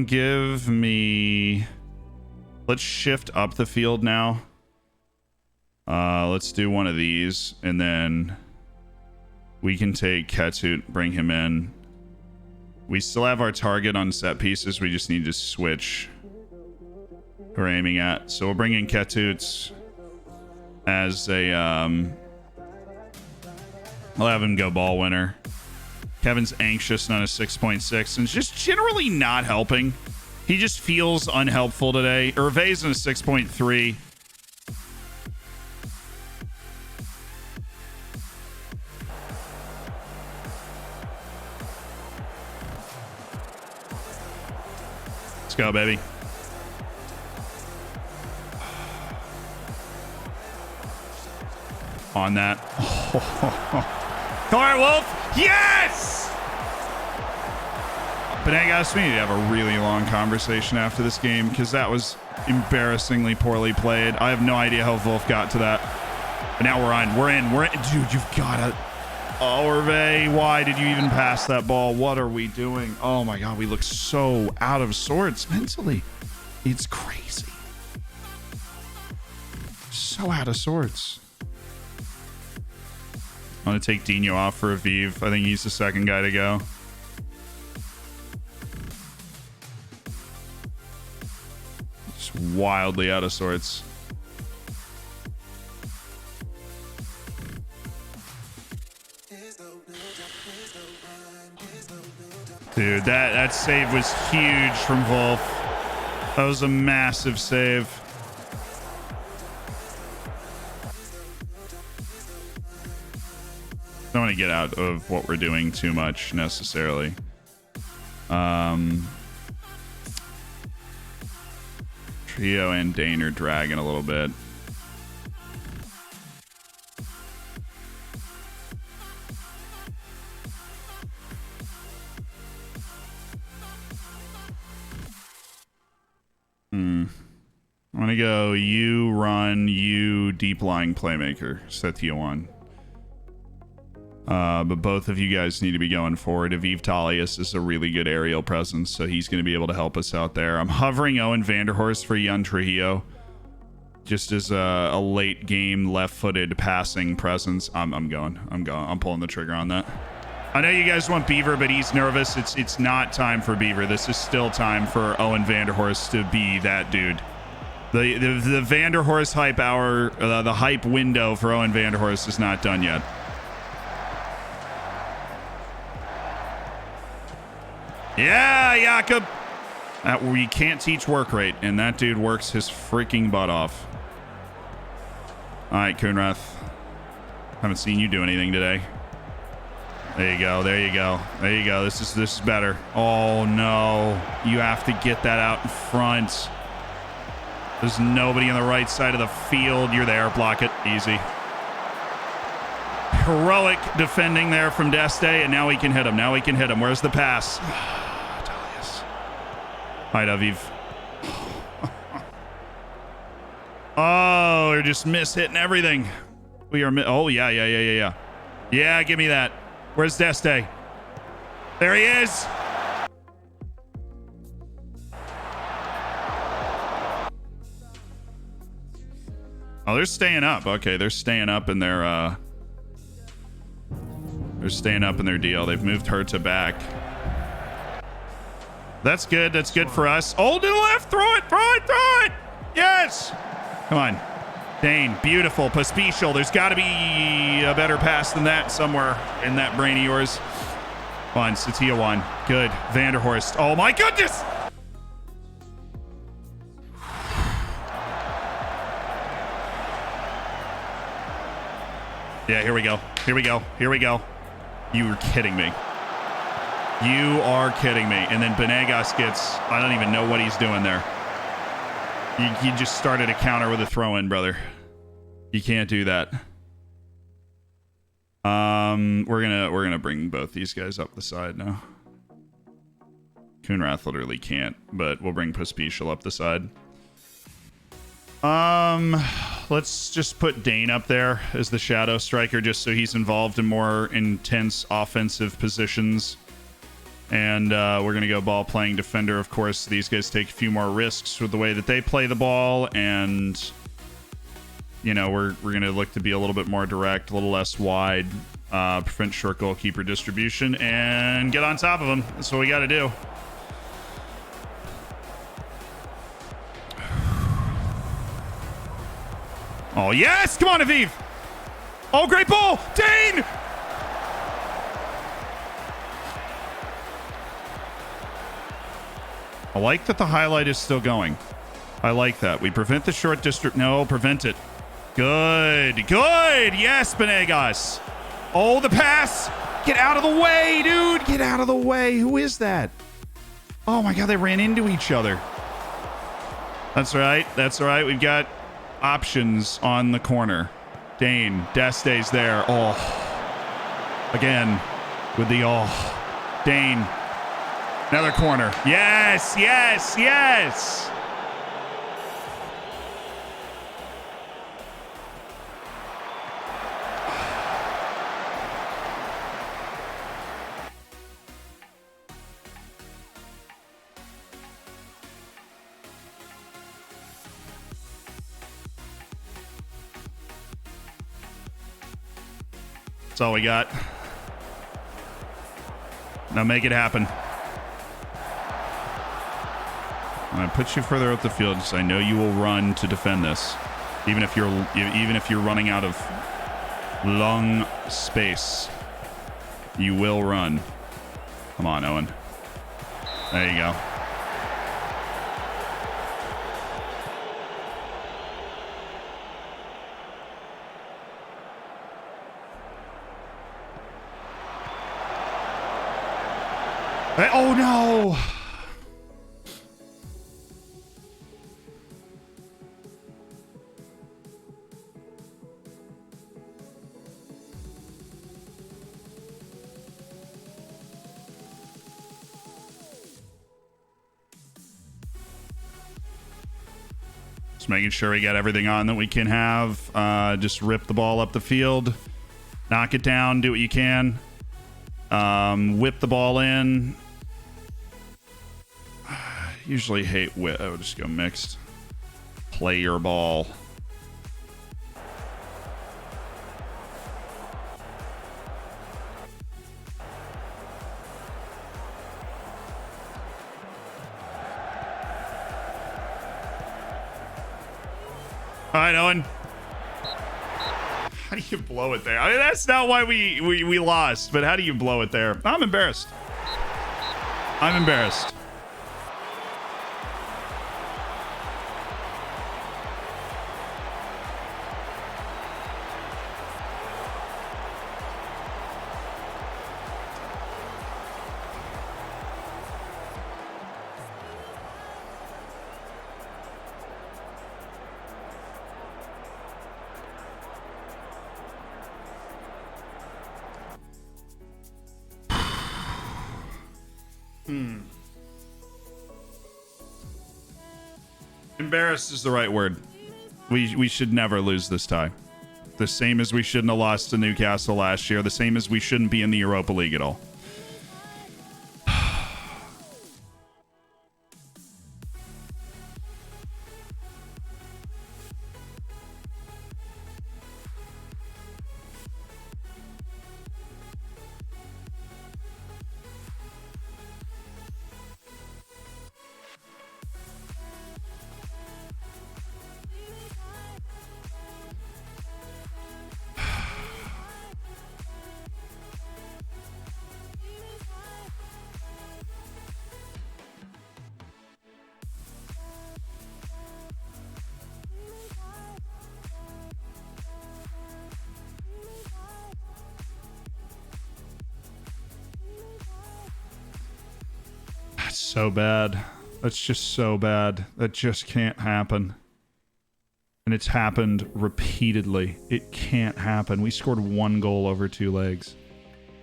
Give me... Let's shift up the field now. Let's do one of these, and then we can take Ketut, bring him in. We still have our target on set pieces. We just need to switch who we're aiming at. So we'll bring in Ketut as a... I'll have him go ball winner. Kevin's anxious on a 6.6 and just generally not helping. He just feels unhelpful today. Hervé's in a 6.3. Let's go, baby. On that. All right, Wolf. Yes! Benegas, we need to have a really long conversation after this game because that was embarrassingly poorly played. I have no idea how Wolf got to that. But now we're on. We're in. Dude, you've got to... Oh, Hervé, why did you even pass that ball? What are we doing? Oh, my God. We look so out of sorts mentally. It's crazy. So out of sorts. I'm going to take Dino off for Aviv. I think he's the second guy to go. Just wildly out of sorts. Dude, that save was huge from Wolf. That was a massive save. Don't want to get out of what we're doing too much necessarily. Trio and Dane are dragging a little bit. I'm gonna go you run, you deep lying playmaker. Set you on. But both of you guys need to be going forward. Aviv Talius is a really good aerial presence, so he's going to be able to help us out there. I'm hovering Owen Vanderhorst for Jan Trujillo, just as a late game left-footed passing presence. I'm pulling the trigger on that. I know you guys want Beaver, but he's nervous. It's not time for Beaver. This is still time for Owen Vanderhorst to be that dude. The Vanderhorst hype hour, the hype window for Owen Vanderhorst is not done yet. Yeah, Jakob. We can't teach work rate, and that dude works his freaking butt off. All right, Kuhnrath. Haven't seen you do anything today. There you go. There you go. There you go. This is better. Oh no! You have to get that out in front. There's nobody on the right side of the field. You're there. Block it. Easy. Heroic defending there from Deste, and now we can hit him. Now we can hit him. Where's the pass? Dalius. All right, Aviv. Oh, we're just hitting everything. We are. Oh, yeah. Yeah, give me that. Where's Deste? There he is. Oh, they're staying up. Okay, they're staying up in their deal. They've moved Herta back. That's good. That's good for us. Oh, to the left. Throw it. Throw it. Yes. Come on. Dane. Beautiful. Pospisil. There's got to be a better pass than that somewhere in that brain of yours. Come on. Satia one. Good. Vanderhorst. Oh, my goodness. Yeah, here we go. You were kidding me. You are kidding me. And then Benegas gets, I don't even know what he's doing there. You just started a counter with a throw-in, brother. You can't do that. We're gonna bring both these guys up the side now. Kuhnrath literally can't, but we'll bring Pospisil up the side. Let's just put Dane up there as the shadow striker, just so he's involved in more intense offensive positions. And we're going to go ball playing defender. Of course, these guys take a few more risks with the way that they play the ball. And, you know, we're going to look to be a little bit more direct, a little less wide, prevent short goalkeeper distribution, and get on top of them. That's what we got to do. Oh, yes! Come on, Aviv! Oh, great ball! Dane! I like that the highlight is still going. I like that. We prevent the short district. No, prevent it. Good. Good! Yes, Benegas! Oh, the pass! Get out of the way, dude! Get out of the way! Who is that? Oh, my God, they ran into each other. That's right. That's right. We've got options on the corner. Dane. Deste's there. Oh. Again. With the Dane. Another corner. Yes. Yes. Yes. That's all we got. Now make it happen. I'm gonna put you further out the field because I know you will run to defend this, even if you're running out of lung space. You will run. Come on, Owen. There you go. Oh no. Just making sure we got everything on that we can have. Just rip the ball up the field. Knock it down. Do what you can. Whip the ball in. Usually hate whip. I would just go mixed. Play your ball. All right, Owen. How do you blow it there? I mean, that's not why we lost, but how do you blow it there? I'm embarrassed. I'm embarrassed. Embarrassed is the right word. We should never lose this tie. The same as we shouldn't have lost to Newcastle last year. The same as we shouldn't be in the Europa League at all. So bad. That's just so bad. That just can't happen. And it's happened repeatedly. It can't happen. We scored 1 goal over 2 legs.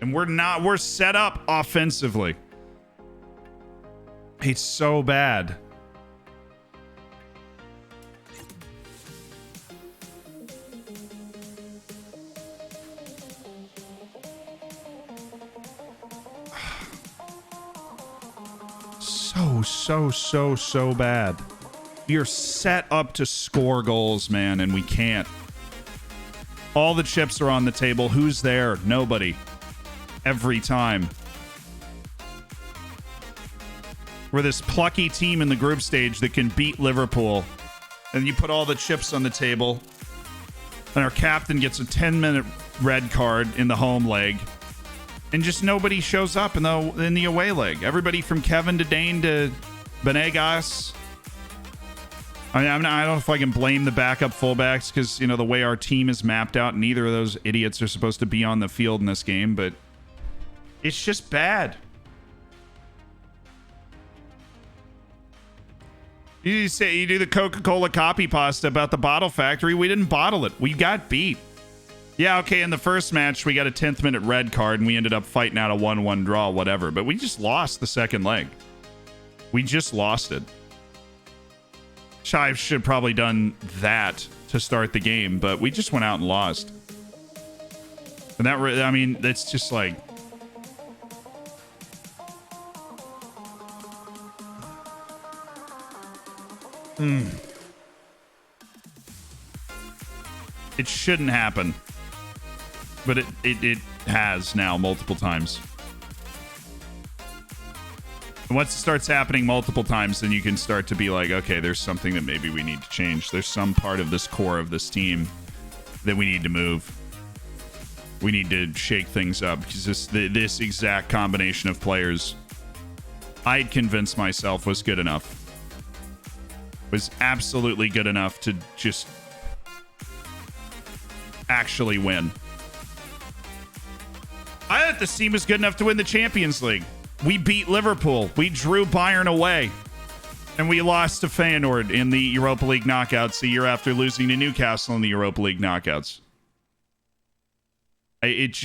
And we're set up offensively. It's so bad. So bad. We are set up to score goals, man, and we can't. All the chips are on the table. Who's there? Nobody. Every time. We're this plucky team in the group stage that can beat Liverpool. And you put all the chips on the table. And our captain gets a 10-minute red card in the home leg. And just nobody shows up in the away leg. Everybody from Kevin to Dane to Benegas. I mean, I don't know if I can blame the backup fullbacks because, you know, the way our team is mapped out, neither of those idiots are supposed to be on the field in this game, but it's just bad. You do the Coca-Cola copy pasta about the bottle factory. We didn't bottle it. We got beat. Yeah, okay, in the first match, we got a 10th minute red card, and we ended up fighting out a 1-1 draw, whatever. But we just lost the second leg. We just lost it. Shive should have probably done that to start the game, but we just went out and lost. And that, I mean, that's just like... It shouldn't happen. But it has now multiple times. And once it starts happening multiple times, then you can start to be like, okay, there's something that maybe we need to change. There's some part of this core of this team that we need to move. We need to shake things up because this exact combination of players, I'd convinced myself was good enough. Was absolutely good enough to just actually win. I thought this team was good enough to win the Champions League. We beat Liverpool. We drew Bayern away. And we lost to Feyenoord in the Europa League knockouts the year after losing to Newcastle in the Europa League knockouts. It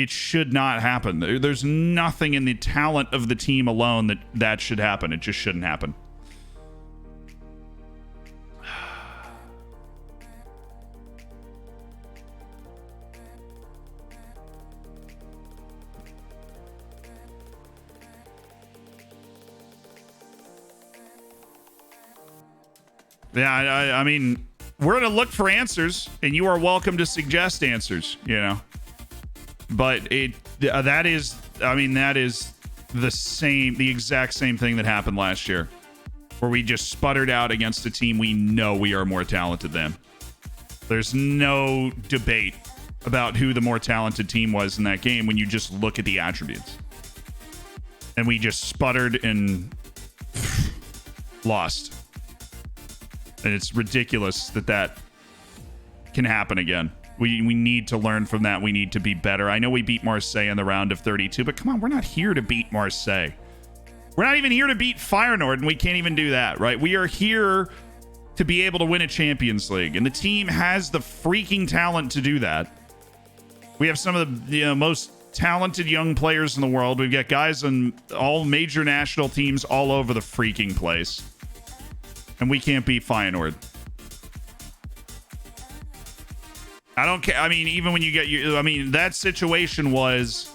should not happen. There's nothing in the talent of the team alone that should happen. It just shouldn't happen. Yeah, I mean, we're going to look for answers, and you are welcome to suggest answers, you know. But that is the exact same thing that happened last year, where we just sputtered out against a team we know we are more talented than. There's no debate about who the more talented team was in that game when you just look at the attributes. And we just sputtered and lost. And it's ridiculous that can happen again. We need to learn from that. We need to be better. I know we beat Marseille in the round of 32, but come on, we're not here to beat Marseille. We're not even here to beat Feyenoord, and we can't even do that, right? We are here to be able to win a Champions League, and the team has the freaking talent to do that. We have some of the most talented young players in the world. We've got guys on all major national teams all over the freaking place. And we can't beat Feyenoord. I don't care. I mean, even when you get that situation was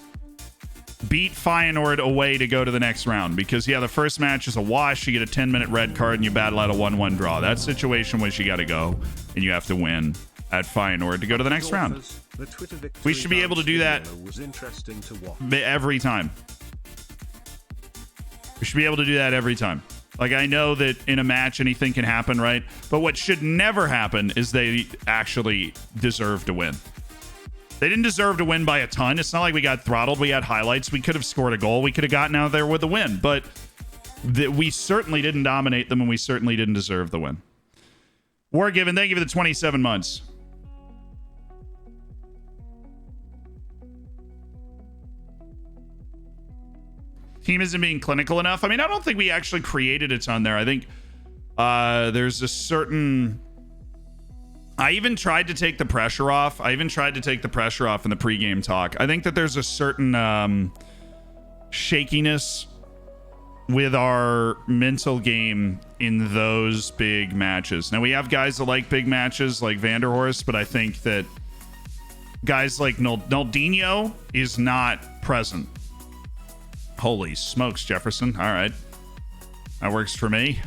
beat Feyenoord away to go to the next round. Because, yeah, the first match is a wash. You get a 10-minute red card and you battle out a 1-1 draw. That situation was you got to go and you have to win at Feyenoord to go to the next round. We should be able to do that every time. We should be able to do that every time. Like, I know that in a match anything can happen, right? But what should never happen is they actually deserve to win. They didn't deserve to win by a ton. It's not like we got throttled. We had highlights. We could have scored a goal. We could have gotten out there with a win. But we certainly didn't dominate them, and we certainly didn't deserve the win. War Given, thank you for the 27 months. Team isn't being clinical enough. I mean, I don't think we actually created a ton there. I think there's a certain... I even tried to take the pressure off. in the pregame talk. I think that there's a certain shakiness with our mental game in those big matches. Now, we have guys that like big matches like Vanderhorst, but I think that guys like Naldinho is not present. Holy smokes, Jefferson. All right. That works for me.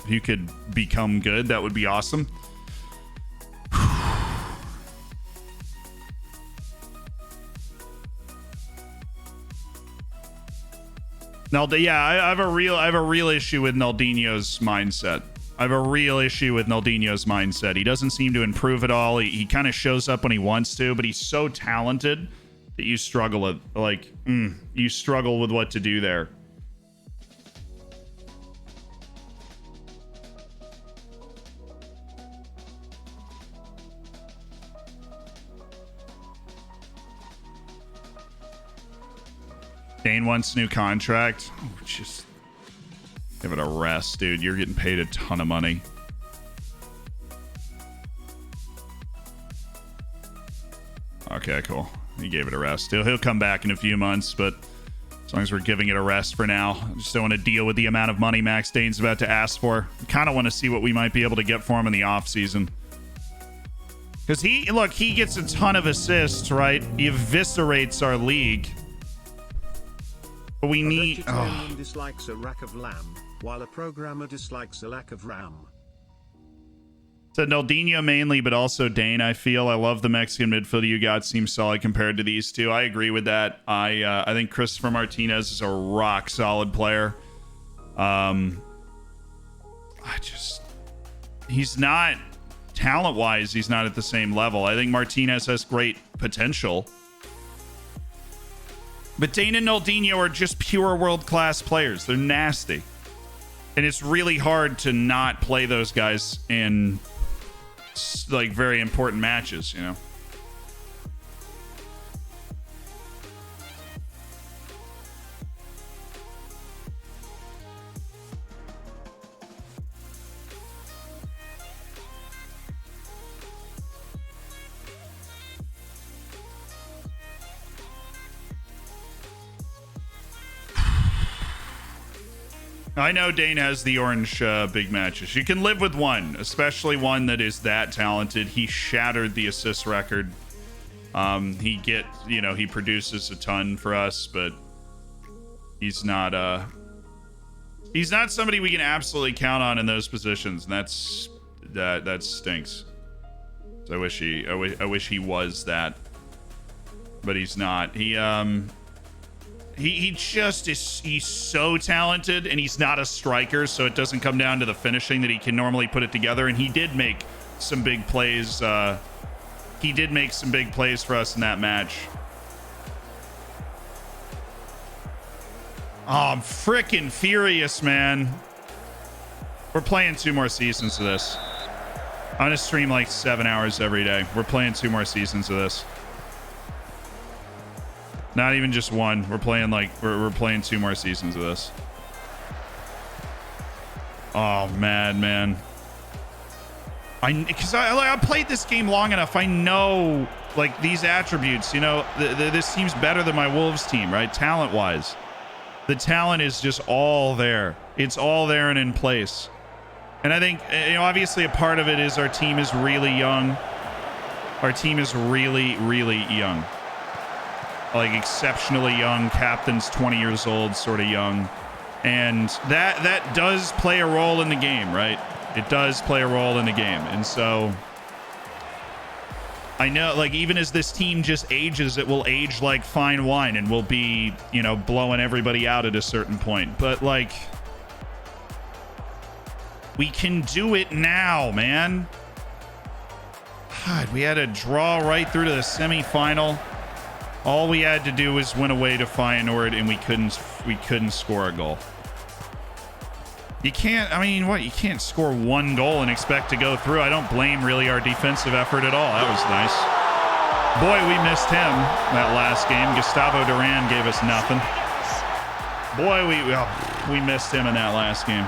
If you could become good, that would be awesome. I have a real issue with Naldinho's mindset. He doesn't seem to improve at all. He kind of shows up when he wants to, but he's so talented that you struggle with, you struggle with what to do there. Dane wants a new contract. Oh, just give it a rest, dude. You're getting paid a ton of money. Okay, cool. He gave it a rest. He'll come back in a few months, but as long as we're giving it a rest for now, I just don't want to deal with the amount of money Max Dane's about to ask for. I kind of want to see what we might be able to get for him in the offseason. Because he gets a ton of assists, right? He eviscerates our league. But we need... vegetarian dislikes a rack of lamb, while a programmer dislikes a lack of RAM. So Naldinho mainly, but also Dane, I feel. I love the Mexican midfielder you got. Seems solid compared to these two. I agree with that. I think Christopher Martinez is a rock solid player. He's not, talent-wise, he's not at the same level. I think Martinez has great potential. But Dane and Naldinho are just pure world-class players. They're nasty. And it's really hard to not play those guys in like very important matches, you know. I know Dane has the orange big matches. You can live with one, especially one that is that talented. He shattered the assist record. He produces a ton for us, but he's not somebody we can absolutely count on in those positions, and that stinks. So I wish he was that, but he's not. He just is. He's so talented, and he's not a striker, so it doesn't come down to the finishing that he can normally put it together. And he did make some big plays. He did make some big plays for us in that match. Oh, I'm freaking furious, man. We're playing 2 more seasons of this. I'm gonna stream like 7 hours every day. We're playing 2 more seasons of this. Not even just one. We're playing we're playing 2 more seasons of this. Oh man. Because I played this game long enough. I know like these attributes. You know, this team's better than my Wolves team, right? Talent wise, the talent is just all there. It's all there and in place. And I think, obviously a part of it is our team is really young. Our team is really, really young. Like exceptionally young. Captain's 20 years old, sort of young. And that does play a role in the game, right? It does play a role in the game. And so I know, like, even as this team just ages, it will age like fine wine and will be, blowing everybody out at a certain point. But like, we can do it now, man. God, we had a draw right through to the semifinal. All we had to do was win away to Feyenoord, and we couldn't score a goal. You can't, you can't score 1 goal and expect to go through. I don't blame really our defensive effort at all. That was nice. Boy, we missed him that last game. Gustavo Duran gave us nothing. Boy, we missed him in that last game.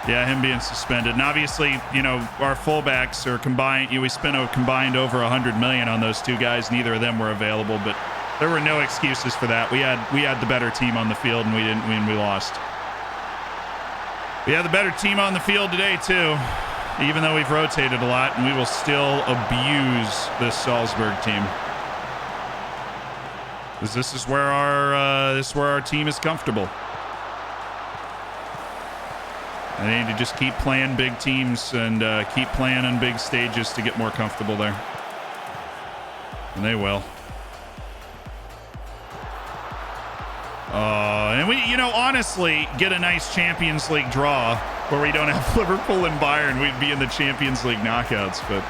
Yeah, him being suspended. And obviously, our fullbacks are combined. We spent a combined over $100 million on those 2 guys. Neither of them were available, but there were no excuses for that. We had the better team on the field, and we didn't win. We lost. We have the better team on the field today, too, even though we've rotated a lot, and we will still abuse this Salzburg team. Because this is where our team is comfortable. I need to just keep playing big teams and keep playing on big stages to get more comfortable there. And they will. And we, honestly, get a nice Champions League draw where we don't have Liverpool and Bayern. We'd be in the Champions League knockouts, but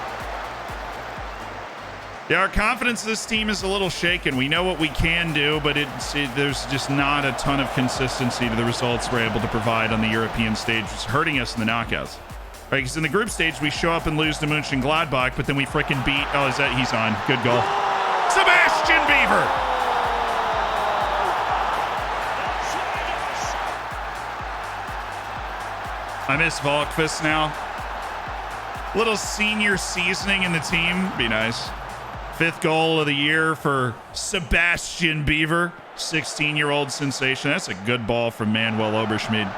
yeah, our confidence in this team is a little shaken. We know what we can do, but there's just not a ton of consistency to the results we're able to provide on the European stage. It's hurting us in the knockouts. Right, because in the group stage, we show up and lose to Mönchengladbach, but then we freaking beat... Oh, he's on. Good goal. Sebastian Beaver! I miss Volkfist now. Little senior seasoning in the team. Be nice. 5th goal of the year for Sebastian Beaver. 16-year-old sensation. That's a good ball from Manuel Oberschmidt.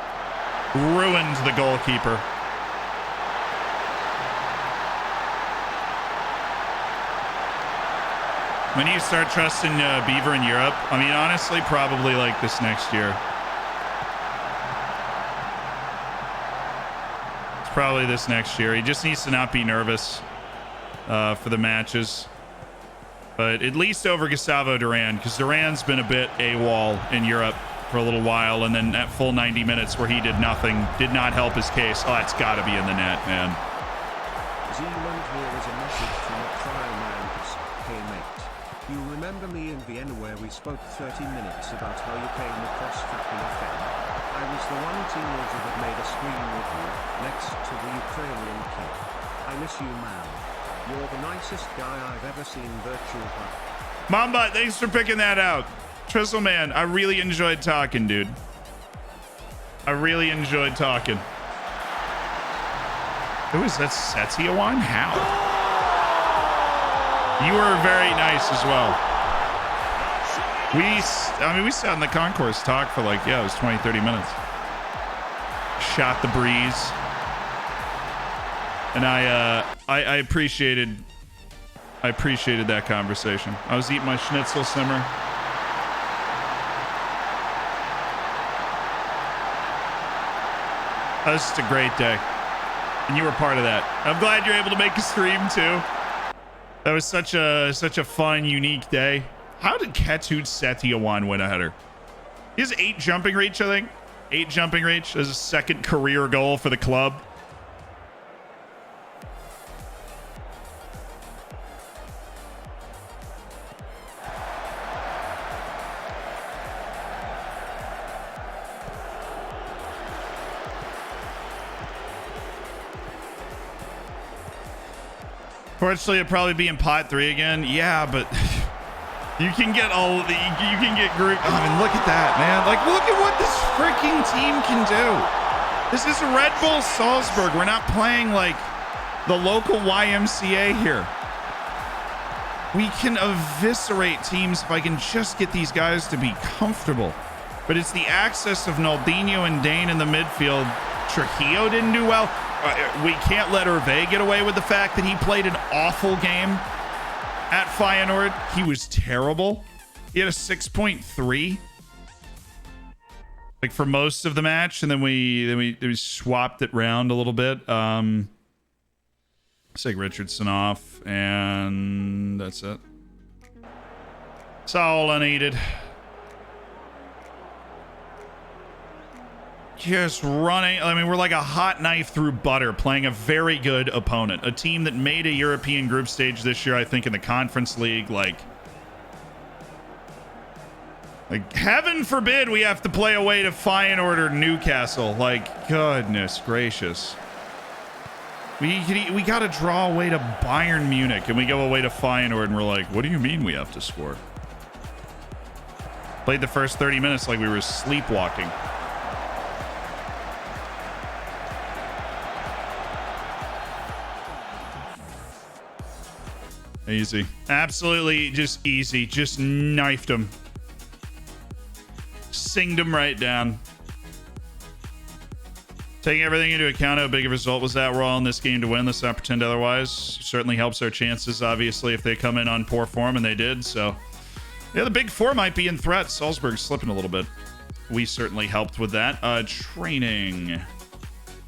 Ruined the goalkeeper. When you start trusting Beaver in Europe, honestly, probably like this next year. It's probably this next year. He just needs to not be nervous for the matches. But at least over Gustavo Duran, because Duran's been a bit AWOL in Europe for a little while, and then that full 90 minutes where he did nothing did not help his case. Oh, it's got to be in the net, man. Zealand, here is a message from a cryoman's. Hey mate, you remember me in Vienna where we spoke 30 minutes about how you came across Fapping FM? I was the one teenager that made a screen with you, next to the Ukrainian kid. I miss you, man. You're the nicest guy I've ever seen virtual hug. Mamba, thanks for picking that out. Trizzleman, I really enjoyed talking, dude. I really enjoyed talking. Who is that? Setiowan? How? You were very nice as well. We sat in the concourse, talked for like, it was 20, 30 minutes. Shot the breeze. And I appreciated that conversation. I was eating my schnitzel simmer. That was just a great day. And you were part of that. I'm glad you're able to make a stream too. That was such a fun, unique day. How did Ketut Setiawan win a header? He has 8 jumping reach, I think. 8 jumping reach as a second career goal for the club. Fortunately, it'll probably be in pot 3 again. Yeah, but you can get you can get group. I mean, look at that, man. Like, look at what this freaking team can do. This is Red Bull Salzburg. We're not playing like the local YMCA here. We can eviscerate teams if I can just get these guys to be comfortable. But it's the access of Naldinho and Dane in the midfield. Trujillo didn't do well. We can't let Hervé get away with the fact that he played an awful game at Feyenoord. He was terrible. He had a 6.3 like for most of the match, and then we swapped it around a little bit. Let's take Richardson off, and that's it. That's all I needed. Just running. I mean, we're like a hot knife through butter playing a very good opponent. A team that made a European group stage this year, I think, in the Conference League. Like heaven forbid we have to play away to Feyenoord or Newcastle. Like, goodness gracious. We got to draw away to Bayern Munich, and we go away to Feyenoord, and we're like, what do you mean we have to score? Played the first 30 minutes like we were sleepwalking. Easy. Absolutely just easy. Just knifed him. Singed him right down. Taking everything into account, how big a result was that? We're all in this game to win. Let's not pretend otherwise. Certainly helps our chances, obviously, if they come in on poor form, and they did. So, yeah, the big 4 might be in threat. Salzburg's slipping a little bit. We certainly helped with that. Training.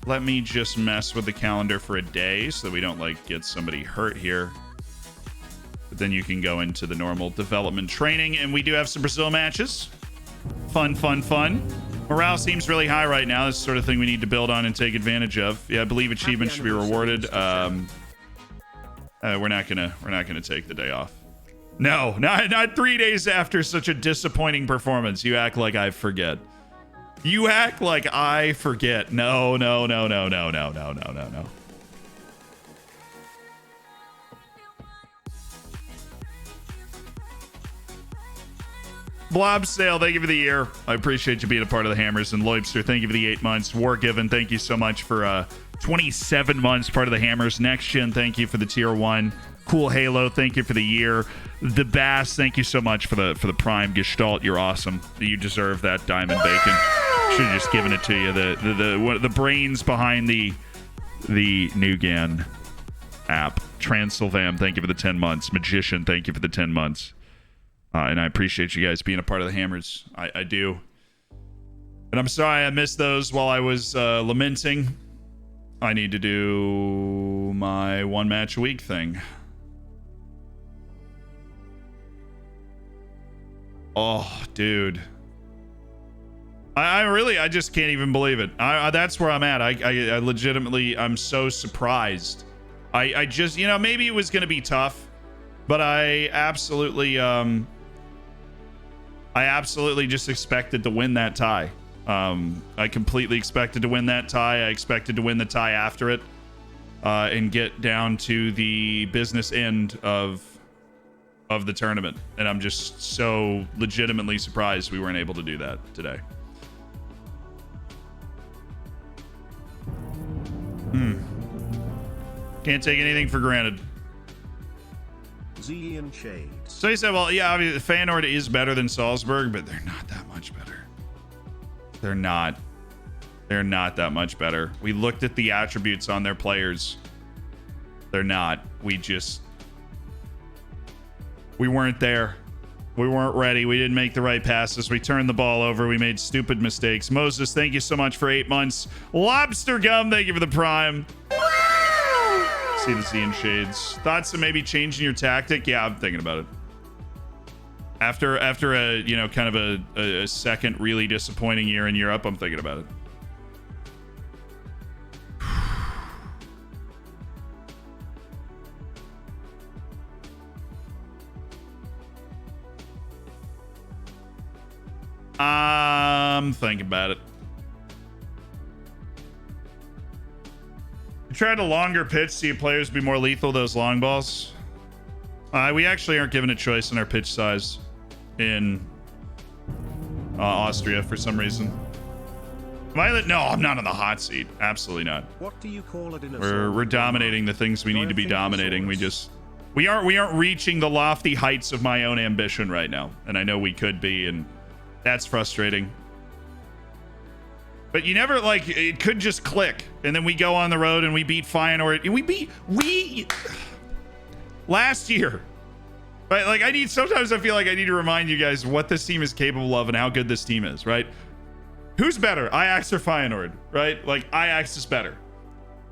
Let me just mess with the calendar for a day so that we don't, like, get somebody hurt here. But then you can go into the normal development training, and we do have some Brazil matches. Fun. Morale seems really high right now. This is the sort of thing we need to build on and take advantage of. Yeah, I believe achievements should be rewarded. We're not gonna take the day off. No, not 3 days after such a disappointing performance. You act like I forget. You act like I forget. No. Blob Sale, thank you for the year. I appreciate you being a part of the Hammers. And Loibster, thank you for the 8 months. Wargiven, thank you so much for 27 months, part of the Hammers. Next Gen, thank you for the tier 1. Cool Halo, thank you for the year. The Bass, thank you so much for the Prime Gestalt. You're awesome. You deserve that diamond bacon. Should have just given it to you. The brains behind the Nugan app. Transylvam, thank you for the 10 months. Magician, thank you for the 10 months. And I appreciate you guys being a part of the Hammers. I do. And I'm sorry I missed those while I was lamenting. I need to do my 1 match a week thing. Oh, dude. I just can't even believe it. That's where I'm at. I legitimately, I'm so surprised. I just, maybe it was going to be tough, but I absolutely just expected to win that tie. I completely expected to win that tie. I expected to win the tie after it, and get down to the business end of the tournament. And I'm just so legitimately surprised we weren't able to do that today. Can't take anything for granted. Zillion shades. So he said, well, yeah, obviously Feyenoord is better than Salzburg, but they're not that much better. They're not. They're not that much better. We looked at the attributes on their players. They're not. We weren't there. We weren't ready. We didn't make the right passes. We turned the ball over. We made stupid mistakes. Moses, thank you so much for 8 months. Lobster Gum, thank you for the prime. See the sea in shades. Thoughts of maybe changing your tactic? Yeah, I'm thinking about it. After a, you know, kind of a second really disappointing year in Europe, I'm thinking about it. I'm thinking about it. We tried a longer pitch, see players be more lethal, those long balls. We actually aren't given a choice in our pitch size in Austria for some reason. Violet, no, I'm not on the hot seat. Absolutely not. What do you call it in a We're dominating the things we need to be dominating. We aren't reaching the lofty heights of my own ambition right now, and I know we could be, and that's frustrating. But you never, like, it could just click, and then we go on the road and we beat Feyenoord, and we last year. Right? Like, sometimes I feel like I need to remind you guys what this team is capable of and how good this team is, right? Who's better, Ajax or Feyenoord, right? Like, Ajax is better.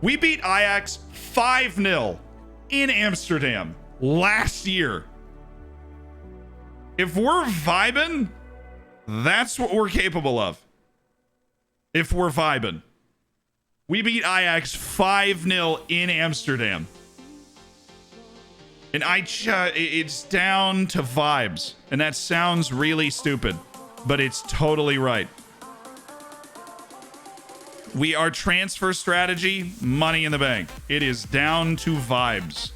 We beat Ajax 5-0 in Amsterdam last year. If we're vibing, that's what we're capable of. If we're vibing. We beat Ajax 5-0 in Amsterdam. And it's down to vibes. And that sounds really stupid, but it's totally right. Our transfer strategy, money in the bank. It is down to vibes.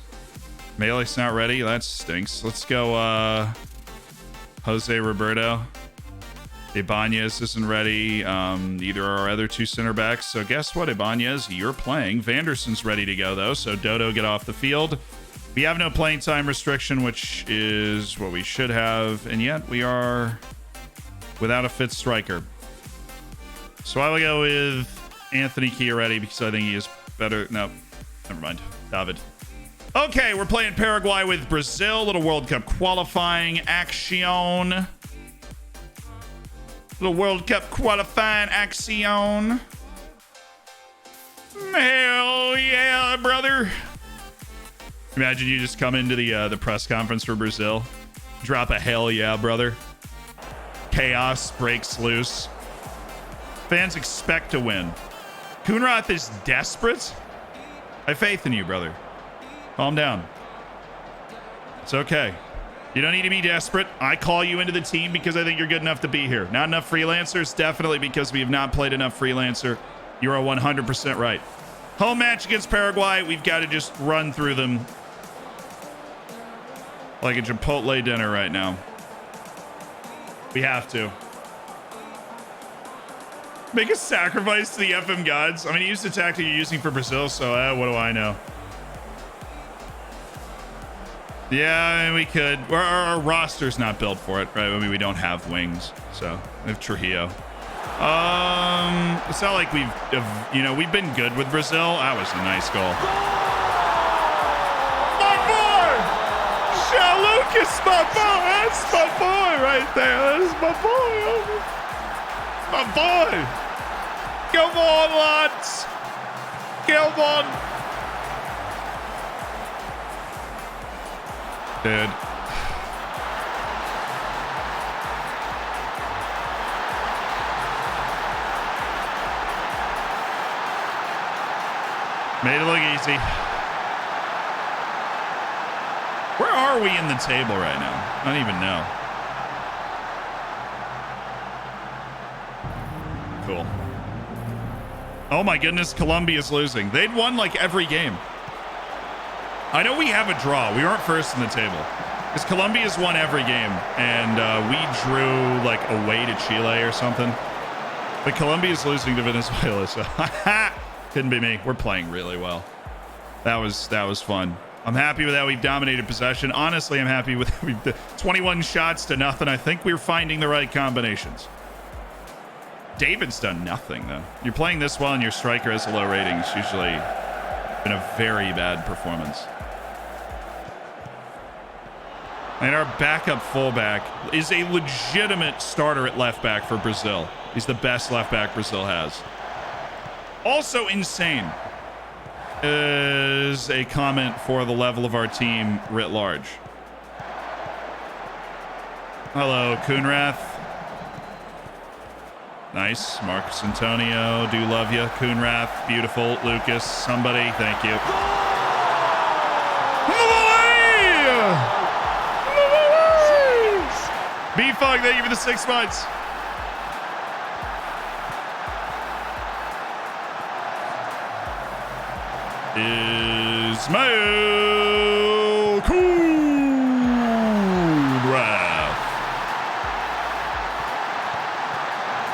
Mele's not ready. That stinks. Let's go Jose Roberto. Ibanez isn't ready. Either our other two center backs. So guess what, Ibanez? You're playing. Vanderson's ready to go, though. So Dodo, get off the field. We have no playing time restriction, which is what we should have. And yet we are without a fit striker. So I will go with Anthony Chiaretti because I think he is better. No, never mind. David. Okay, we're playing Paraguay with Brazil. Little World Cup qualifying action. Little World Cup qualifying action. Hell yeah, brother. Imagine you just come into the press conference for Brazil. Drop a hell yeah, brother. Chaos breaks loose. Fans expect to win. Kunrath is desperate. I have faith in you, brother. Calm down. It's okay. You don't need to be desperate. I call you into the team because I think you're good enough to be here. Not enough freelancers? Definitely because we have not played enough freelancer. You are 100% right. Home match against Paraguay. We've got to just run through them like a Chipotle dinner right now. We have to. Make a sacrifice to the FM gods. I mean, use the tactic you're using for Brazil, so what do I know? Yeah, I mean, we could. Our roster's not built for it, right? I mean, we don't have wings, so we have Trujillo. It's not like we've been good with Brazil. That was a nice goal. My boy! Shao Lucas, my boy! That's my boy right there. That's my boy. My boy! Come on, lads! Come on! Dude. Made it look easy. Where are we in the table right now? I don't even know. Cool. Oh my goodness, Colombia's losing. They'd won like every game. I know we have a draw. We aren't first in the table. Because Colombia's won every game. And we drew like away to Chile or something. But Colombia's losing to Venezuela. So couldn't be me. We're playing really well. That was fun. I'm happy with how we've dominated possession. Honestly, I'm happy with 21 shots to nothing. I think we're finding the right combinations. David's done nothing, though. You're playing this well and your striker has a low rating. It's usually been a very bad performance. And our backup fullback is a legitimate starter at left back for Brazil. He's the best left back Brazil has. Also insane is a comment for the level of our team writ large. Hello, Kuhnrath. Nice. Marcus Antonio, do love you. Kuhnrath, beautiful. Lucas, somebody, thank you. B-Fog, thank you for the 6 months. Ismail Kuhnrath.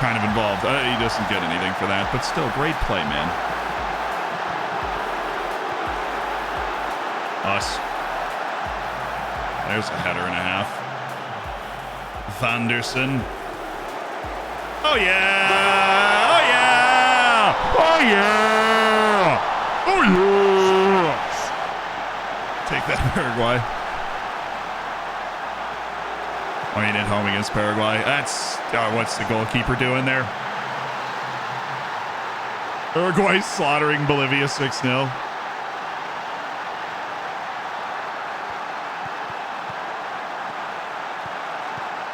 Kind of involved. He doesn't get anything for that, but still, great play, man. Us. There's a header and a half. Vanderson. Oh, yeah. Oh, yeah. Oh, yeah. Oh, yeah. Take that, Paraguay. I mean, at home against Paraguay. That's, what's the goalkeeper doing there? Uruguay slaughtering Bolivia 6-0.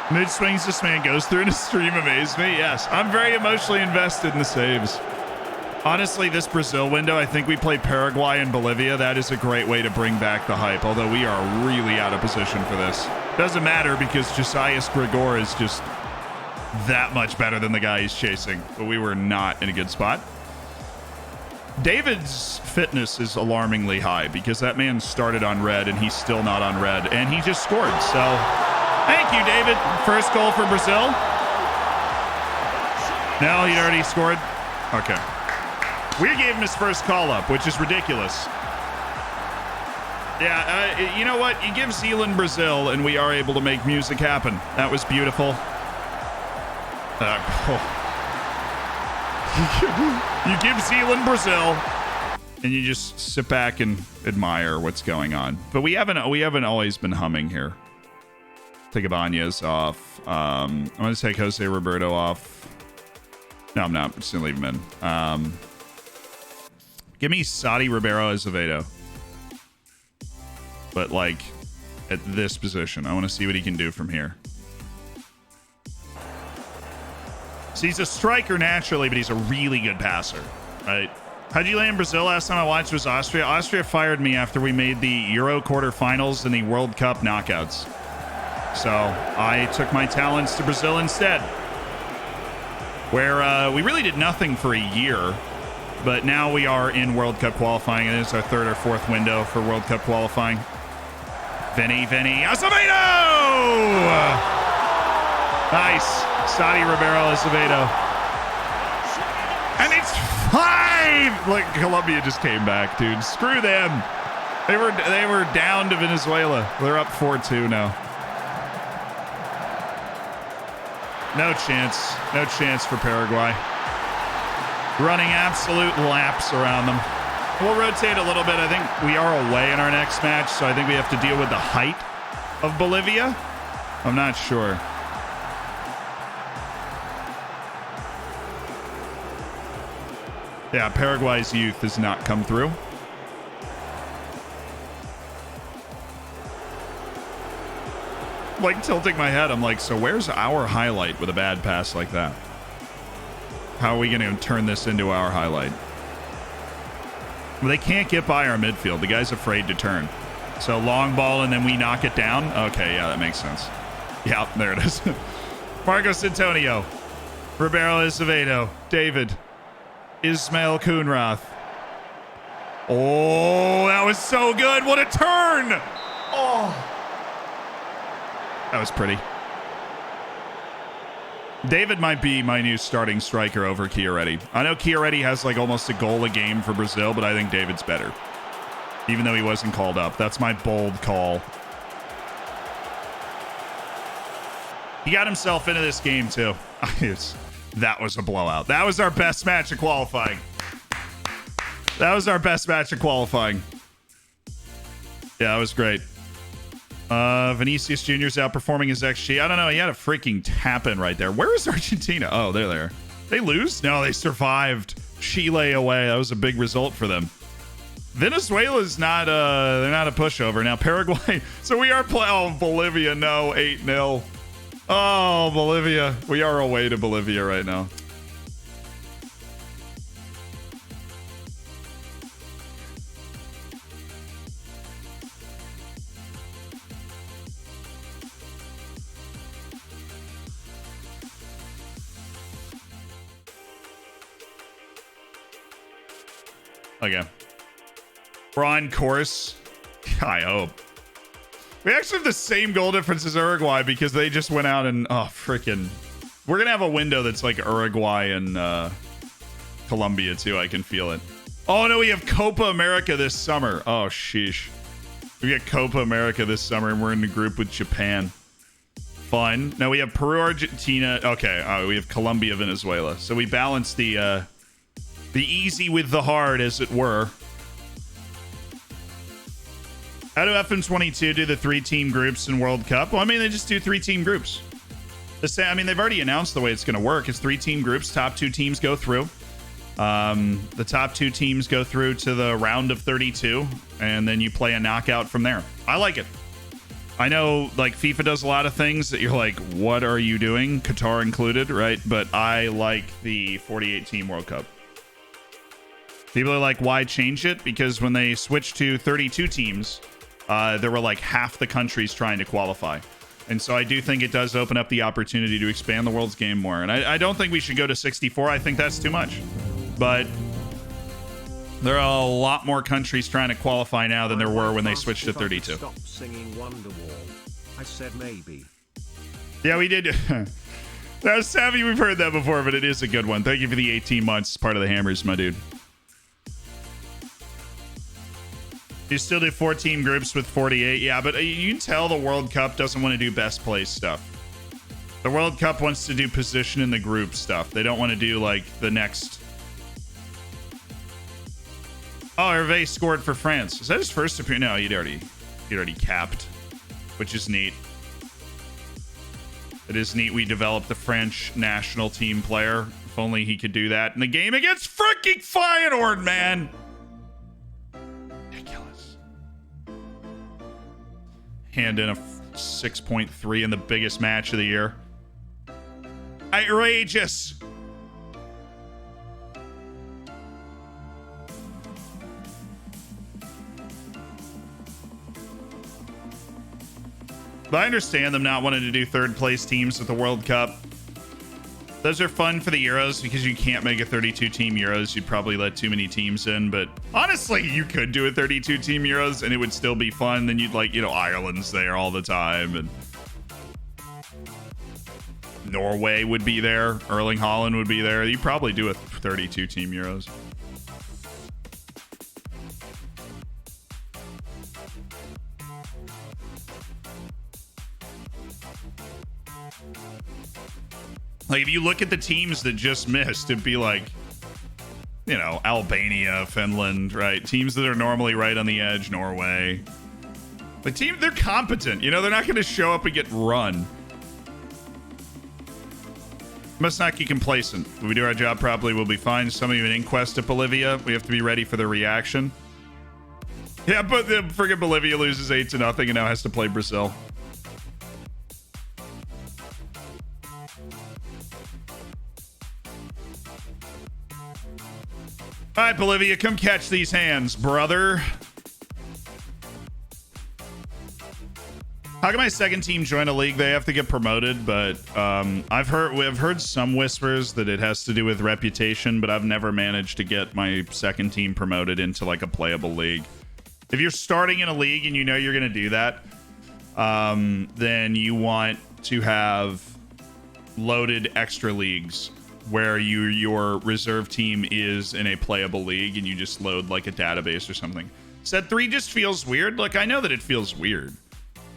Mid swings, this man goes through and a stream amazed me. Yes, I'm very emotionally invested in the saves. Honestly, this Brazil window, I think we play Paraguay and Bolivia. That is a great way to bring back the hype, although we are really out of position for this. Doesn't matter because Josias Gregor is just that much better than the guy he's chasing, but we were not in a good spot. David's fitness is alarmingly high because that man started on red and he's still not on red, and he just scored, so... Thank you, David. First goal for Brazil. No, he'd already scored. Okay. We gave him his first call-up, which is ridiculous. Yeah, you know what? You give Zealand Brazil, and we are able to make music happen. That was beautiful. You give Zealand Brazil, and you just sit back and admire what's going on. But we haven't always been humming here. Take Ibanez off. I'm going to take Jose Roberto off. No, I'm not. I'm just going to leave him in. Give me Sadi Ribeiro Azevedo. But, like, at this position. I want to see what he can do from here. So he's a striker naturally, but he's a really good passer, right? How'd you land in Brazil? Last time I watched was Austria. Austria fired me after we made the Euro quarterfinals and the World Cup knockouts. So I took my talents to Brazil instead, where we really did nothing for a year, but now we are in World Cup qualifying, and it's our third or fourth window for World Cup qualifying. Vinny Azevedo! Nice. Sadi Ribeiro Azevedo. And it's 5! Look, Colombia just came back, dude. Screw them. They were down to Venezuela. They're up 4-2 now. No chance. No chance for Paraguay. Running absolute laps around them. We'll rotate a little bit. I think we are away in our next match, so I think we have to deal with the height of Bolivia. I'm not sure. Yeah, Paraguay's youth has not come through. Like tilting my head. I'm like, so where's our highlight with a bad pass like that? How are we going to turn this into our highlight? Well, they can't get by our midfield. The guy's afraid to turn. So long ball and then we knock it down. Okay, yeah, that makes sense. Yeah, there it is. Marcos Antonio, Ribeiro Azevedo, David, Ismail Kuhnrath. Oh, that was so good. What a turn. Oh. That was pretty. David might be my new starting striker over Chiaretti. I know Chiaretti has like almost a goal a game for Brazil, but I think David's better. even though he wasn't called up. That's my bold call. He got himself into this game too. That was a blowout. That was our best match of qualifying. That was our best match of qualifying. Yeah, that was great. Vinicius Jr.'s outperforming his XG. I don't know. He had a freaking tap-in right there. Where is Argentina? Oh, they're there. They lose? No, they survived Chile away. That was a big result for them. Venezuela's not they're not a pushover. Now Paraguay. So we are playing. Oh, Bolivia. No, 8-0. Oh, Bolivia. We are away to Bolivia right now. Okay. We're on course. I hope. We actually have the same goal difference as Uruguay because they just went out and freaking. We're gonna have a window that's like Uruguay and Colombia too. I can feel it. Oh no, we have Copa America this summer. Oh sheesh. We get Copa America this summer and we're in the group with Japan. Fun. No, we have Peru, Argentina. Okay, we have Colombia, Venezuela. So we balance the easy with the hard, as it were. How do FM22 do the 3-team groups in World Cup? Well, I mean, they just do 3-team groups. I mean, they've already announced the way it's going to work. It's 3-team groups. Top 2 teams go through. The top 2 teams go through to the round of 32, and then you play a knockout from there. I like it. I know, like, FIFA does a lot of things that you're like, what are you doing? Qatar included, right? But I like the 48-team World Cup. People are like, why change it? Because when they switched to 32 teams, there were like half the countries trying to qualify. And so I do think it does open up the opportunity to expand the world's game more. And I don't think we should go to 64. I think that's too much. But there are a lot more countries trying to qualify now than there were when they switched to 32. Stop singing Wonderwall. I said maybe. Yeah, we did. Now, Savvy, we've heard that before, but it is a good one. Thank you for the 18 months. Part of the Hammers, my dude. You still do 4-team groups with 48. Yeah, but you can tell the World Cup doesn't want to do best place stuff. The World Cup wants to do position in the group stuff. They don't want to do like the next. Oh, Hervé scored for France. Is that his first appearance? No, he'd already capped, which is neat. It is neat we developed the French national team player. If only he could do that in the game against freaking Feyenoord, man. Hand in a 6.3 in the biggest match of the year. Outrageous. But I understand them not wanting to do third place teams with the World Cup. Those are fun for the Euros because you can't make a 32-team Euros. You'd probably let too many teams in. But honestly, you could do a 32-team Euros and it would still be fun. Then you'd like, Ireland's there all the time. And Norway would be there. Erling Haaland would be there. You'd probably do a 32-team Euros. Like, if you look at the teams that just missed, it'd be like, Albania, Finland, right? Teams that are normally right on the edge, Norway. The team, they're competent. They're not going to show up and get run. Must not get complacent. If we do our job properly, we'll be fine. Some of you in Inquest at Bolivia, we have to be ready for the reaction. Yeah, but the friggin' Bolivia loses 8-0 and now has to play Brazil. All right, Bolivia, come catch these hands, brother. How can my second team join a league? They have to get promoted, but I've heard some whispers that it has to do with reputation, but I've never managed to get my second team promoted into like a playable league. If you're starting in a league and you know you're going to do that, then you want to have loaded extra leagues where your reserve team is in a playable league and you just load like a database or something. Set 3 just feels weird. Look, I know that it feels weird,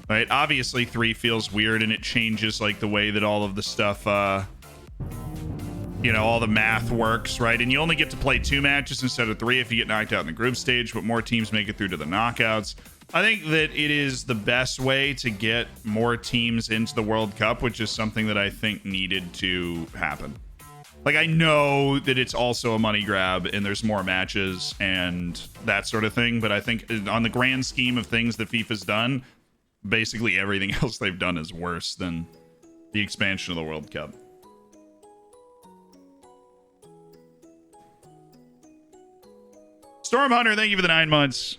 right? Obviously 3 feels weird, and it changes like the way that all of the stuff, you know, all the math works, right? And you only get to play 2 matches instead of 3 if you get knocked out in the group stage, but more teams make it through to the knockouts. I think that it is the best way to get more teams into the World Cup, which is something that I think needed to happen. Like, I know that it's also a money grab and there's more matches and that sort of thing, but I think on the grand scheme of things that FIFA's done, basically everything else they've done is worse than the expansion of the World Cup. Storm Hunter, thank you for the 9 months.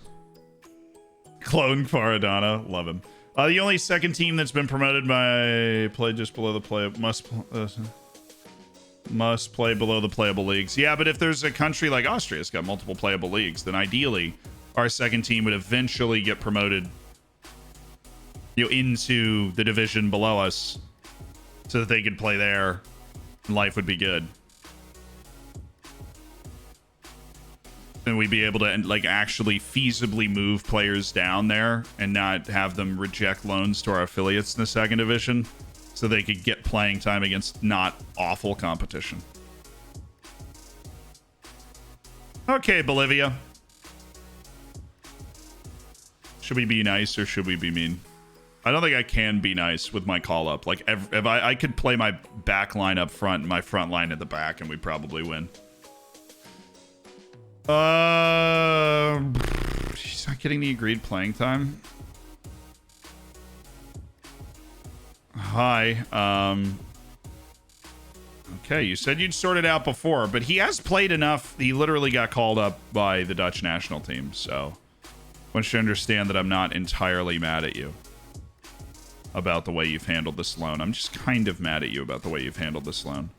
Clone Faradana, love him. The only second team that's been promoted by play just below the play must play below the playable leagues. Yeah, but if there's a country like Austria that's got multiple playable leagues, then ideally our second team would eventually get promoted, you know, into the division below us so that they could play there and life would be good. And we'd be able to like actually feasibly move players down there and not have them reject loans to our affiliates in the second division so they could get playing time against not awful competition. Okay, Bolivia. Should we be nice or should we be mean? I don't think I can be nice with my call up. Like, if I could play my back line up front and my front line at the back and we'd probably win. She's not getting the agreed playing time. Hi. Okay, you said you'd sort it out before, but he has played enough. He literally got called up by the Dutch national team, so I want you to understand that I'm not entirely mad at you about the way you've handled this loan. I'm just kind of mad at you about the way you've handled this loan.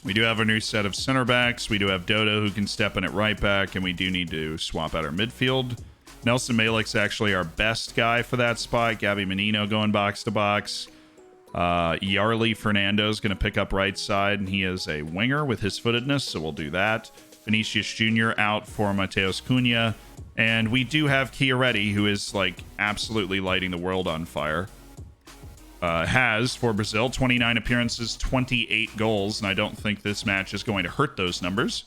We do have a new set of center backs. We do have Dodo who can step in at right back, and we do need to swap out our midfield. Nelson Malik's actually our best guy for that spot. Gabby Menino going box to box. Yarley Fernando's going to pick up right side, and he is a winger with his footedness, so we'll do that. Vinicius Jr. out for Mateus Cunha. And we do have Chiaretti, who is like absolutely lighting the world on fire. Has for Brazil 29 appearances, 28 goals, and I don't think this match is going to hurt those numbers.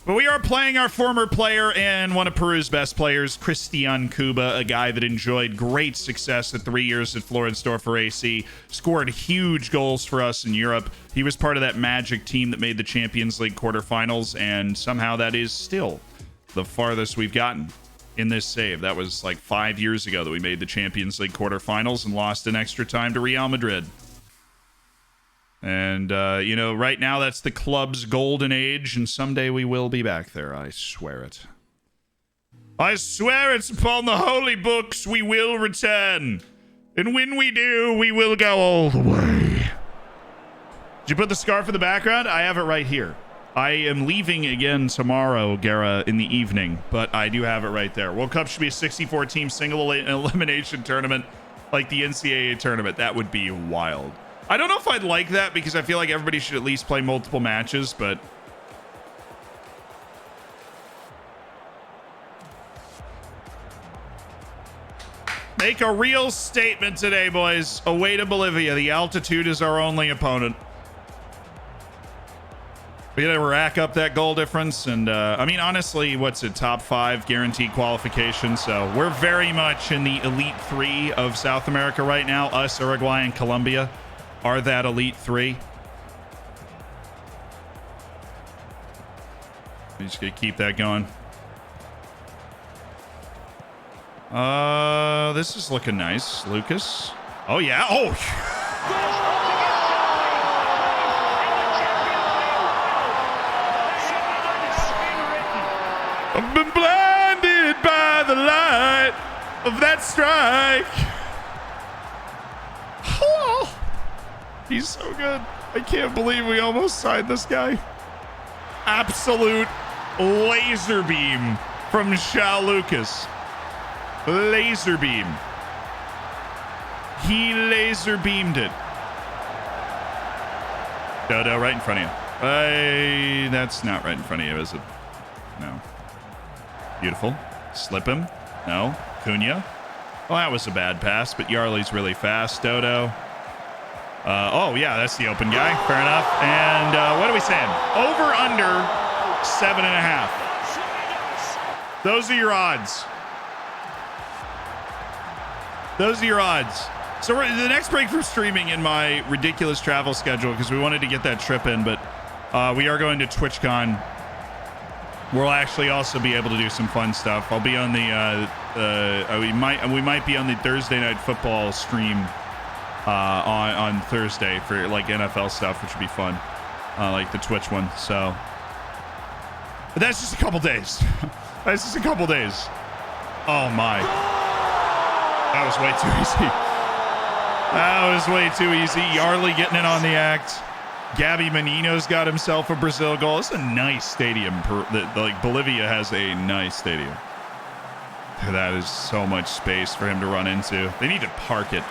But we are playing our former player and one of Peru's best players, Christian Cuba, a guy that enjoyed great success at 3 years at Floridsdorfer AC, scored huge goals for us in Europe. He was part of that magic team that made the Champions League quarterfinals, and somehow that is still the farthest we've gotten in this save. That was like 5 years ago that we made the Champions League quarterfinals and lost in extra time to Real Madrid. And, you know, right now that's the club's golden age, and someday we will be back there. I swear it. I swear it's upon the holy books we will return. And when we do, we will go all the way. Did you put the scarf in the background? I have it right here. I am leaving again tomorrow, Gara, in the evening, but I do have it right there. World Cup should be a 64-team single elimination tournament like the NCAA tournament. That would be wild. I don't know if I'd like that because I feel like everybody should at least play multiple matches, but... Make a real statement today, boys. Away to Bolivia. The altitude is our only opponent. We gotta rack up that goal difference, and I mean, honestly, what's it, top 5 guaranteed qualification, so we're very much in the elite 3 of South America right now. Us, Uruguay, and Colombia are that elite 3. We just gotta keep that going. This is looking nice. Lucas. Oh yeah. Oh. I've been blinded by the light of that strike. Oh, he's so good. I can't believe we almost signed this guy. Absolute laser beam from Shao Lucas. Laser beam. He laser beamed it. Dodo right in front of you. That's not right in front of you, is it? No. Beautiful. Slip him. No. Cunha. Well, that was a bad pass, but Yarley's really fast. Dodo. Oh, yeah, that's the open guy. Fair enough. And what are we saying? Over, under 7.5. Those are your odds. Those are your odds. So the next break from streaming in my ridiculous travel schedule, because we wanted to get that trip in, but we are going to TwitchCon. We'll actually also be able to do some fun stuff. I'll be on the we might be on the Thursday Night Football stream on Thursday for like NFL stuff, which would be fun, like the Twitch one. So, but that's just a couple days. That's just a couple days. Oh my, that was way too easy. That was way too easy. Yarley getting in on the act. Gabby Menino's got himself a Brazil goal. It's a nice stadium. Like Bolivia has a nice stadium. That is so much space for him to run into. They need to park it.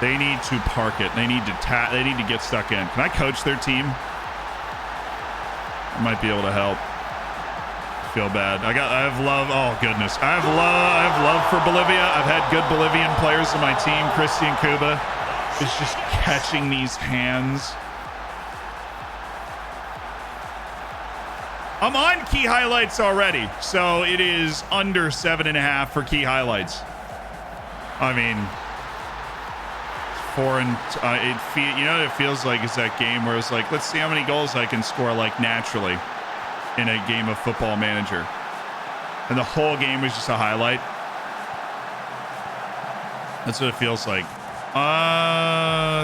They need to park it. They need to they need to get stuck in. Can I coach their team? I might be able to help. Feel bad. I have love. Oh goodness. I have love for Bolivia. I've had good Bolivian players on my team. Christian Cuba is just catching these hands. I'm on key highlights already, so it is under 7.5 for key highlights. I mean, 4 and you know what it feels like is that game where it's like, let's see how many goals I can score like naturally in a game of Football Manager, and the whole game was just a highlight. That's what it feels like.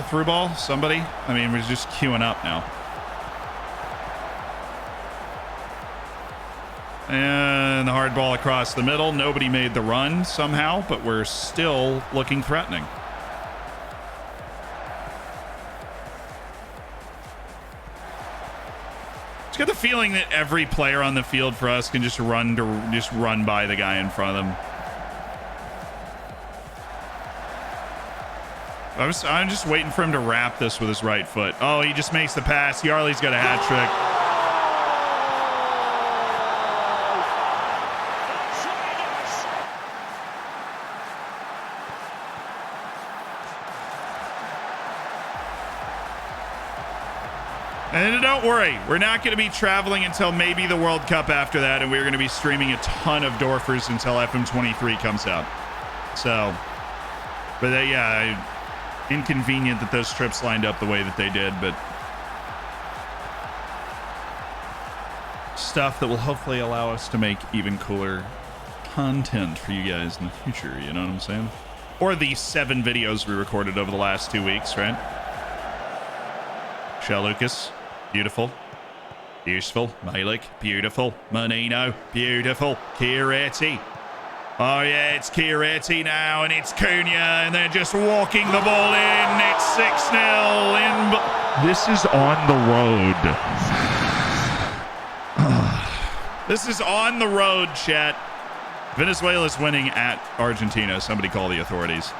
Through ball, somebody. I mean, we're just queuing up now. And the hard ball across the middle. Nobody made the run somehow, but we're still looking threatening. Just get the feeling that every player on the field for us can just run by the guy in front of them. I'm just waiting for him to wrap this with his right foot. Oh, he just makes the pass. Yarley's got a hat trick. And don't worry, we're not going to be traveling until maybe the World Cup after that, and we're going to be streaming a ton of Dorfers until FM23 comes out. So, but yeah, inconvenient that those trips lined up the way that they did, but stuff that will hopefully allow us to make even cooler content for you guys in the future, you know what I'm saying? Or the 7 videos we recorded over the last 2 weeks, right? Shell Lucas, beautiful. Useful. Malik, beautiful. Menino, beautiful. Chiaretti. Oh yeah, it's Chiaretti now, and it's Cunha, and they're just walking the ball in. It's 6-0 in. This is on the road. This is on the road, chat. Venezuela's winning at Argentina. Somebody call the authorities.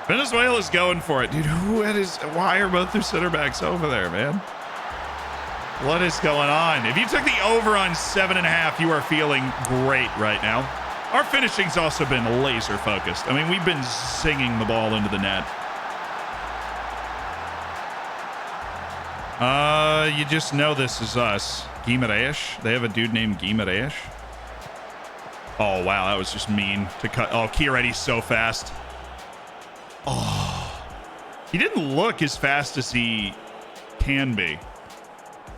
Venezuela's going for it. Dude, why are both their center backs over there, man? What is going on? If you took the over on 7.5, you are feeling great right now. Our finishing's also been laser focused. I mean, we've been singing the ball into the net. You just know this is us. Guimaraes. They have a dude named Guimaraes. Oh, wow. That was just mean to cut. Oh, Chiaretti's so fast. Oh, he didn't look as fast as he can be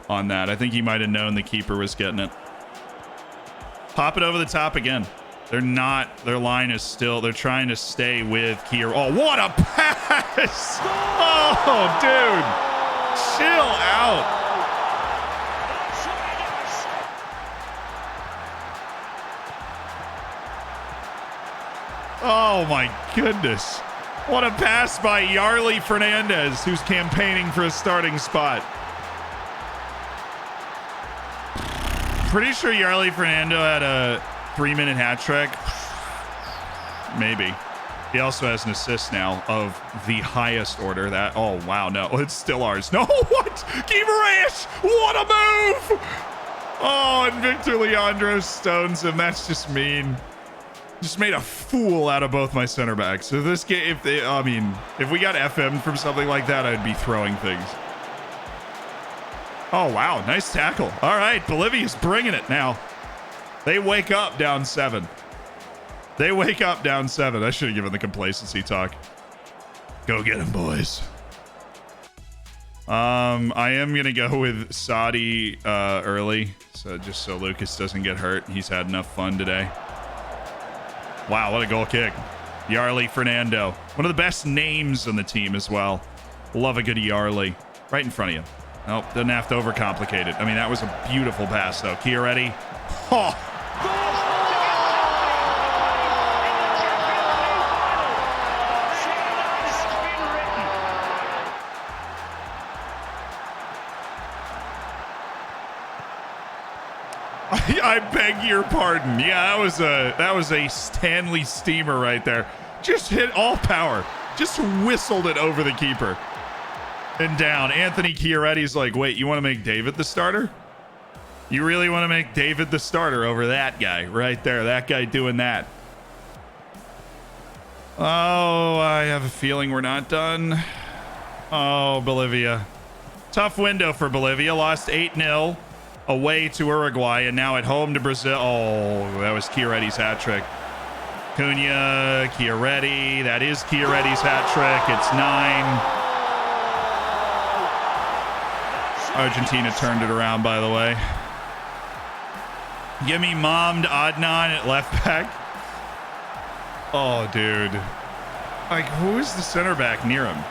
on that. I think he might have known the keeper was getting it. Pop it over the top again. They're not. Their line is still. They're trying to stay with Kier. Oh, what a pass! Oh, dude, chill out. Oh my goodness. What a pass by Yarley Fernandez, who's campaigning for a starting spot. Pretty sure Yarley Fernando had a 3-minute hat trick. Maybe. He also has an assist now of the highest order. That, oh, wow, no, it's still ours. No, what? Guimaraes, what a move! Oh, and Victor Leandro stones him. That's just mean. Just made a fool out of both my center backs. So this game, if we got FM from something like that, I'd be throwing things. Oh, wow, nice tackle. All right, Bolivia's bringing it now. They wake up down 7. They wake up down 7. I should have given the complacency talk. Go get him, boys. I am going to go with Saudi early, so just so Lucas doesn't get hurt. He's had enough fun today. Wow, what a goal kick. Yarley Fernando. One of the best names on the team as well. Love a good Yarley. Right in front of you. Nope, doesn't have to overcomplicate it. I mean, that was a beautiful pass, though. Chiaretti. Oh! I beg your pardon. Yeah, that was a Stanley steamer right there. Just hit all power. Just whistled it over the keeper. And down. Anthony Chiaretti's like, wait, you want to make David the starter? You really want to make David the starter over that guy right there? That guy doing that. Oh, I have a feeling we're not done. Oh, Bolivia. Tough window for Bolivia. Lost 8-0. Away to Uruguay, and now at home to Brazil. Oh, that was Chiaretti's hat trick. Cunha, Chiaretti. That is Chiaretti's hat trick. It's 9. Argentina turned it around, by the way. Give me mommed Adnan at left back. Oh, dude. Like, who is the center back near him?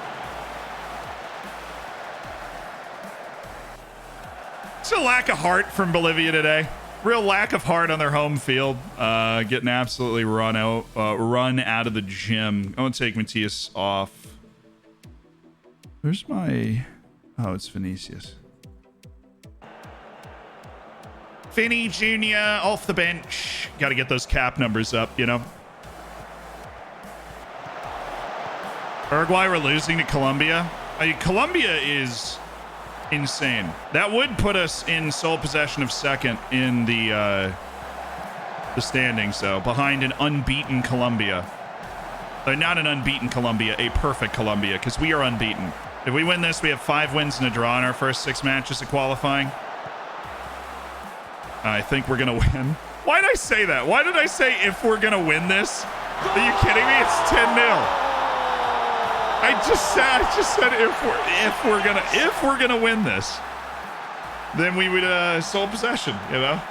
It's a lack of heart from Bolivia today. Real lack of heart on their home field. Getting absolutely run out of the gym. I want to take Matias off. Where's my... Oh, it's Vinicius. Finney Jr. off the bench. Got to get those cap numbers up, you know. Uruguay were losing to Colombia. Colombia is... insane. That would put us in sole possession of second in the standings, though, behind an unbeaten Colombia. Not an unbeaten Colombia, a perfect Colombia, because we are unbeaten. If we win this, we have 5 wins and a draw in our first 6 matches of qualifying. I think we're gonna win. Why did I say that? Why did I say if we're gonna win this? Are you kidding me? It's 10-0. I just said if we're gonna win this, then we would sole possession, you know.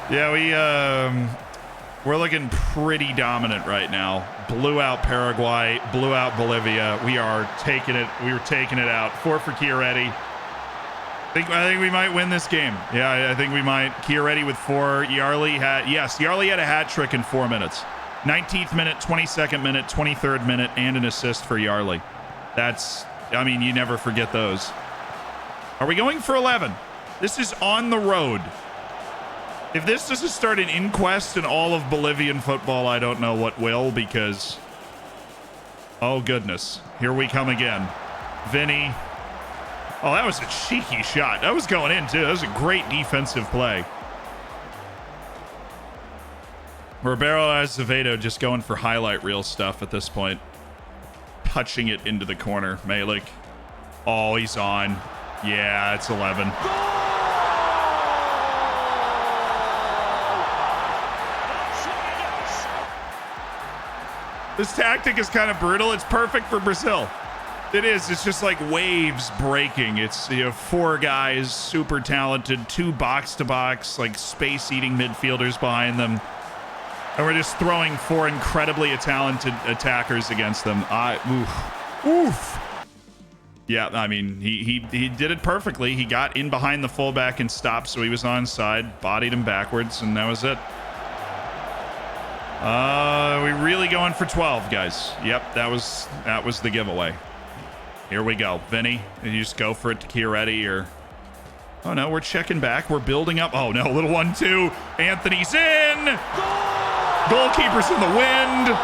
Yeah, we're looking pretty dominant right now. Blew out Paraguay, blew out Bolivia. We are taking it. We were taking it out. 4 for Chiaretti. I think we might win this game. Yeah, I think we might. Chiaretti with 4. Yarley had a hat trick in 4 minutes. 19th minute, 22nd minute, 23rd minute, and an assist for Yarley. You never forget those. Are we going for 11? This is on the road. If this doesn't start an inquest in all of Bolivian football, I don't know what will, because... Oh, goodness. Here we come again. Vinny. Oh, that was a cheeky shot. That was going in, too. That was a great defensive play. Ribeiro Azevedo just going for highlight reel stuff at this point. Touching it into the corner. Malik. Oh, he's on. Yeah, it's 11. This tactic is kind of brutal. It's perfect for Brazil. It is. It's just like waves breaking. It's 4 guys, super talented, 2 box-to-box, like space-eating midfielders behind them. And we're just throwing 4 incredibly talented attackers against them. Oof. Yeah, I mean, he did it perfectly. He got in behind the fullback and stopped, so he was onside, bodied him backwards, and that was it. We really going for 12, guys. Yep, that was the giveaway. Here we go. Vinny, you just go for it to Chiaretti or Oh, no, we're checking back. We're building up. Oh, no, little 1-2. Anthony's in. Goalkeeper's in the wind.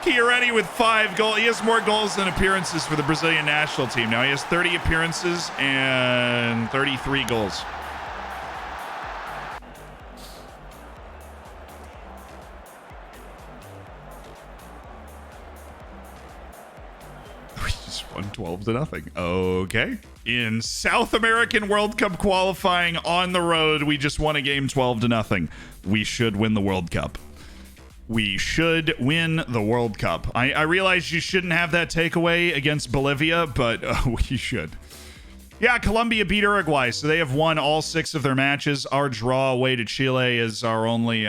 Chiaretti with 5 goals. He has more goals than appearances for the Brazilian national team. Now he has 30 appearances and 33 goals. We just won 12-0. Okay. In South American World Cup qualifying on the road, we just won a game 12-0. We should win the World Cup. We should win the World Cup. I realize you shouldn't have that takeaway against Bolivia, but we should. Yeah, Colombia beat Uruguay, so they have won all 6 of their matches. Our draw away to Chile is our only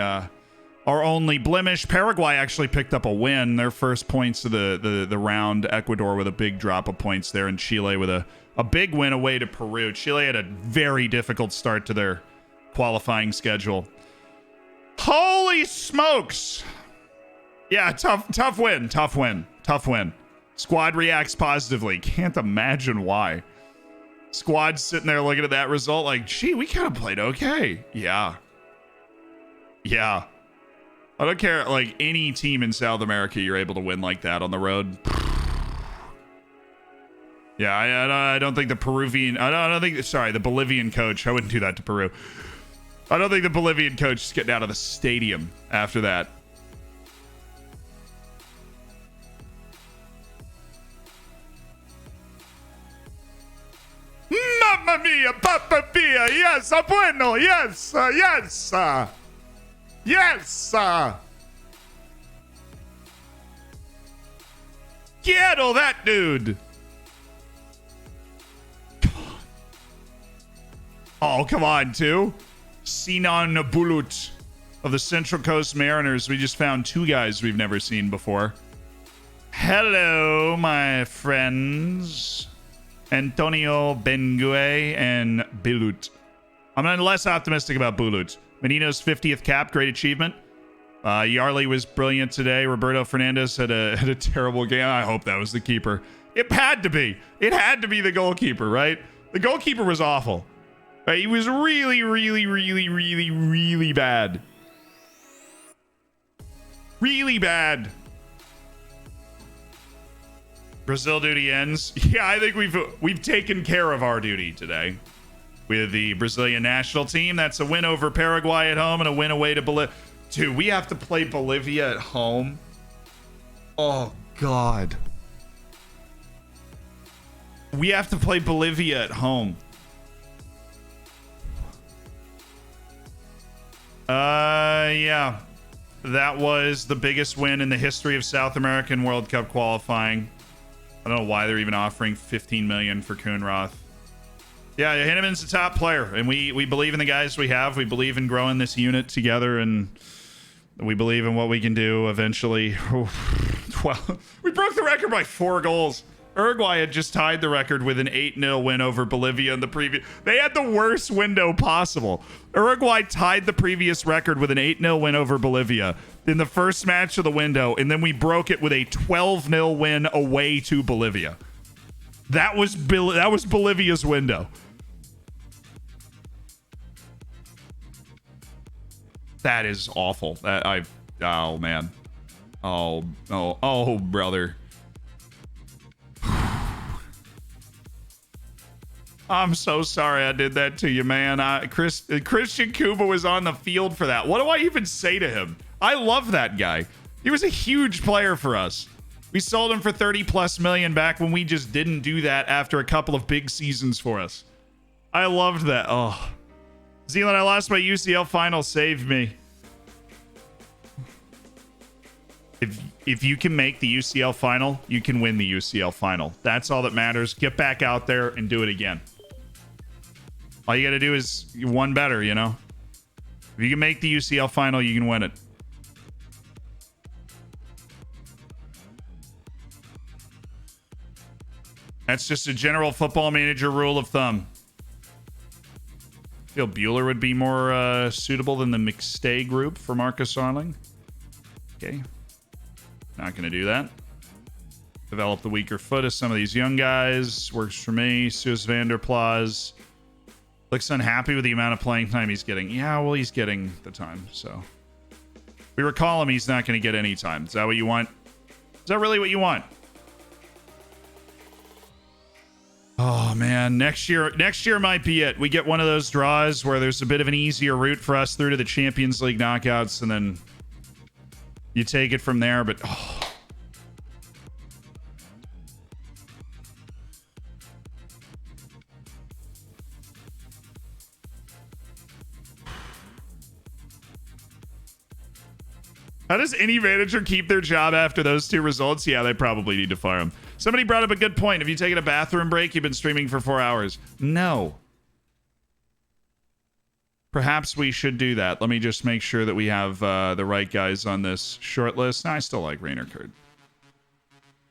blemish. Paraguay actually picked up a win. Their first points of the round. Ecuador with a big drop of points there, and Chile with a big win away to Peru. Chile had a very difficult start to their qualifying schedule. Holy smokes. Yeah, tough win. Squad reacts positively. Can't imagine why. Squad's sitting there looking at that result like, gee, we kind of played okay. Yeah. I don't care, like, any team in South America you're able to win like that on the road. Yeah, I don't think the Peruvian... the Bolivian coach. I wouldn't do that to Peru. I don't think the Bolivian coach is getting out of the stadium after that. Mamma mia, papa mia, yes, bueno, yes. Quiero that dude. Oh, come on, too. Sinan Bulut of the Central Coast Mariners. We just found 2 guys we've never seen before. Hello, my friends. Antonio Bengue and Bulut. I'm less optimistic about Bulut. Menino's 50th cap, great achievement. Yarley was brilliant today. Roberto Fernandez had a terrible game. I hope that was the keeper. It had to be. It had to be the goalkeeper, right? The goalkeeper was awful. He was really bad. Really bad. Brazil duty ends. Yeah, I think we've taken care of our duty today with the Brazilian national team. That's a win over Paraguay at home and a win away to Bolivia. Dude, we have to play Bolivia at home. Oh, God. We have to play Bolivia at home. Yeah. That was the biggest win in the history of South American World Cup qualifying. I don't know why they're even offering $15 million for Kuhnroth. Yeah, Hinneman's the top player, and we believe in the guys we have. We believe in growing this unit together, and we believe in what we can do eventually. Well, we broke the record by 4 goals. Uruguay had just tied the record with an 8-0 win over Bolivia in the previous. They had the worst window possible. Uruguay tied the previous record with an 8-0 win over Bolivia in the first match of the window, and then we broke it with a 12-0 win away to Bolivia. That was Bolivia's window. That is awful. Oh man. Oh brother. I'm so sorry I did that to you, man. Christian Kuba was on the field for that. What do I even say to him? I love that guy. He was a huge player for us. We sold him for 30+ million back when we just didn't do that after a couple of big seasons for us. I loved that. Oh. Zealand, I lost my UCL final. Save me. If you can make the UCL final, you can win the UCL final. That's all that matters. Get back out there and do it again. All you got to do is one better, you know? If you can make the UCL final, you can win it. That's just a general football manager rule of thumb. feel Bueller would be more suitable than the McStay group for Marcus Arling. Okay. Not going to do that. Develop the weaker foot of some of these young guys. Works for me. Suez Vanderplas. Looks unhappy with the amount of playing time he's getting. Yeah, well, he's getting the time, so. We recall him, he's not going to get any time. Is that what you want? Is that really what you want? Oh, man. Next year might be it. We get one of those draws where there's a bit of an easier route for us through to the Champions League knockouts, and then you take it from there, but... Oh. How does any manager keep their job after those two results? Yeah, they probably need to fire him. Somebody brought up a good point. Have you taken a bathroom break? You've been streaming for 4 hours. No. Perhaps we should do that. Let me just make sure that we have the right guys on this short list. No, I still like Rainer Kurd.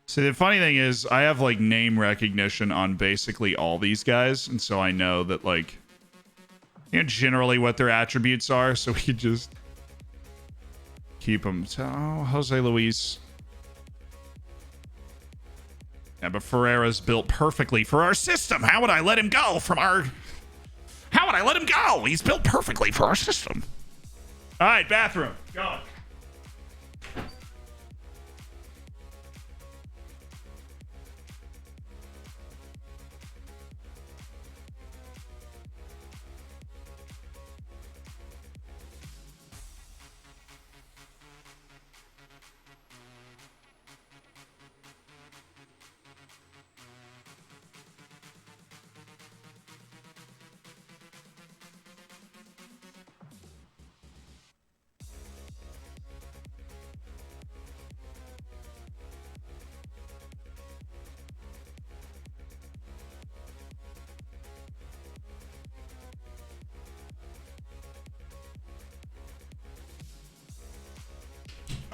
So the funny thing is, I have like name recognition on basically all these guys. And so I know that like, you know, generally what their attributes are. So we could just... keep him. Oh, Jose Luis. Yeah, but Ferreira's built perfectly for our system. How would I let him go from our... How would I let him go? He's built perfectly for our system. All right, bathroom. Go.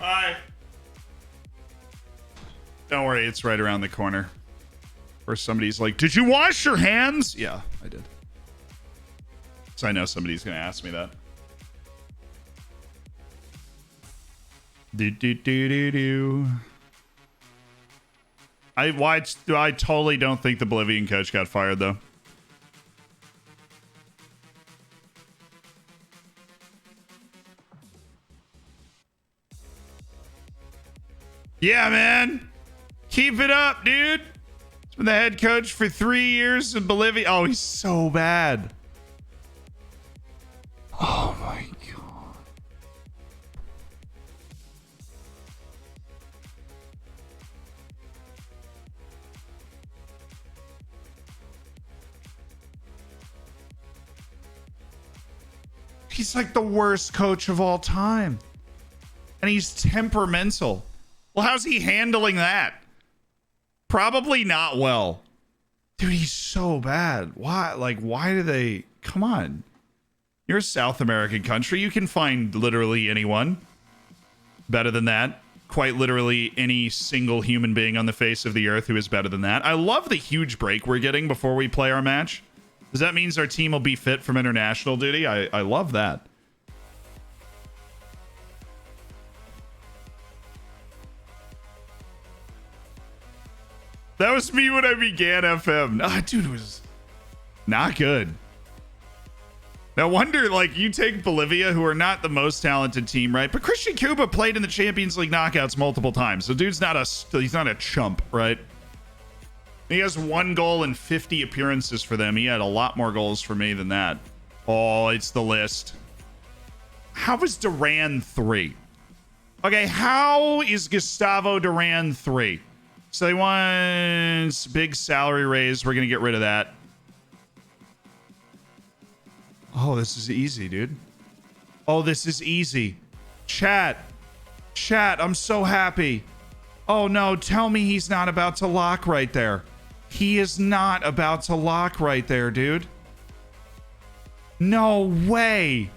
Hi. Don't worry, it's right around the corner. Or somebody's like, did you wash your hands? Yeah, I did. So I know somebody's going to ask me that. I totally don't think the Bolivian coach got fired, though. Yeah, man. Keep it up, dude. He's been the head coach for 3 years in Bolivia. Oh, he's so bad. Oh, my God. He's like the worst coach of all time. And he's temperamental. Well, how's he handling that? Probably not well. Dude, he's so bad. Why? Like, why do they... Come on. You're a South American country. You can find literally anyone better than that. Quite literally any single human being on the face of the earth who is better than that. I love the huge break we're getting before we play our match. Does that mean our team will be fit from international duty? I love that. That was me when I began FM. Ah, dude, it was not good. No wonder, like, you take Bolivia, who are not the most talented team, right? But Christian Cuba played in the Champions League knockouts multiple times. So dude's not he's not a chump, right? He has 1 goal in 50 appearances for them. He had a lot more goals for me than that. Oh, it's the list. How is Duran 3? Okay, how is Gustavo Duran 3? So he wants big salary raise. We're going to get rid of that. Oh, this is easy, dude. Oh, this is easy. Chat, I'm so happy. Oh, no, tell me he's not about to lock right there. He is not about to lock right there, dude. No way.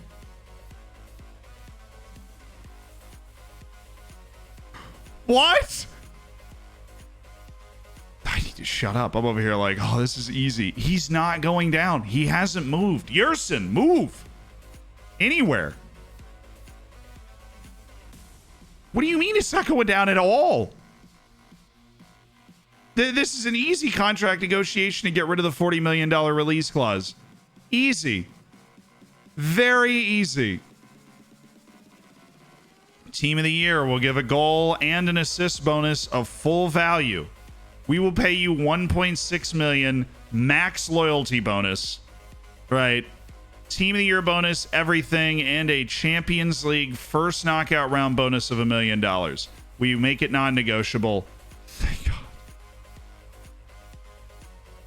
What? I need shut up. I'm over here like, oh, this is easy. He's not going down. He hasn't moved. Yerson, move. Anywhere. What do you mean it's not going down at all? This is an easy contract negotiation to get rid of the $40 million release clause. Easy. Very easy. Team of the year will give a goal and an assist bonus of full value. We will pay you 1.6 million max loyalty bonus. Right. Team of the year bonus, everything, and a Champions League first knockout round bonus of $1 million. We make it non-negotiable. Thank God.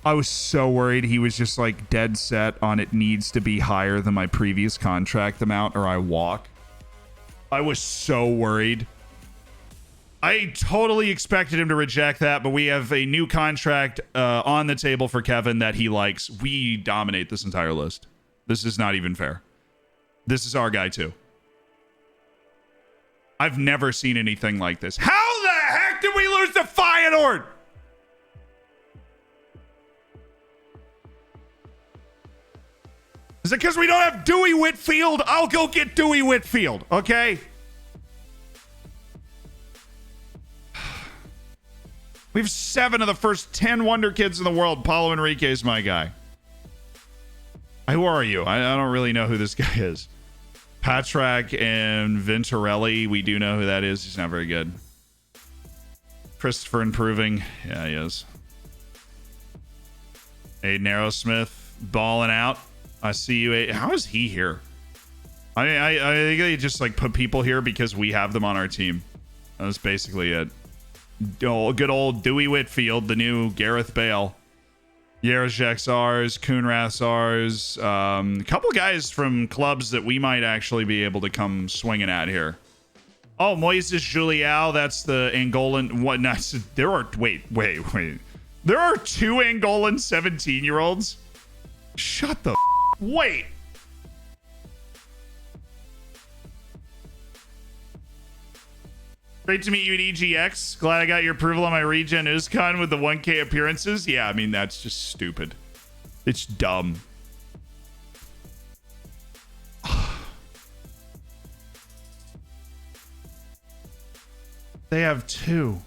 I was so worried he was just like dead set on it needs to be higher than my previous contract amount or I walk. I was so worried. I totally expected him to reject that, but we have a new contract on the table for Kevin that he likes. We dominate this entire list. This is not even fair. This is our guy too. I've never seen anything like this. How the heck did we lose to Feyenoord? Is it because we don't have Dewey Whitfield? I'll go get Dewey Whitfield, okay? We have 7 of the first 10 wonder kids in the world. Paulo Enrique's my guy. Who are you? I don't really know who this guy is. Patrak and Venturelli. We do know who that is. He's not very good. Christopher improving. Yeah, he is. Aiden Aerosmith balling out. I see you. How is he here? I think they just like put people here because we have them on our team. That's basically it. Oh, good old Dewey Whitfield, the new Gareth Bale. Yerojek's ours, Kuhnrath's ours. A couple guys from clubs that we might actually be able to come swinging at here. Oh, Moises Julião, that's the Angolan. What? Not, there are. Wait. There are 2 Angolan 17-year-olds. Shut the. Wait. Great to meet you at EGX. Glad I got your approval on my regen USCon with the 1K appearances. Yeah, I mean, that's just stupid. It's dumb. They have 2.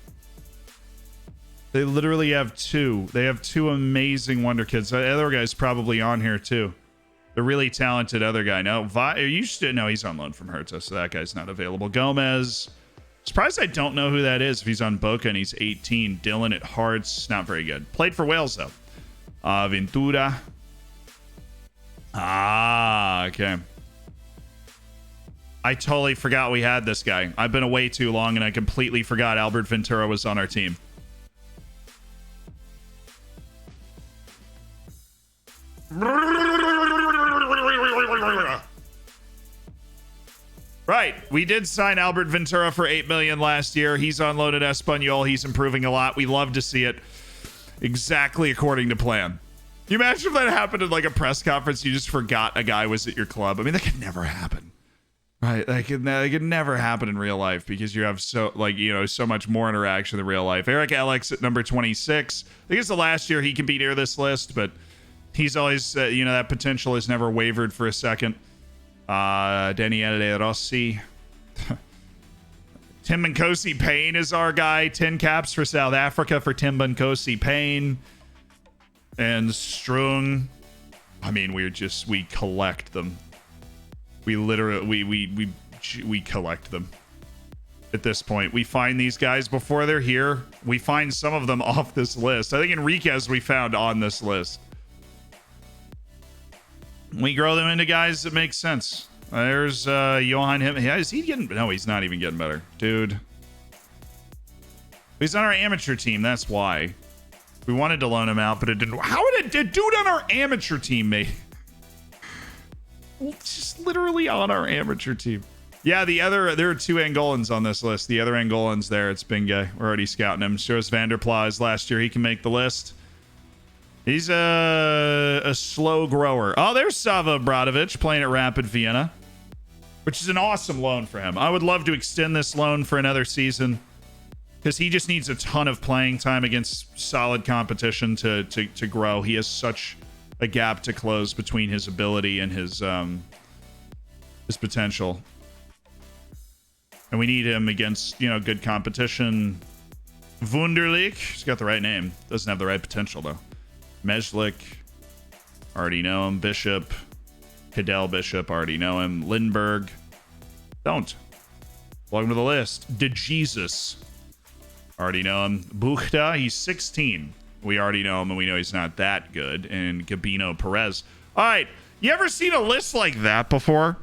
They literally have 2. They have 2 amazing wonder kids. The other guy's probably on here too. The really talented other guy. No, you should know he's on loan from Hertha, so that guy's not available. Gomez. Surprised I don't know who that is if he's on Boca and he's 18. Dylan at Hearts. Not very good. Played for Wales, though. Ventura. Ah, okay. I totally forgot we had this guy. I've been away too long and I completely forgot Albert Ventura was on our team. Right. We did sign Albert Ventura for $8 million last year. He's on loan at Espanyol. He's improving a lot. We love to see it exactly according to plan. Can you imagine if that happened at like a press conference? You just forgot a guy was at your club. I mean, that could never happen. Right. That could never happen in real life because you have so much more interaction than real life. Eric Alex at number 26. I think it's the last year he can be near this list, but he's always, that potential has never wavered for a second. Daniele Rossi. Tim Nkosi Payne is our guy. 10 caps for South Africa for Tim Nkosi Payne. And Strung. I mean, we collect them. We literally, we collect them. At this point, we find these guys before they're here. We find some of them off this list. I think Enriquez we found on this list. We grow them into guys that make sense. There's Johan. Is he getting? No, he's not even getting better, dude. He's on our amateur team. That's why we wanted to loan him out, but it didn't. How did a dude on our amateur team make? Just literally on our amateur team. Yeah, there are 2 Angolans on this list. The other Angolans there, it's Binga. We're already scouting him. Shows Vanderplas last year. He can make the list. He's a slow grower. Oh, there's Sava Bradovic playing at Rapid Vienna, which is an awesome loan for him. I would love to extend this loan for another season. because he just needs a ton of playing time against solid competition to grow. He has such a gap to close between his ability and his potential. And we need him against, you know, good competition. Wunderlich, he's got the right name. Doesn't have the right potential, though. Mejlik, already know him. Bishop, Cadell Bishop, already know him. Lindbergh, don't. Welcome to the list. DeJesus, already know him. Buchta, he's 16. We already know him, and we know he's not that good. And Gabino Perez. All right, you ever seen a list like that before?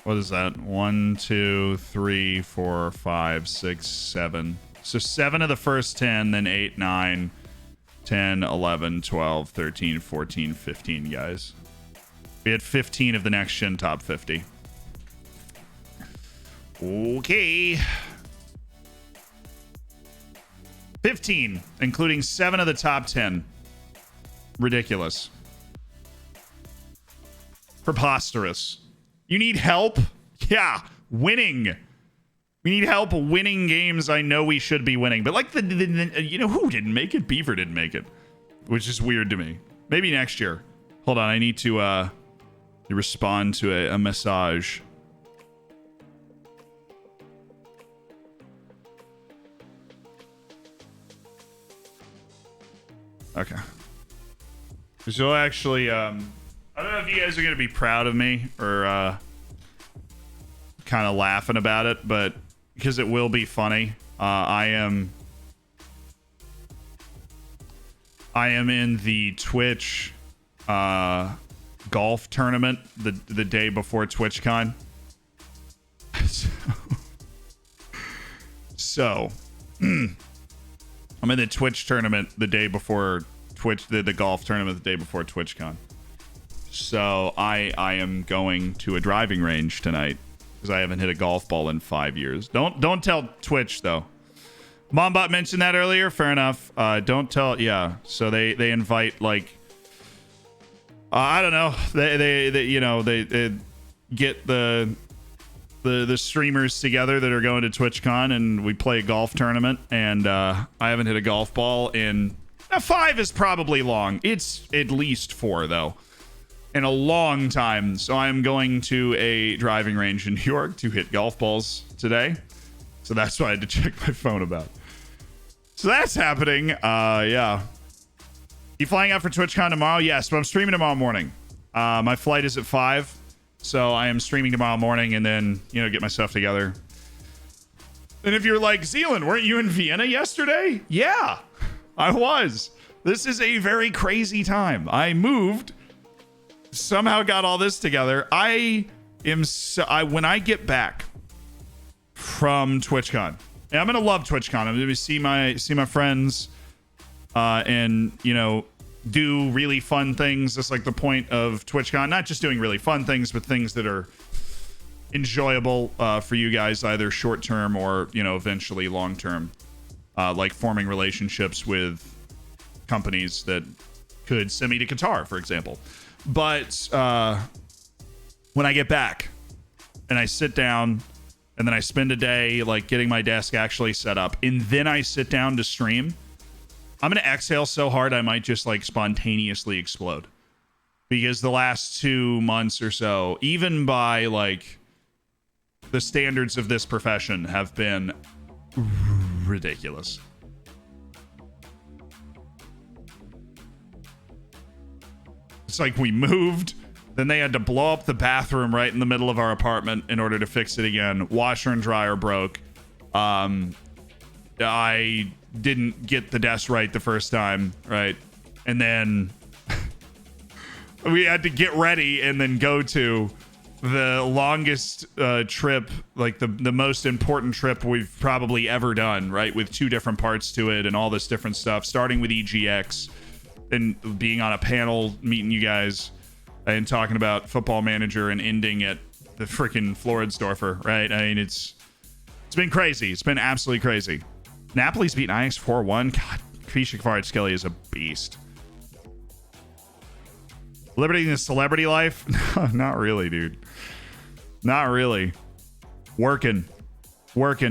What is that? 1, 2, 3, 4, 5, 6, 7. So 7 of the first 10, then 8, 9, 10, 11, 12, 13, 14, 15 guys. We had 15 of the next gen top 50. Okay. 15, including 7 of the top 10. Ridiculous. Preposterous. You need help? Yeah, winning. We need help winning games I know we should be winning. But like the you know, who didn't make it? Beaver didn't make it, which is weird to me. Maybe next year. Hold on, I need to respond to a message. Okay. So actually, I don't know if you guys are going to be proud of me or kind of laughing about it, but because it will be funny. I am in the Twitch golf tournament the day before TwitchCon. So I'm in the Twitch tournament the day before the golf tournament the day before TwitchCon. So I am going to a driving range tonight because I haven't hit a golf ball in 5 years. Don't tell Twitch though. Mombot mentioned that earlier. Fair enough. Don't tell. Yeah. So they invite like I don't know. They you know they get the streamers together that are going to TwitchCon and we play a golf tournament. And I haven't hit a golf ball in 5 is probably long. It's at least 4 though. In a long time. So I'm going to a driving range in New York to hit golf balls today. So that's what I had to check my phone about. So that's happening. Yeah. You flying out for TwitchCon tomorrow? Yes, but I'm streaming tomorrow morning. My flight is at 5. So I am streaming tomorrow morning and then, you know, get my stuff together. And if you're like, Zealand, weren't you in Vienna yesterday? Yeah, I was. This is a very crazy time. I moved, somehow got all this together. When I get back from TwitchCon, and I'm gonna love TwitchCon. I'm gonna see my friends, and you know, do really fun things. That's like the point of TwitchCon. Not just doing really fun things, but things that are enjoyable for you guys, either short term or, you know, eventually long term. Like forming relationships with companies that could send me to Qatar, for example. But when I get back and I sit down and then I spend a day like getting my desk actually set up and then I sit down to stream, I'm going to exhale so hard I might just like spontaneously explode. Because the last 2 months or so, even by like the standards of this profession, have been ridiculous. It's like we moved, then they had to blow up the bathroom right in the middle of our apartment in order to fix it again. Washer and dryer broke. I didn't get the desk right the first time, right? And then we had to get ready and then go to the longest trip, like the most important trip we've probably ever done, right? With 2 different parts to it and all this different stuff, starting with EGX and being on a panel, meeting you guys and talking about Football Manager and ending at the freaking Floridsdorfer, right? I mean, it's been crazy. It's been absolutely crazy. Napoli's beaten Ajax 4-1. God, Krisha Kvaratskhelia is a beast. Living the celebrity life? No, not really, dude. Not really. Working,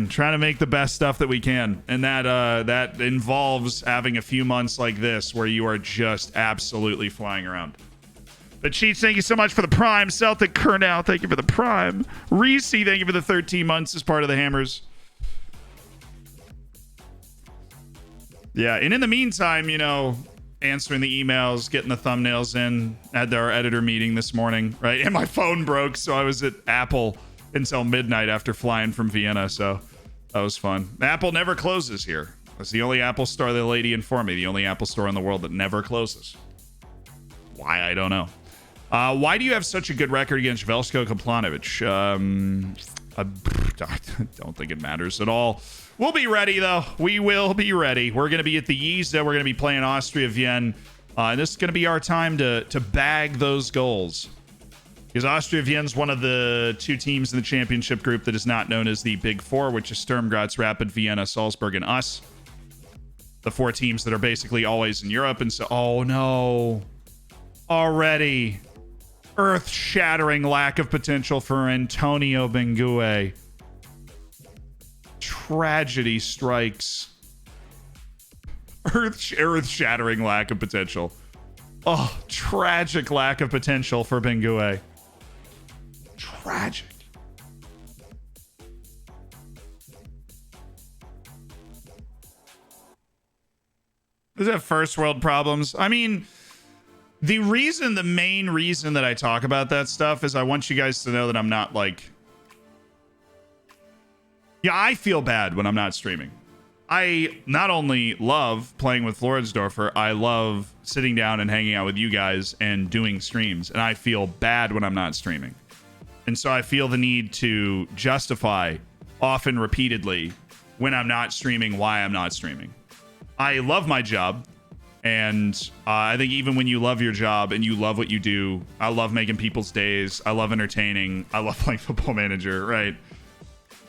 trying to make the best stuff that we can, and that involves having a few months like this where you are just absolutely flying around. But Cheats, thank you so much for the Prime. Celtic Kernow, thank you for the Prime. Reese, thank you for the 13 months as part of the Hammers. Yeah, and in the meantime, you know, answering the emails, getting the thumbnails in. Had our editor meeting this morning, right? And my phone broke, so I was at Apple until midnight after flying from Vienna, so that was fun. Apple never closes here. That's the only Apple store, the lady informed me, the only Apple store in the world that never closes. Why, I don't know. Why do you have such a good record against Velsko Kaplanovic? I don't think it matters at all. We'll be ready, though. We will be ready. We're going to be at the Wiesn. We're going to be playing Austria Vienna. And this is going to be our time to bag those goals. Because Austria Vienna is one of the two teams in the championship group that is not known as the Big Four, which is Sturm Graz, Rapid, Vienna, Salzburg, and us. The four teams that are basically always in Europe. And so, oh no. Already. Earth-shattering lack of potential for Antonio Bengue. Tragedy strikes. Earth-shattering lack of potential. Oh, tragic lack of potential for Bengue. Tragic. Does it have first world problems? I mean, the main reason that I talk about that stuff is I want you guys to know that I'm not like... Yeah, I feel bad when I'm not streaming. I not only love playing with Floridsdorfer, I love sitting down and hanging out with you guys and doing streams. And I feel bad when I'm not streaming. And so I feel the need to justify often repeatedly when I'm not streaming why I'm not streaming. I love my job. And I think even when you love your job and you love what you do, I love making people's days. I love entertaining. I love playing Football Manager, right?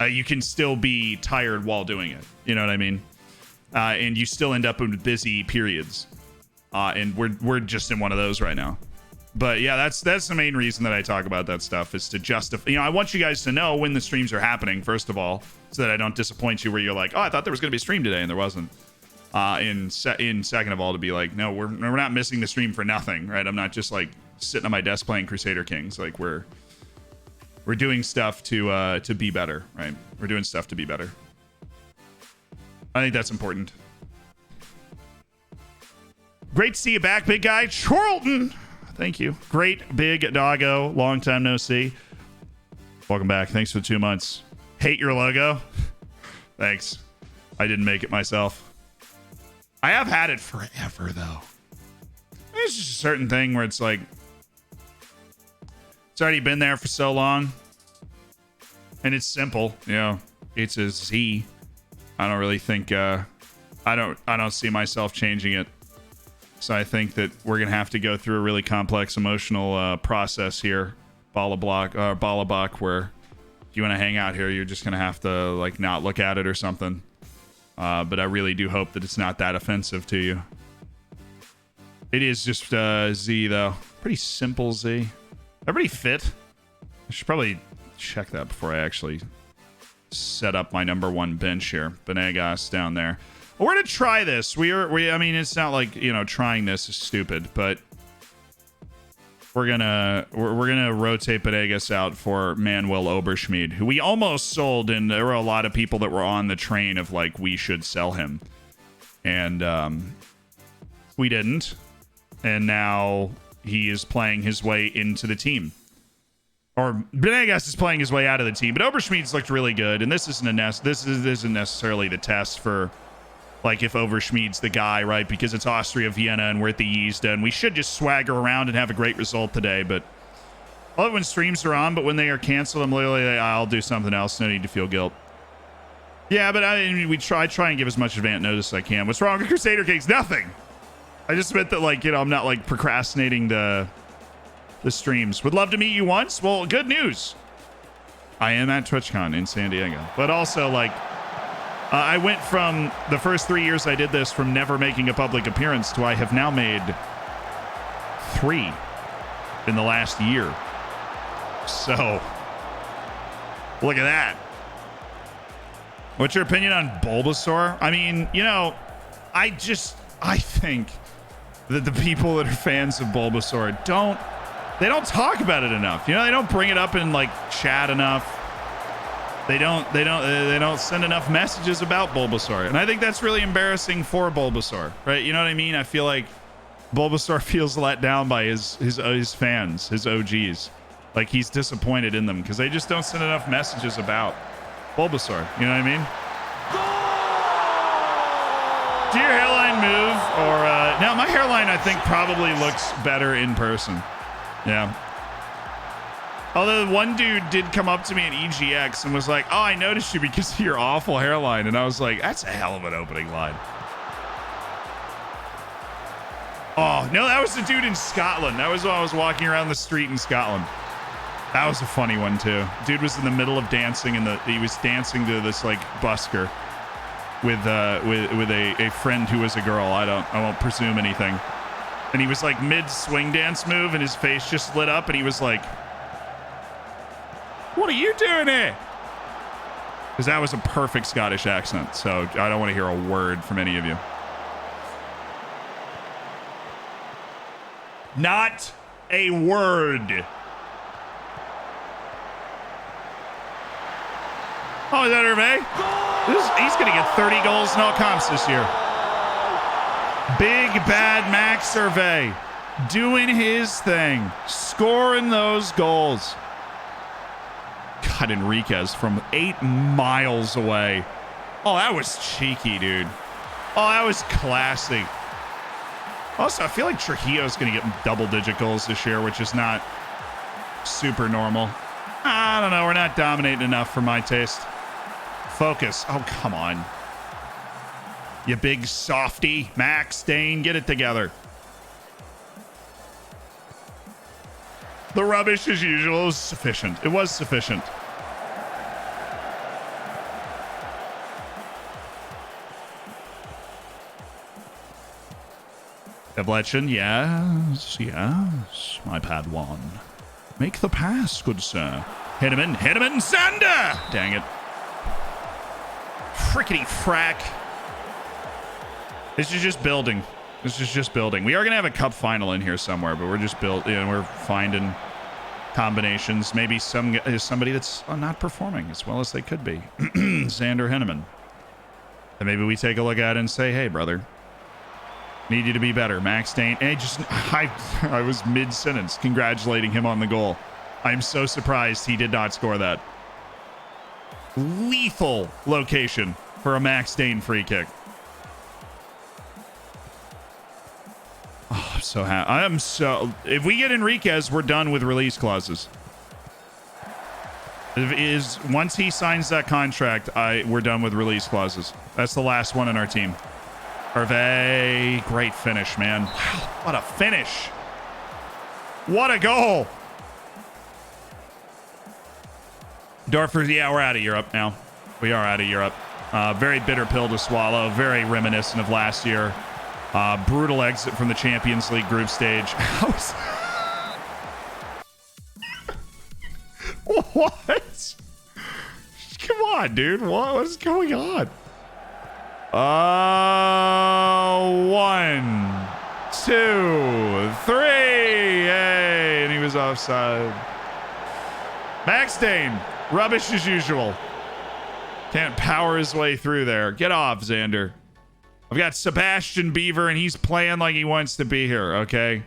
You can still be tired while doing it. You know what I mean? And you still end up in busy periods. And we're just in one of those right now. But yeah, that's the main reason that I talk about that stuff is to justify. You know, I want you guys to know when the streams are happening, first of all, so that I don't disappoint you where you're like, oh, I thought there was going to be a stream today and there wasn't. In second of all, to be like, no, we're not missing the stream for nothing, right? I'm not just like sitting on my desk playing Crusader Kings. Like we're doing stuff to be better, right? We're doing stuff to be better. I think that's important. Great to see you back, big guy. Charlton, thank you. Great big doggo. Long time no see. Welcome back. Thanks for the 2 months. Hate your logo. Thanks. I didn't make it myself. I have had it forever, though. It's just a certain thing where it's like, it's already been there for so long. And it's simple, you know. It's a Z. I don't really think, I don't see myself changing it. So I think that we're going to have to go through a really complex emotional process here. Balabach, where if you want to hang out here, you're just going to have to, like, not look at it or something. But I really do hope that it's not that offensive to you. It is just Z, though. Pretty simple Z. Everybody fit? I should probably check that before I actually set up my number one bench here. Benegas down there. Well, we're going to try this. I mean, it's not like, you know, trying this is stupid, but we're gonna rotate Benegas out for Manuel Oberschmied, who we almost sold, and there were a lot of people that were on the train of like we should sell him, and we didn't, and now he is playing his way into the team, or Benegas is playing his way out of the team. But Oberschmied's looked really good, and this isn't necessarily the test for like if Overschmied's the guy, right? Because it's Austria Vienna and we're at the Wiesn, and we should just swagger around and have a great result today. But I love when streams are on, but when they are canceled, I'm literally like, I'll do something else. No need to feel guilt. Yeah, but I mean, we try and give as much advance notice as I can. What's wrong with Crusader Kings? Nothing. I just meant that, like, you know, I'm not like procrastinating the streams. Would love to meet you once. Well, good news. I am at TwitchCon in San Diego, but also like. I went from the first 3 years I did this from never making a public appearance to I have now made 3 in the last year. So, look at that. What's your opinion on Bulbasaur? I mean, you know, I think that the people that are fans of Bulbasaur don't talk about it enough. You know, they don't bring it up in like chat enough. They don't send enough messages about Bulbasaur. And I think that's really embarrassing for Bulbasaur, right? You know what I mean? I feel like Bulbasaur feels let down by his fans, his OGs. Like he's disappointed in them because they just don't send enough messages about Bulbasaur. You know what I mean? Do your hairline move? Or now my hairline I think probably looks better in person. Yeah. Although one dude did come up to me at EGX and was like, "Oh, I noticed you because of your awful hairline." And I was like, that's a hell of an opening line. Oh, no, that was the dude in Scotland. That was when I was walking around the street in Scotland. That was a funny one, too. Dude was in the middle of dancing, and he was dancing to this, like, busker with a friend who was a girl. I won't presume anything. And he was, like, mid-swing dance move, and his face just lit up, and he was like, "What are you doing here?" Because that was a perfect Scottish accent, so I don't want to hear a word from any of you. Not a word. Oh, is that Hervé? He's going to get 30 goals in all comps this year. Big bad Max Hervé doing his thing, scoring those goals. God, Enriquez from 8 miles away. Oh, that was cheeky, dude. Oh, that was classy. Also, I feel like Trujillo's going to get double-digit goals this year, which is not super normal. I don't know. We're not dominating enough for my taste. Focus. Oh, come on. You big softy. Max, Dane, get it together. The rubbish, as usual, was sufficient. It was sufficient. Evlechin, yes, my Padawan. Make the pass, good sir. Hit him in, Sander! Dang it. Frickety frack. This is just building. We are going to have a cup final in here somewhere, but we're just we're finding combinations. Maybe somebody that's not performing as well as they could be. Xander Henneman. And maybe we take a look at it and say, "Hey, brother, need you to be better." Max Dane. Hey, I was mid-sentence congratulating him on the goal. I'm so surprised he did not score that. Lethal location for a Max Dane free kick. Oh, I'm so happy. If we get Enriquez, we're done with release clauses. Once he signs that contract, we're done with release clauses. That's the last one in our team. Hervé, great finish, man. Wow, what a finish. What a goal. Dorfer, yeah, we're out of Europe now. We are out of Europe. Very bitter pill to swallow. Very reminiscent of last year. Brutal exit from the Champions League group stage. What? Come on, dude. What is going on? 1, 2, 3. Hey, and he was offside. Max Dane, rubbish as usual. Can't power his way through there. Get off, Xander. I've got Sebastian Beaver, and he's playing like he wants to be here, okay?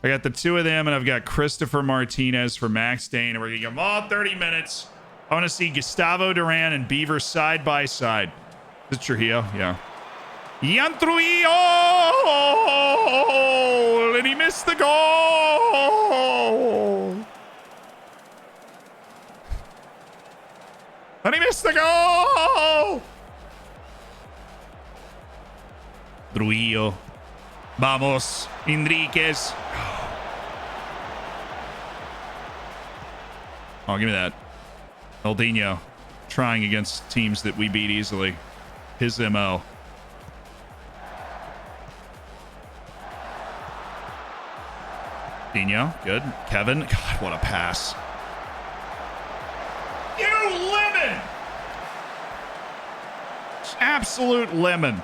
I got the two of them, and I've got Christopher Martinez for Max Dane, and we're going to give them all 30 minutes. I want to see Gustavo Duran and Beaver side by side. Is it Trujillo? Yeah. Jan Trujillo! And he missed the goal! And he missed the goal! Trujillo. Vamos, Enriquez. Oh, give me that. Eldinho trying against teams that we beat easily. His MO. Dino, good. Kevin, God, what a pass. You lemon! Absolute lemon.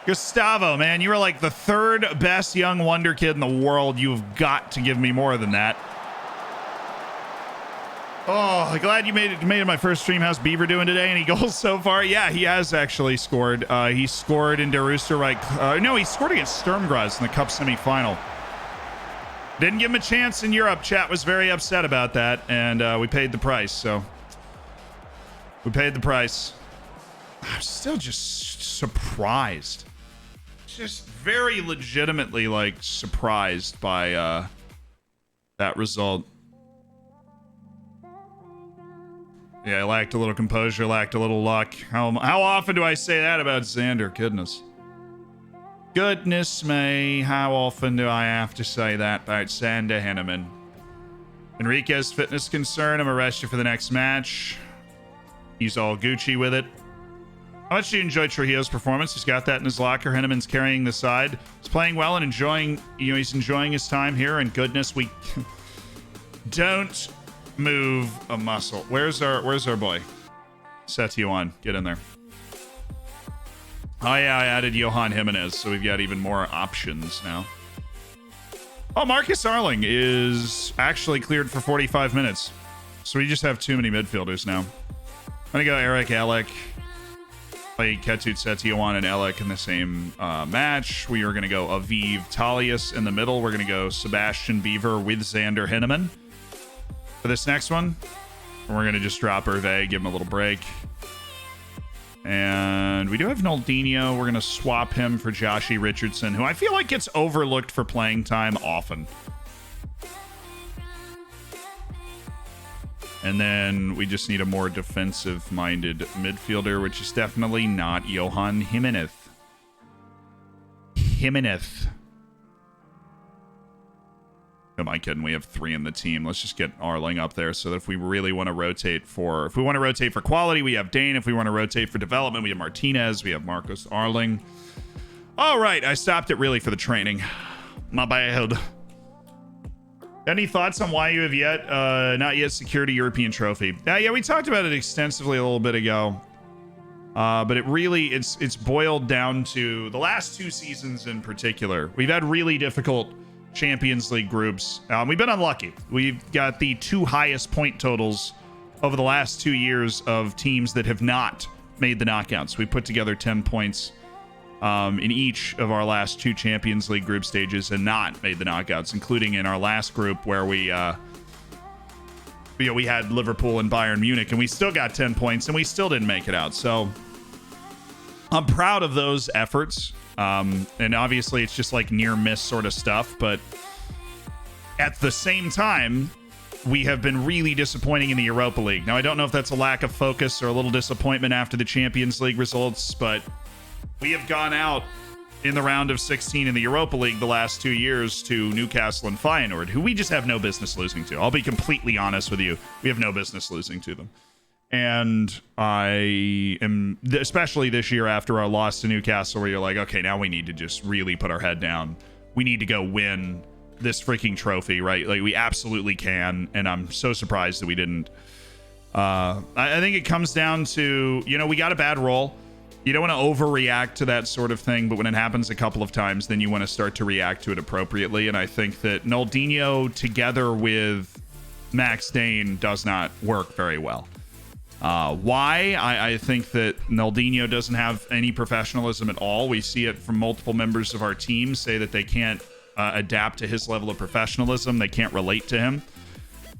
Gustavo, man, you are like the third best young wonder kid in the world. You've got to give me more than that. Oh, glad you made it my first stream. How's Beaver doing today? Any goals so far? Yeah, he has actually scored. He scored in Der Österreich. No, he scored against Sturm Graz in the Cup semifinal. Didn't give him a chance in Europe. Chat was very upset about that, and we paid the price. So we paid the price. I'm still just surprised. Just very legitimately, like, surprised by that result. Yeah, I lacked a little composure, lacked a little luck. How often do I say that about Xander? Goodness. Goodness me, how often do I have to say that about Xander Henneman? Enrique's fitness concern. I'm arrested for the next match. He's all Gucci with it. How much do you enjoy Trujillo's performance? He's got that in his locker. Henneman's carrying the side. He's playing well and enjoying, he's enjoying his time here. And goodness, we don't move a muscle. Where's our boy? Set you on. Get in there. Oh yeah, I added Johan Jimenez, so we've got even more options now. Oh, Marcus Arling is actually cleared for 45 minutes. So we just have too many midfielders now. I'm gonna go Eric Alec. Play Ketut Setioan and Alec in the same match. We are gonna go Aviv Talius in the middle. We're gonna go Sebastian Beaver with Xander Henneman for this next one. And we're going to just drop Hervé, give him a little break. And we do have Noldinho. We're going to swap him for Joshie Richardson, who I feel like gets overlooked for playing time often. And then we just need a more defensive-minded midfielder, which is definitely not Johan Jimenez. Am I kidding? We have 3 in the team. Let's just get Arling up there so that if we really want to rotate for... If we want to rotate for quality, we have Dane. If we want to rotate for development, we have Martinez. We have Marcos Arling. All right. I stopped it really for the training. My bad. Any thoughts on why you have not yet secured a European trophy? Yeah, we talked about it extensively a little bit ago. But it really, it's boiled down to the last 2 seasons in particular. We've had really difficult Champions League groups. We've been unlucky. We've got the 2 highest point totals over the last 2 years of teams that have not made the knockouts. We put together 10 points in each of our last 2 Champions League group stages and not made the knockouts, including in our last group where we had Liverpool and Bayern Munich, and we still got 10 points and we still didn't make it out. So I'm proud of those efforts. And obviously it's just like near miss sort of stuff, but at the same time, we have been really disappointing in the Europa League. Now, I don't know if that's a lack of focus or a little disappointment after the Champions League results, but we have gone out in the round of 16 in the Europa League the last 2 years to Newcastle and Feyenoord, who we just have no business losing to. I'll be completely honest with you. We have no business losing to them. And I am, especially this year after our loss to Newcastle, where you're like, okay, now we need to just really put our head down. We need to go win this freaking trophy, right? Like, we absolutely can. And I'm so surprised that we didn't. I think it comes down to, we got a bad roll. You don't want to overreact to that sort of thing, but when it happens a couple of times, then you want to start to react to it appropriately. And I think that Noldinho together with Max Dane does not work very well. Why? I think that Noldinho doesn't have any professionalism at all. We see it from multiple members of our team say that they can't adapt to his level of professionalism. They can't relate to him.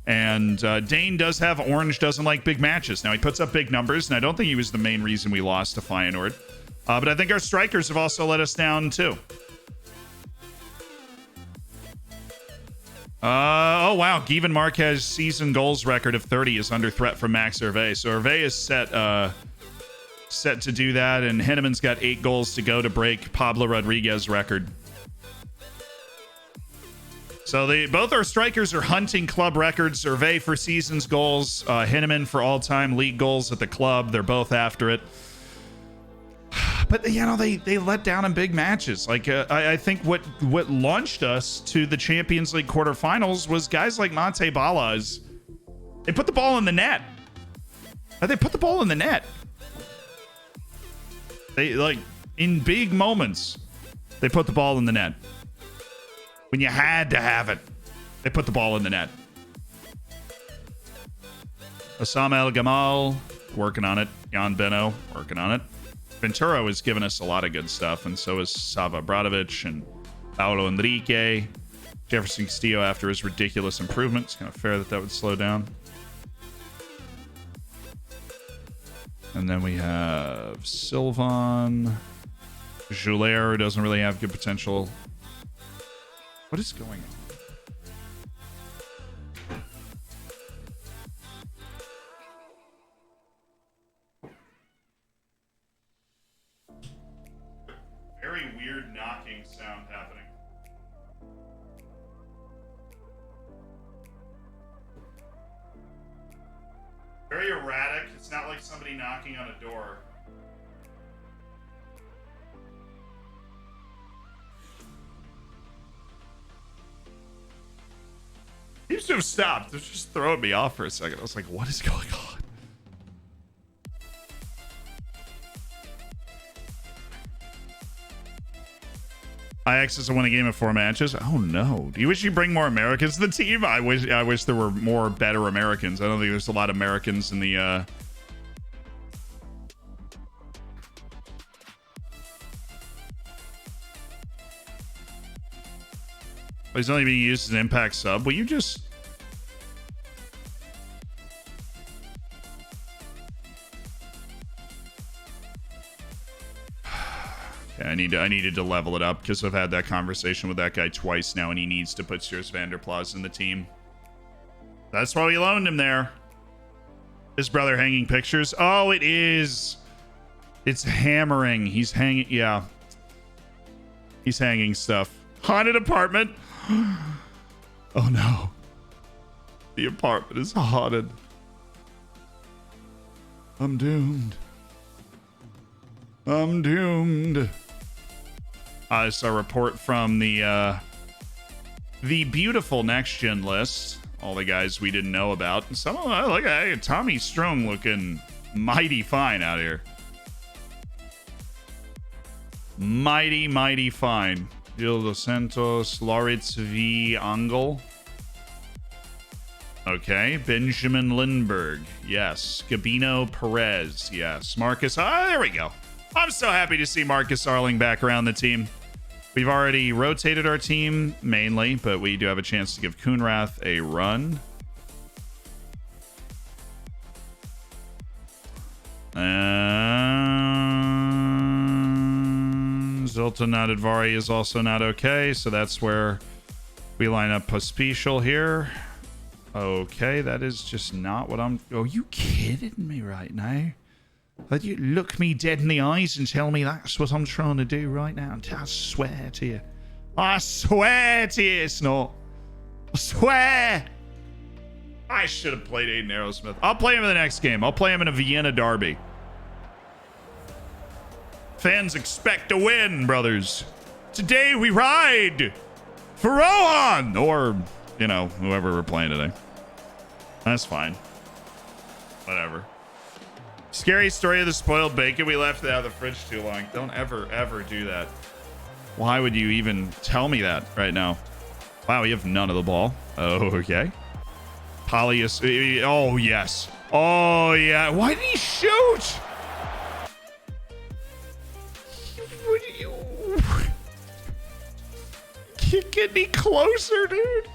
And Dane does have orange, doesn't like big matches. Now, he puts up big numbers, and I don't think he was the main reason we lost to Feyenoord. But I think our strikers have also let us down, too. Oh, wow. Given Marquez's season goals record of 30 is under threat from Max Hervé. So Hervé is set to do that, and Henneman's got 8 goals to go to break Pablo Rodriguez's record. So both our strikers are hunting club records. Hervé for season's goals, Henneman for all-time league goals at the club. They're both after it. but you know, they let down in big matches. Like I think what launched us to the Champions League quarterfinals was guys like Mate Balas. They put the ball in the net. They put the ball in the net. They, like, in big moments, they put the ball in the net. When you had to have it, they put the ball in the net. Osama El Gamal, working on it. Jan Beno, working on it. Ventura has given us a lot of good stuff, and so is Sava Bradovic and Paulo Enrique. Jefferson Castillo, after his ridiculous improvements, kind of fair that would slow down. And then we have Sylvan. Joulaire doesn't really have good potential. What is going on? Very weird knocking sound happening. Very erratic. It's not like somebody knocking on a door. Seems to have stopped. It was just throwing me off for a second. I was like, what is going on? Ajax doesn't win a game in 4 matches. Oh no! Do you wish you bring more Americans to the team? I wish there were more better Americans. I don't think there's a lot of Americans in the. He's only being used as an impact sub. Will you just? I needed to level it up because I've had that conversation with that guy twice now, and he needs to put Stuart van der Plas in the team. That's why we loaned him there. His brother hanging pictures. Oh, it is. It's hammering. He's hanging. Yeah. He's hanging stuff. Haunted apartment. Oh no. The apartment is haunted. I'm doomed. I'm doomed. It's a report from the beautiful next gen list. All the guys we didn't know about. And some of them, look at Tommy Strong looking mighty fine out here. Mighty, mighty fine. Gil dos Santos, Lauritz V. Angel. Okay, Benjamin Lindbergh. Yes. Gabino Perez. Yes. Marcus. Ah, there we go. I'm so happy to see Marcus Arling back around the team. We've already rotated our team mainly, but we do have a chance to give Kuhnrath a run. Zoltan Nadadvari is also not okay, so that's where we line up Pospisil here. Okay, that is just not what I'm... Oh, you kidding me right now? But you look me dead in the eyes and tell me that's what I'm trying to do right now. I swear to you. I swear to you it's not. I swear. I should have played Aiden Aerosmith. I'll play him in the next game. I'll play him in a Vienna derby. Fans expect to win, brothers. Today we ride for Rohan. Or, you know, whoever we're playing today. That's fine. Whatever. Scary story of the spoiled bacon. We left it out of the fridge too long. Don't ever do that. Why would you even tell me that right now? Wow, you have none of the ball. Oh, okay. Polyus. Oh, yes. Oh, yeah. Why did he shoot? Would you... Can't get any closer, dude.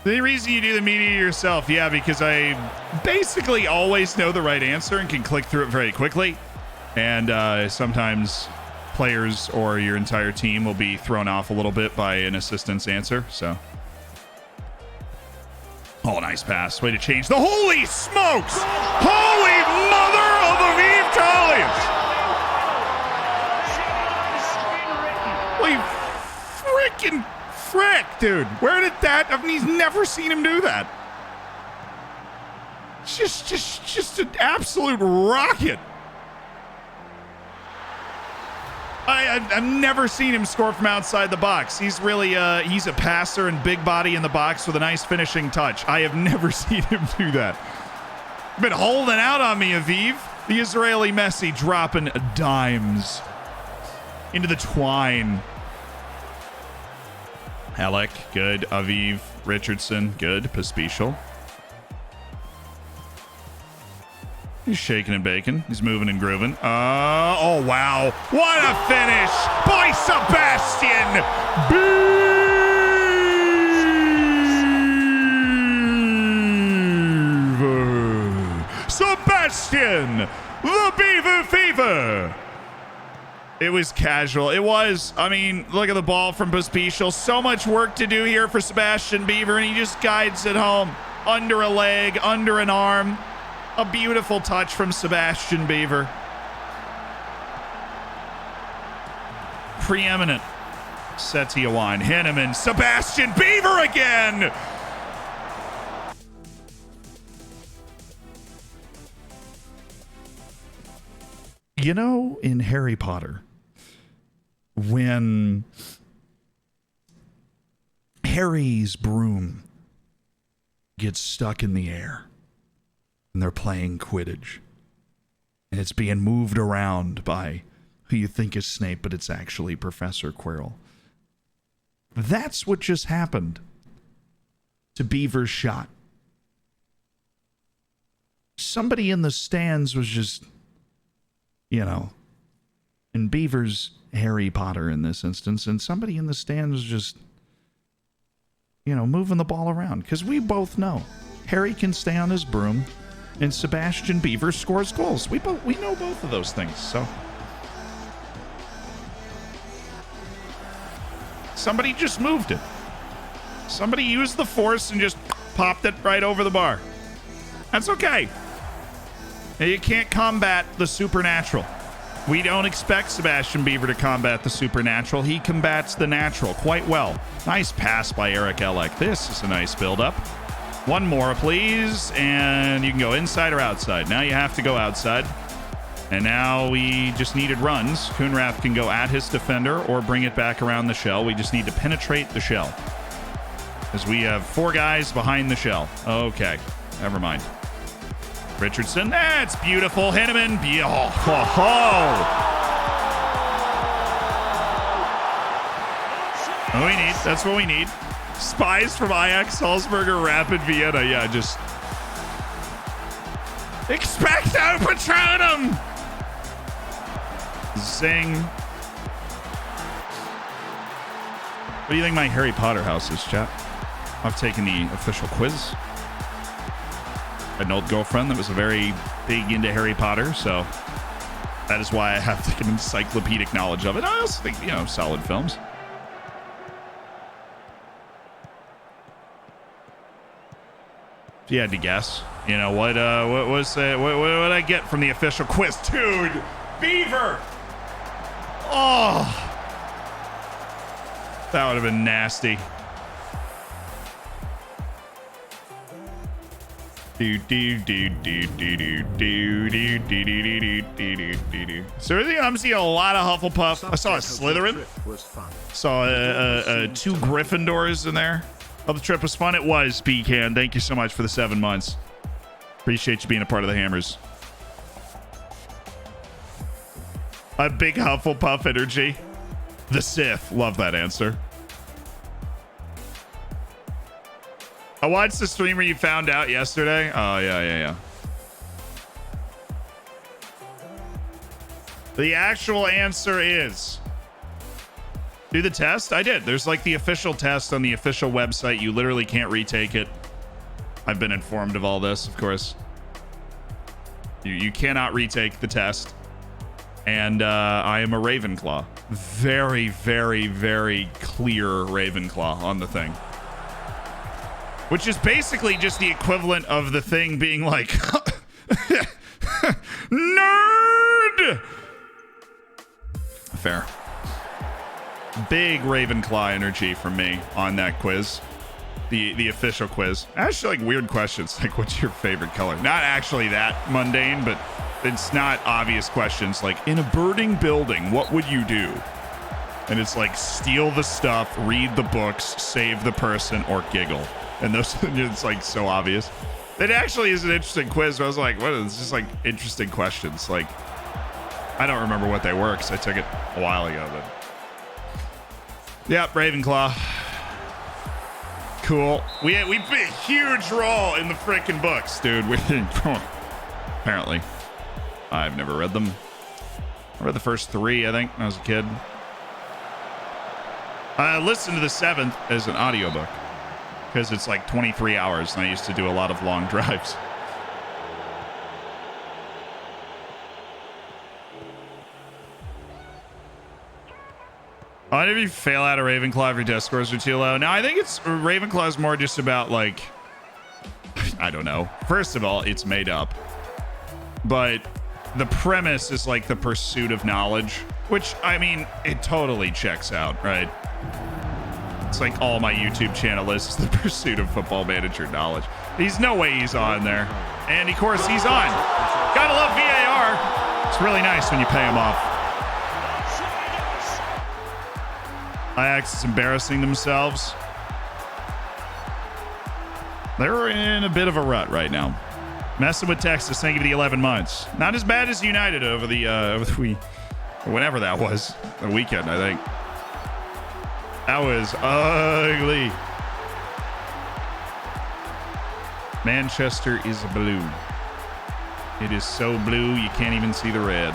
The reason you do the media yourself, yeah, because I basically always know the right answer and can click through it very quickly. And sometimes players or your entire team will be thrown off a little bit by an assistant's answer. So, oh, nice pass. Way to change the... Holy smokes! Holy mother of the Vitalians! Holy freaking... Frick, dude. Where did that... I mean, he's never seen him do that. Just an absolute rocket. I've never seen him score from outside the box. He's really he's a passer and big body in the box with a nice finishing touch. I have never seen him do that. Been holding out on me, Aviv. The Israeli Messi dropping dimes into the twine. Alec, good. Aviv, Richardson, good. Pospisil. He's shaking and baking. He's moving and grooving. Oh, wow. What a finish by Sebastian Beaver. Sebastian, the Beaver Fever. It was casual. It was. I mean, look at the ball from Pospisil. So much work to do here for Sebastian Beaver, and he just guides it home. Under a leg, under an arm. A beautiful touch from Sebastian Beaver. Preeminent Setiowan, Henneman, Sebastian Beaver again! You know, in Harry Potter, when Harry's broom gets stuck in the air, and they're playing Quidditch, and it's being moved around by who you think is Snape, but it's actually Professor Quirrell. That's what just happened to Beaver's shot. Somebody in the stands was just, you know, and Beaver's Harry Potter in this instance, and somebody in the stands was just, you know, moving the ball around. Because we both know Harry can stay on his broom, and Sebastian Beaver scores goals. We know both of those things, so. Somebody just moved it. Somebody used the force and just popped it right over the bar. That's okay. You can't combat the supernatural. We don't expect Sebastian Beaver to combat the supernatural. He combats the natural quite well. Nice pass by Eric Elek. This is a nice build-up. One more, please, and you can go inside or outside. Now you have to go outside. And now we just needed runs. Kuhnrath can go at his defender or bring it back around the shell. We just need to penetrate the shell. As we have 4 guys behind the shell. Okay, never mind. Richardson, that's beautiful. Henneman, oh, ho, ho. We need, that's what we need. Spies from Ajax, Salzburger, Rapid Vienna. Yeah, just expecto patronum. Zing. What do you think my Harry Potter house is, chat? I've taken the official quiz. I had an old girlfriend that was very big into Harry Potter, so that is why I have like an encyclopedic knowledge of it. I also think, you know, solid films. If you had to guess, you know, what would I get from the official quiz? Dude, Beaver! Oh! That would have been nasty. So I'm seeing a lot of Hufflepuff. I saw a Slytherin. Saw 2 Gryffindors in there. Oh, the trip was fun. It was, Pecan. Thank you so much for the 7 months. Appreciate you being a part of the Hammers. A big Hufflepuff energy. The Sith. Love that answer. I watched the stream where you found out yesterday. Oh, yeah. The actual answer is... Do the test? I did. There's like the official test on the official website. You literally can't retake it. I've been informed of all this, of course. You cannot retake the test. And I am a Ravenclaw. Very, very, very clear Ravenclaw on the thing. Which is basically just the equivalent of the thing being like... Nerd! Fair. Big Ravenclaw energy from me on that quiz. the official quiz. Actually, like weird questions, like what's your favorite color? Not actually that mundane, but it's not obvious questions. Like in a burning building, what would you do? And it's like steal the stuff, read the books, save the person, or giggle. And those, it's like so obvious. It actually is an interesting quiz. I was like, what? It's just like interesting questions. Like, I don't remember what they were because I took it a while ago. But yep, Ravenclaw. Cool. We played a huge role in the freaking books, dude. Apparently, I've never read them. I read the first 3, I think, when I was a kid. I listened to the 7th as an audiobook because it's like 23 hours, and I used to do a lot of long drives. Oh, if you fail out of Ravenclaw, if your death scores are too low. Now, I think it's Ravenclaw is more just about like, I don't know. First of all, it's made up, but the premise is like the pursuit of knowledge, which I mean, it totally checks out, right? It's like all my YouTube channel is the pursuit of Football Manager knowledge. There's no way he's on there, and of course he's on. Gotta love VAR. It's really nice when you pay him off. Ajax is embarrassing themselves. They're in a bit of a rut right now. Messing with Texas, thank you for the 11 months. Not as bad as United over the whenever that was, the weekend, I think. That was ugly. Manchester is blue. It is so blue you can't even see the red.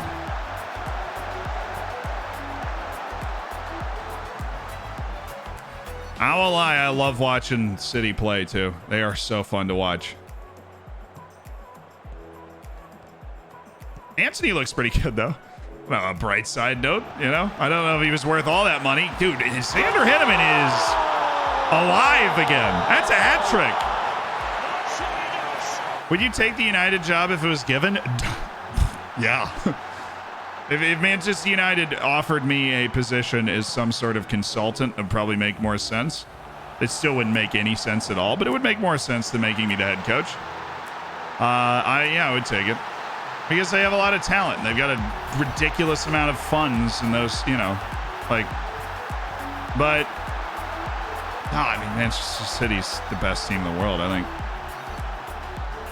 I won't lie, I love watching City play too. They are so fun to watch. Anthony looks pretty good though. Well, a bright side note, you know? I don't know if he was worth all that money. Dude, Sander Henneman is alive again. That's a hat trick. Would you take the United job if it was given? Yeah. If Manchester United offered me a position as some sort of consultant, it would probably make more sense. It still wouldn't make any sense at all, but it would make more sense than making me the head coach. I would take it. Because they have a lot of talent. And they've got a ridiculous amount of funds and those, you know, like, but, no, I mean, Manchester City's the best team in the world, I think.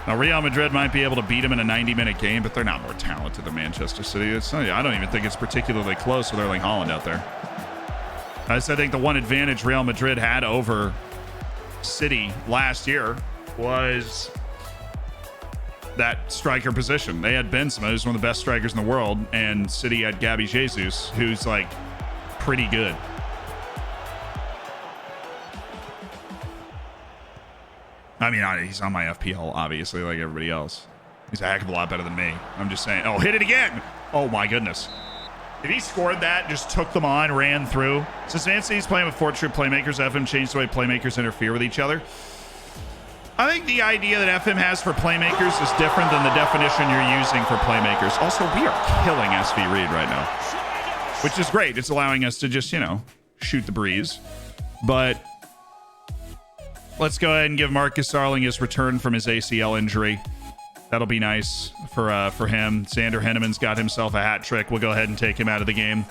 Now, Real Madrid might be able to beat them in a 90-minute game, but they're not more talented than Manchester City. I don't even think it's particularly close with Erling Haaland out there. I think the one advantage Real Madrid had over City last year was that striker position. They had Benzema, who's one of the best strikers in the world, and City had Gabby Jesus, who's like pretty good. I mean, he's on my FPL, obviously, like everybody else. He's a heck of a lot better than me. I'm just saying. Oh, hit it again. Oh, my goodness. If he scored that, just took them on, ran through. Since Man City's playing with 4 true playmakers, FM changed the way playmakers interfere with each other. I think the idea that FM has for playmakers is different than the definition you're using for playmakers. Also, we are killing SV Reed right now, which is great. It's allowing us to just, you know, shoot the breeze. But let's go ahead and give Marcus Sarling his return from his ACL injury. That'll be nice for him. Sander Henneman's got himself a hat trick. We'll go ahead and take him out of the game.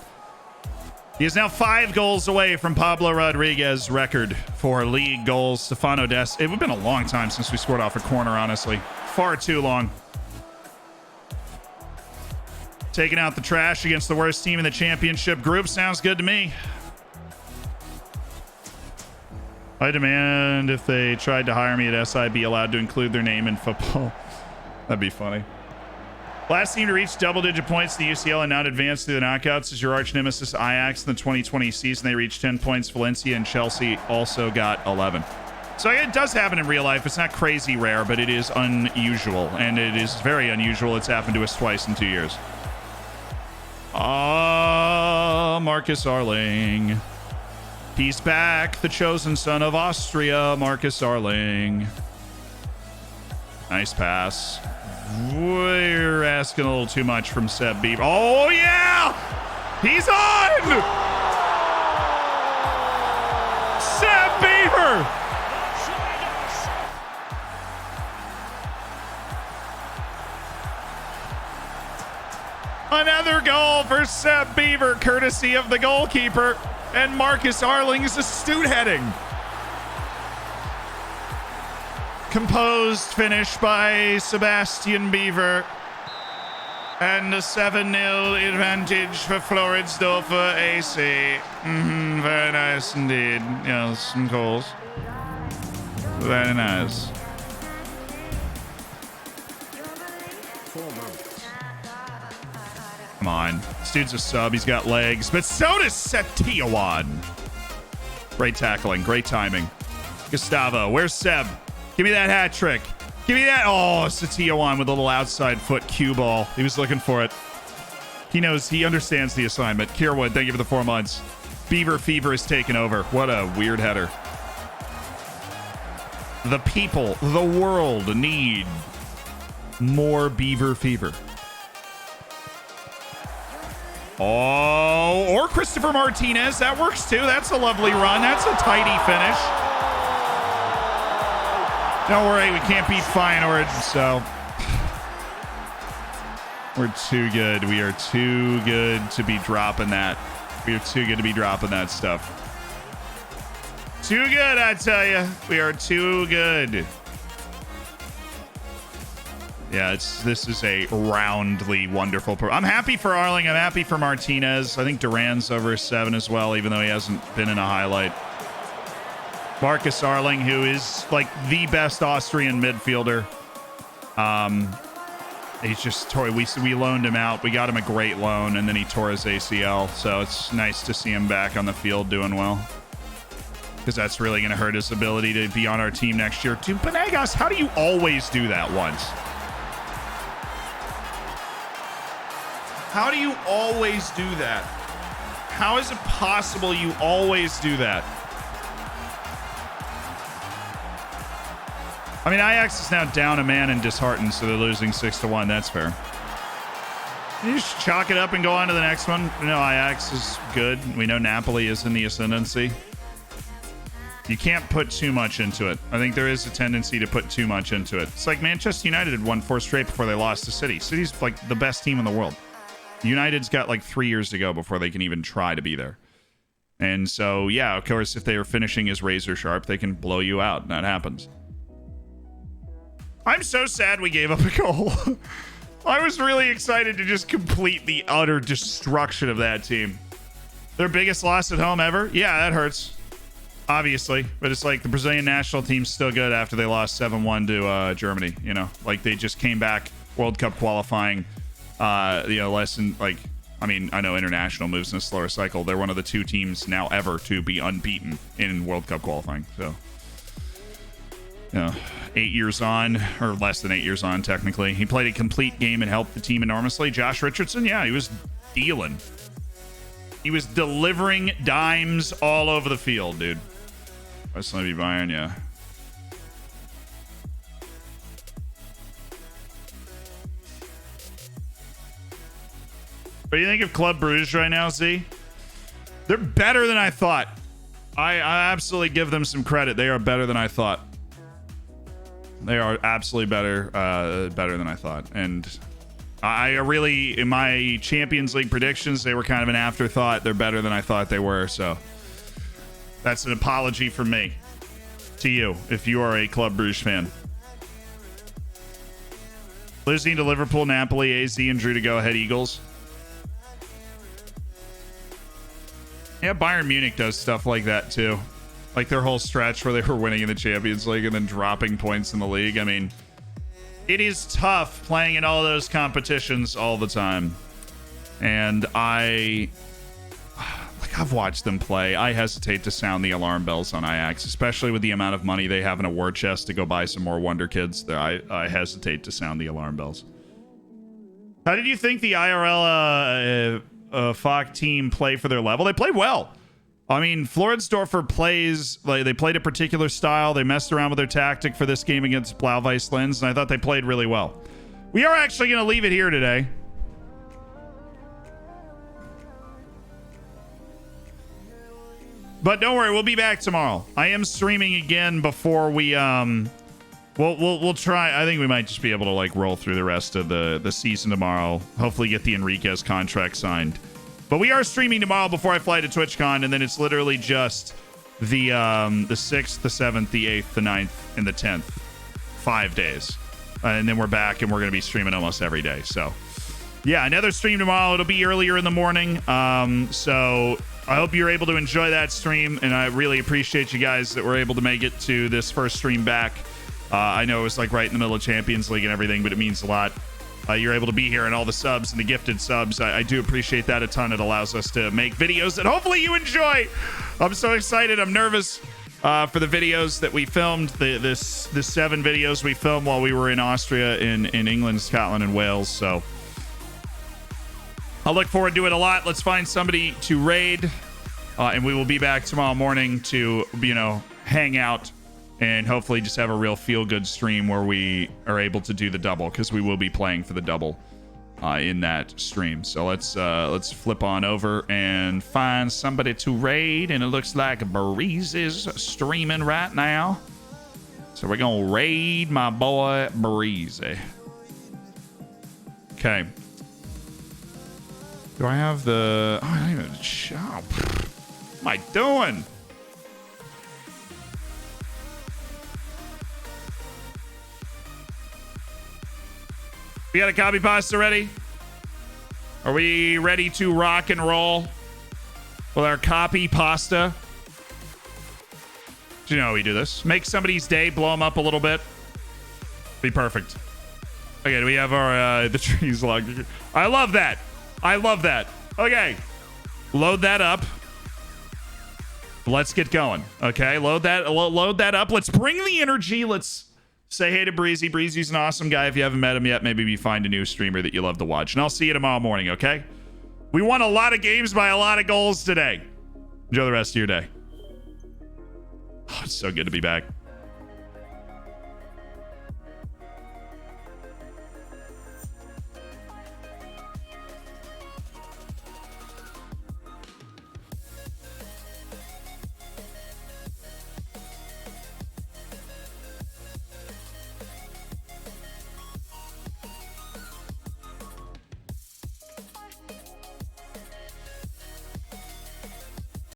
He is now 5 goals away from Pablo Rodriguez's record for league goals. Stefano Des. It would have been a long time since we scored off a corner, honestly. Far too long. Taking out the trash against the worst team in the championship group. Sounds good to me. I demand if they tried to hire me at SI, be allowed to include their name in football. That'd be funny. Last team to reach double-digit points in the UCL and not advance through the knockouts is your arch nemesis Ajax in the 2020 season. They reached 10 points. Valencia and Chelsea also got 11. So it does happen in real life. It's not crazy rare, but it is unusual. And it is very unusual. It's happened to us twice in 2 years. Marcus Arling. He's back. The chosen son of Austria, Marcus Arling. Nice pass. We're asking a little too much from Seb Beaver. Oh, yeah! He's on! Seb Beaver! Another goal for Seb Beaver, courtesy of the goalkeeper. And Marcus Arling's astute heading. Composed finish by Sebastian Beaver. And a 7-0 advantage for Floridsdorfer AC. Very nice indeed. Yes, some goals. Very nice. 4 months. Come on. This dude's a sub. He's got legs. But so does Setiawan. Great tackling. Great timing. Gustavo. Where's Seb? Give me that hat trick. Give me that. Oh, Setiawan with a little outside foot cue ball. He was looking for it. He knows. He understands the assignment. Kierwood, thank you for the 4 months. Beaver Fever is taken over. What a weird header. The people, the world need more Beaver Fever. Oh, or Christopher Martinez. That works too. That's a lovely run. That's a tidy finish. Don't worry, we can't beat Feyenoord, so we're too good. We are too good to be dropping that. We are too good to be dropping that stuff. Too good, I tell you. We are too good. Yeah, this is a roundly wonderful I'm happy for Arling. I'm happy for Martinez. I think Duran's over 7 as well, even though he hasn't been in a highlight. Marcus Arling, who is like the best Austrian midfielder. He's just tore. We loaned him out. We got him a great loan, and then he tore his ACL. So it's nice to see him back on the field doing well, because that's really going to hurt his ability to be on our team next year. Dude, Panegas, how do you always do that once? How do you always do that? How is it possible you always do that? I mean, Ajax is now down a man and disheartened, so they're losing 6-1. That's fair. You just chalk it up and go on to the next one. We know Ajax is good. We know Napoli is in the ascendancy. You can't put too much into it. I think there is a tendency to put too much into it. It's like Manchester United had won 4 straight before they lost to City. City's like the best team in the world. United's got like 3 years to go before they can even try to be there. And so, yeah, of course, if they are finishing as razor sharp, they can blow you out. And that happens. I'm so sad we gave up a goal. I was really excited to just complete the utter destruction of that team. Their biggest loss at home ever? Yeah, that hurts. Obviously. But it's like the Brazilian national team's still good after they lost 7-1 to Germany. You know, like they just came back World Cup qualifying. Less than like, I mean, I know international moves in a slower cycle. They're one of the 2 teams now ever to be unbeaten in World Cup qualifying. So, 8 years on, or less than 8 years on, technically. He played a complete game and helped the team enormously. Josh Richardson, yeah, he was dealing. He was delivering dimes all over the field, dude. West Levy Bayern, yeah. What do you think of Club Brugge right now, Z? They're better than I thought. I absolutely give them some credit. They are better than I thought. They are absolutely better than I thought. And I really, in my Champions League predictions, they were kind of an afterthought. They're better than I thought they were. So that's an apology from me to you if you are a Club Brugge fan. Losing to Liverpool, Napoli, AZ, and drew to go ahead Eagles. Yeah, Bayern Munich does stuff like that too. Like their whole stretch where they were winning in the Champions League and then dropping points in the league. I mean, it is tough playing in all those competitions all the time. And I've watched them play. I hesitate to sound the alarm bells on Ajax, especially with the amount of money they have in a war chest to go buy some more Wonder Kids. I hesitate to sound the alarm bells. How did you think the IRL FOC team play for their level? They played well. I mean, Floridsdorfer plays, like, they played a particular style. They messed around with their tactic for this game against Blau-Weiss Linz, and I thought they played really well. We are actually going to leave it here today. But don't worry, we'll be back tomorrow. I am streaming again before we We'll try. I think we might just be able to like roll through the rest of the season tomorrow. Hopefully get the Enriquez contract signed. But we are streaming tomorrow before I fly to TwitchCon, and then it's literally just the 6th, the 7th, the 8th, the 9th, and the 10th. 5 days. And then we're back, and we're going to be streaming almost every day. So, yeah, another stream tomorrow. It'll be earlier in the morning. So I hope you're able to enjoy that stream, and I really appreciate you guys that were able to make it to this first stream back. I know it was like right in the middle of Champions League and everything, but it means a lot. You're able to be here and all the subs and the gifted subs. I do appreciate that a ton. It allows us to make videos that hopefully you enjoy. I'm so excited. I'm nervous for the videos that we filmed. The 7 videos we filmed while we were in Austria, in England, Scotland, and Wales. So I'll look forward to it a lot. Let's find somebody to raid. And we will be back tomorrow morning to, hang out and hopefully just have a real feel-good stream where we are able to do the double, because we will be playing for the double in that stream. So let's flip on over and find somebody to raid, and it looks like Breeze is streaming right now. So we're gonna raid my boy Breezy. Okay. Do I have the... Oh, I don't even... Shop. What am I doing? We got a copy pasta ready? Are we ready to rock and roll with our copy pasta? Do you know how we do this? Make somebody's day, blow them up a little bit. Be perfect. Okay, do we have our the trees logged? I love that. I love that. Okay. Load that up. Let's get going. Okay, load that up. Let's bring the energy. Let's say hey to Breezy. Breezy's an awesome guy. If you haven't met him yet, maybe you find a new streamer that you love to watch. And I'll see you tomorrow morning, okay? We won a lot of games by a lot of goals today. Enjoy the rest of your day. Oh, it's so good to be back.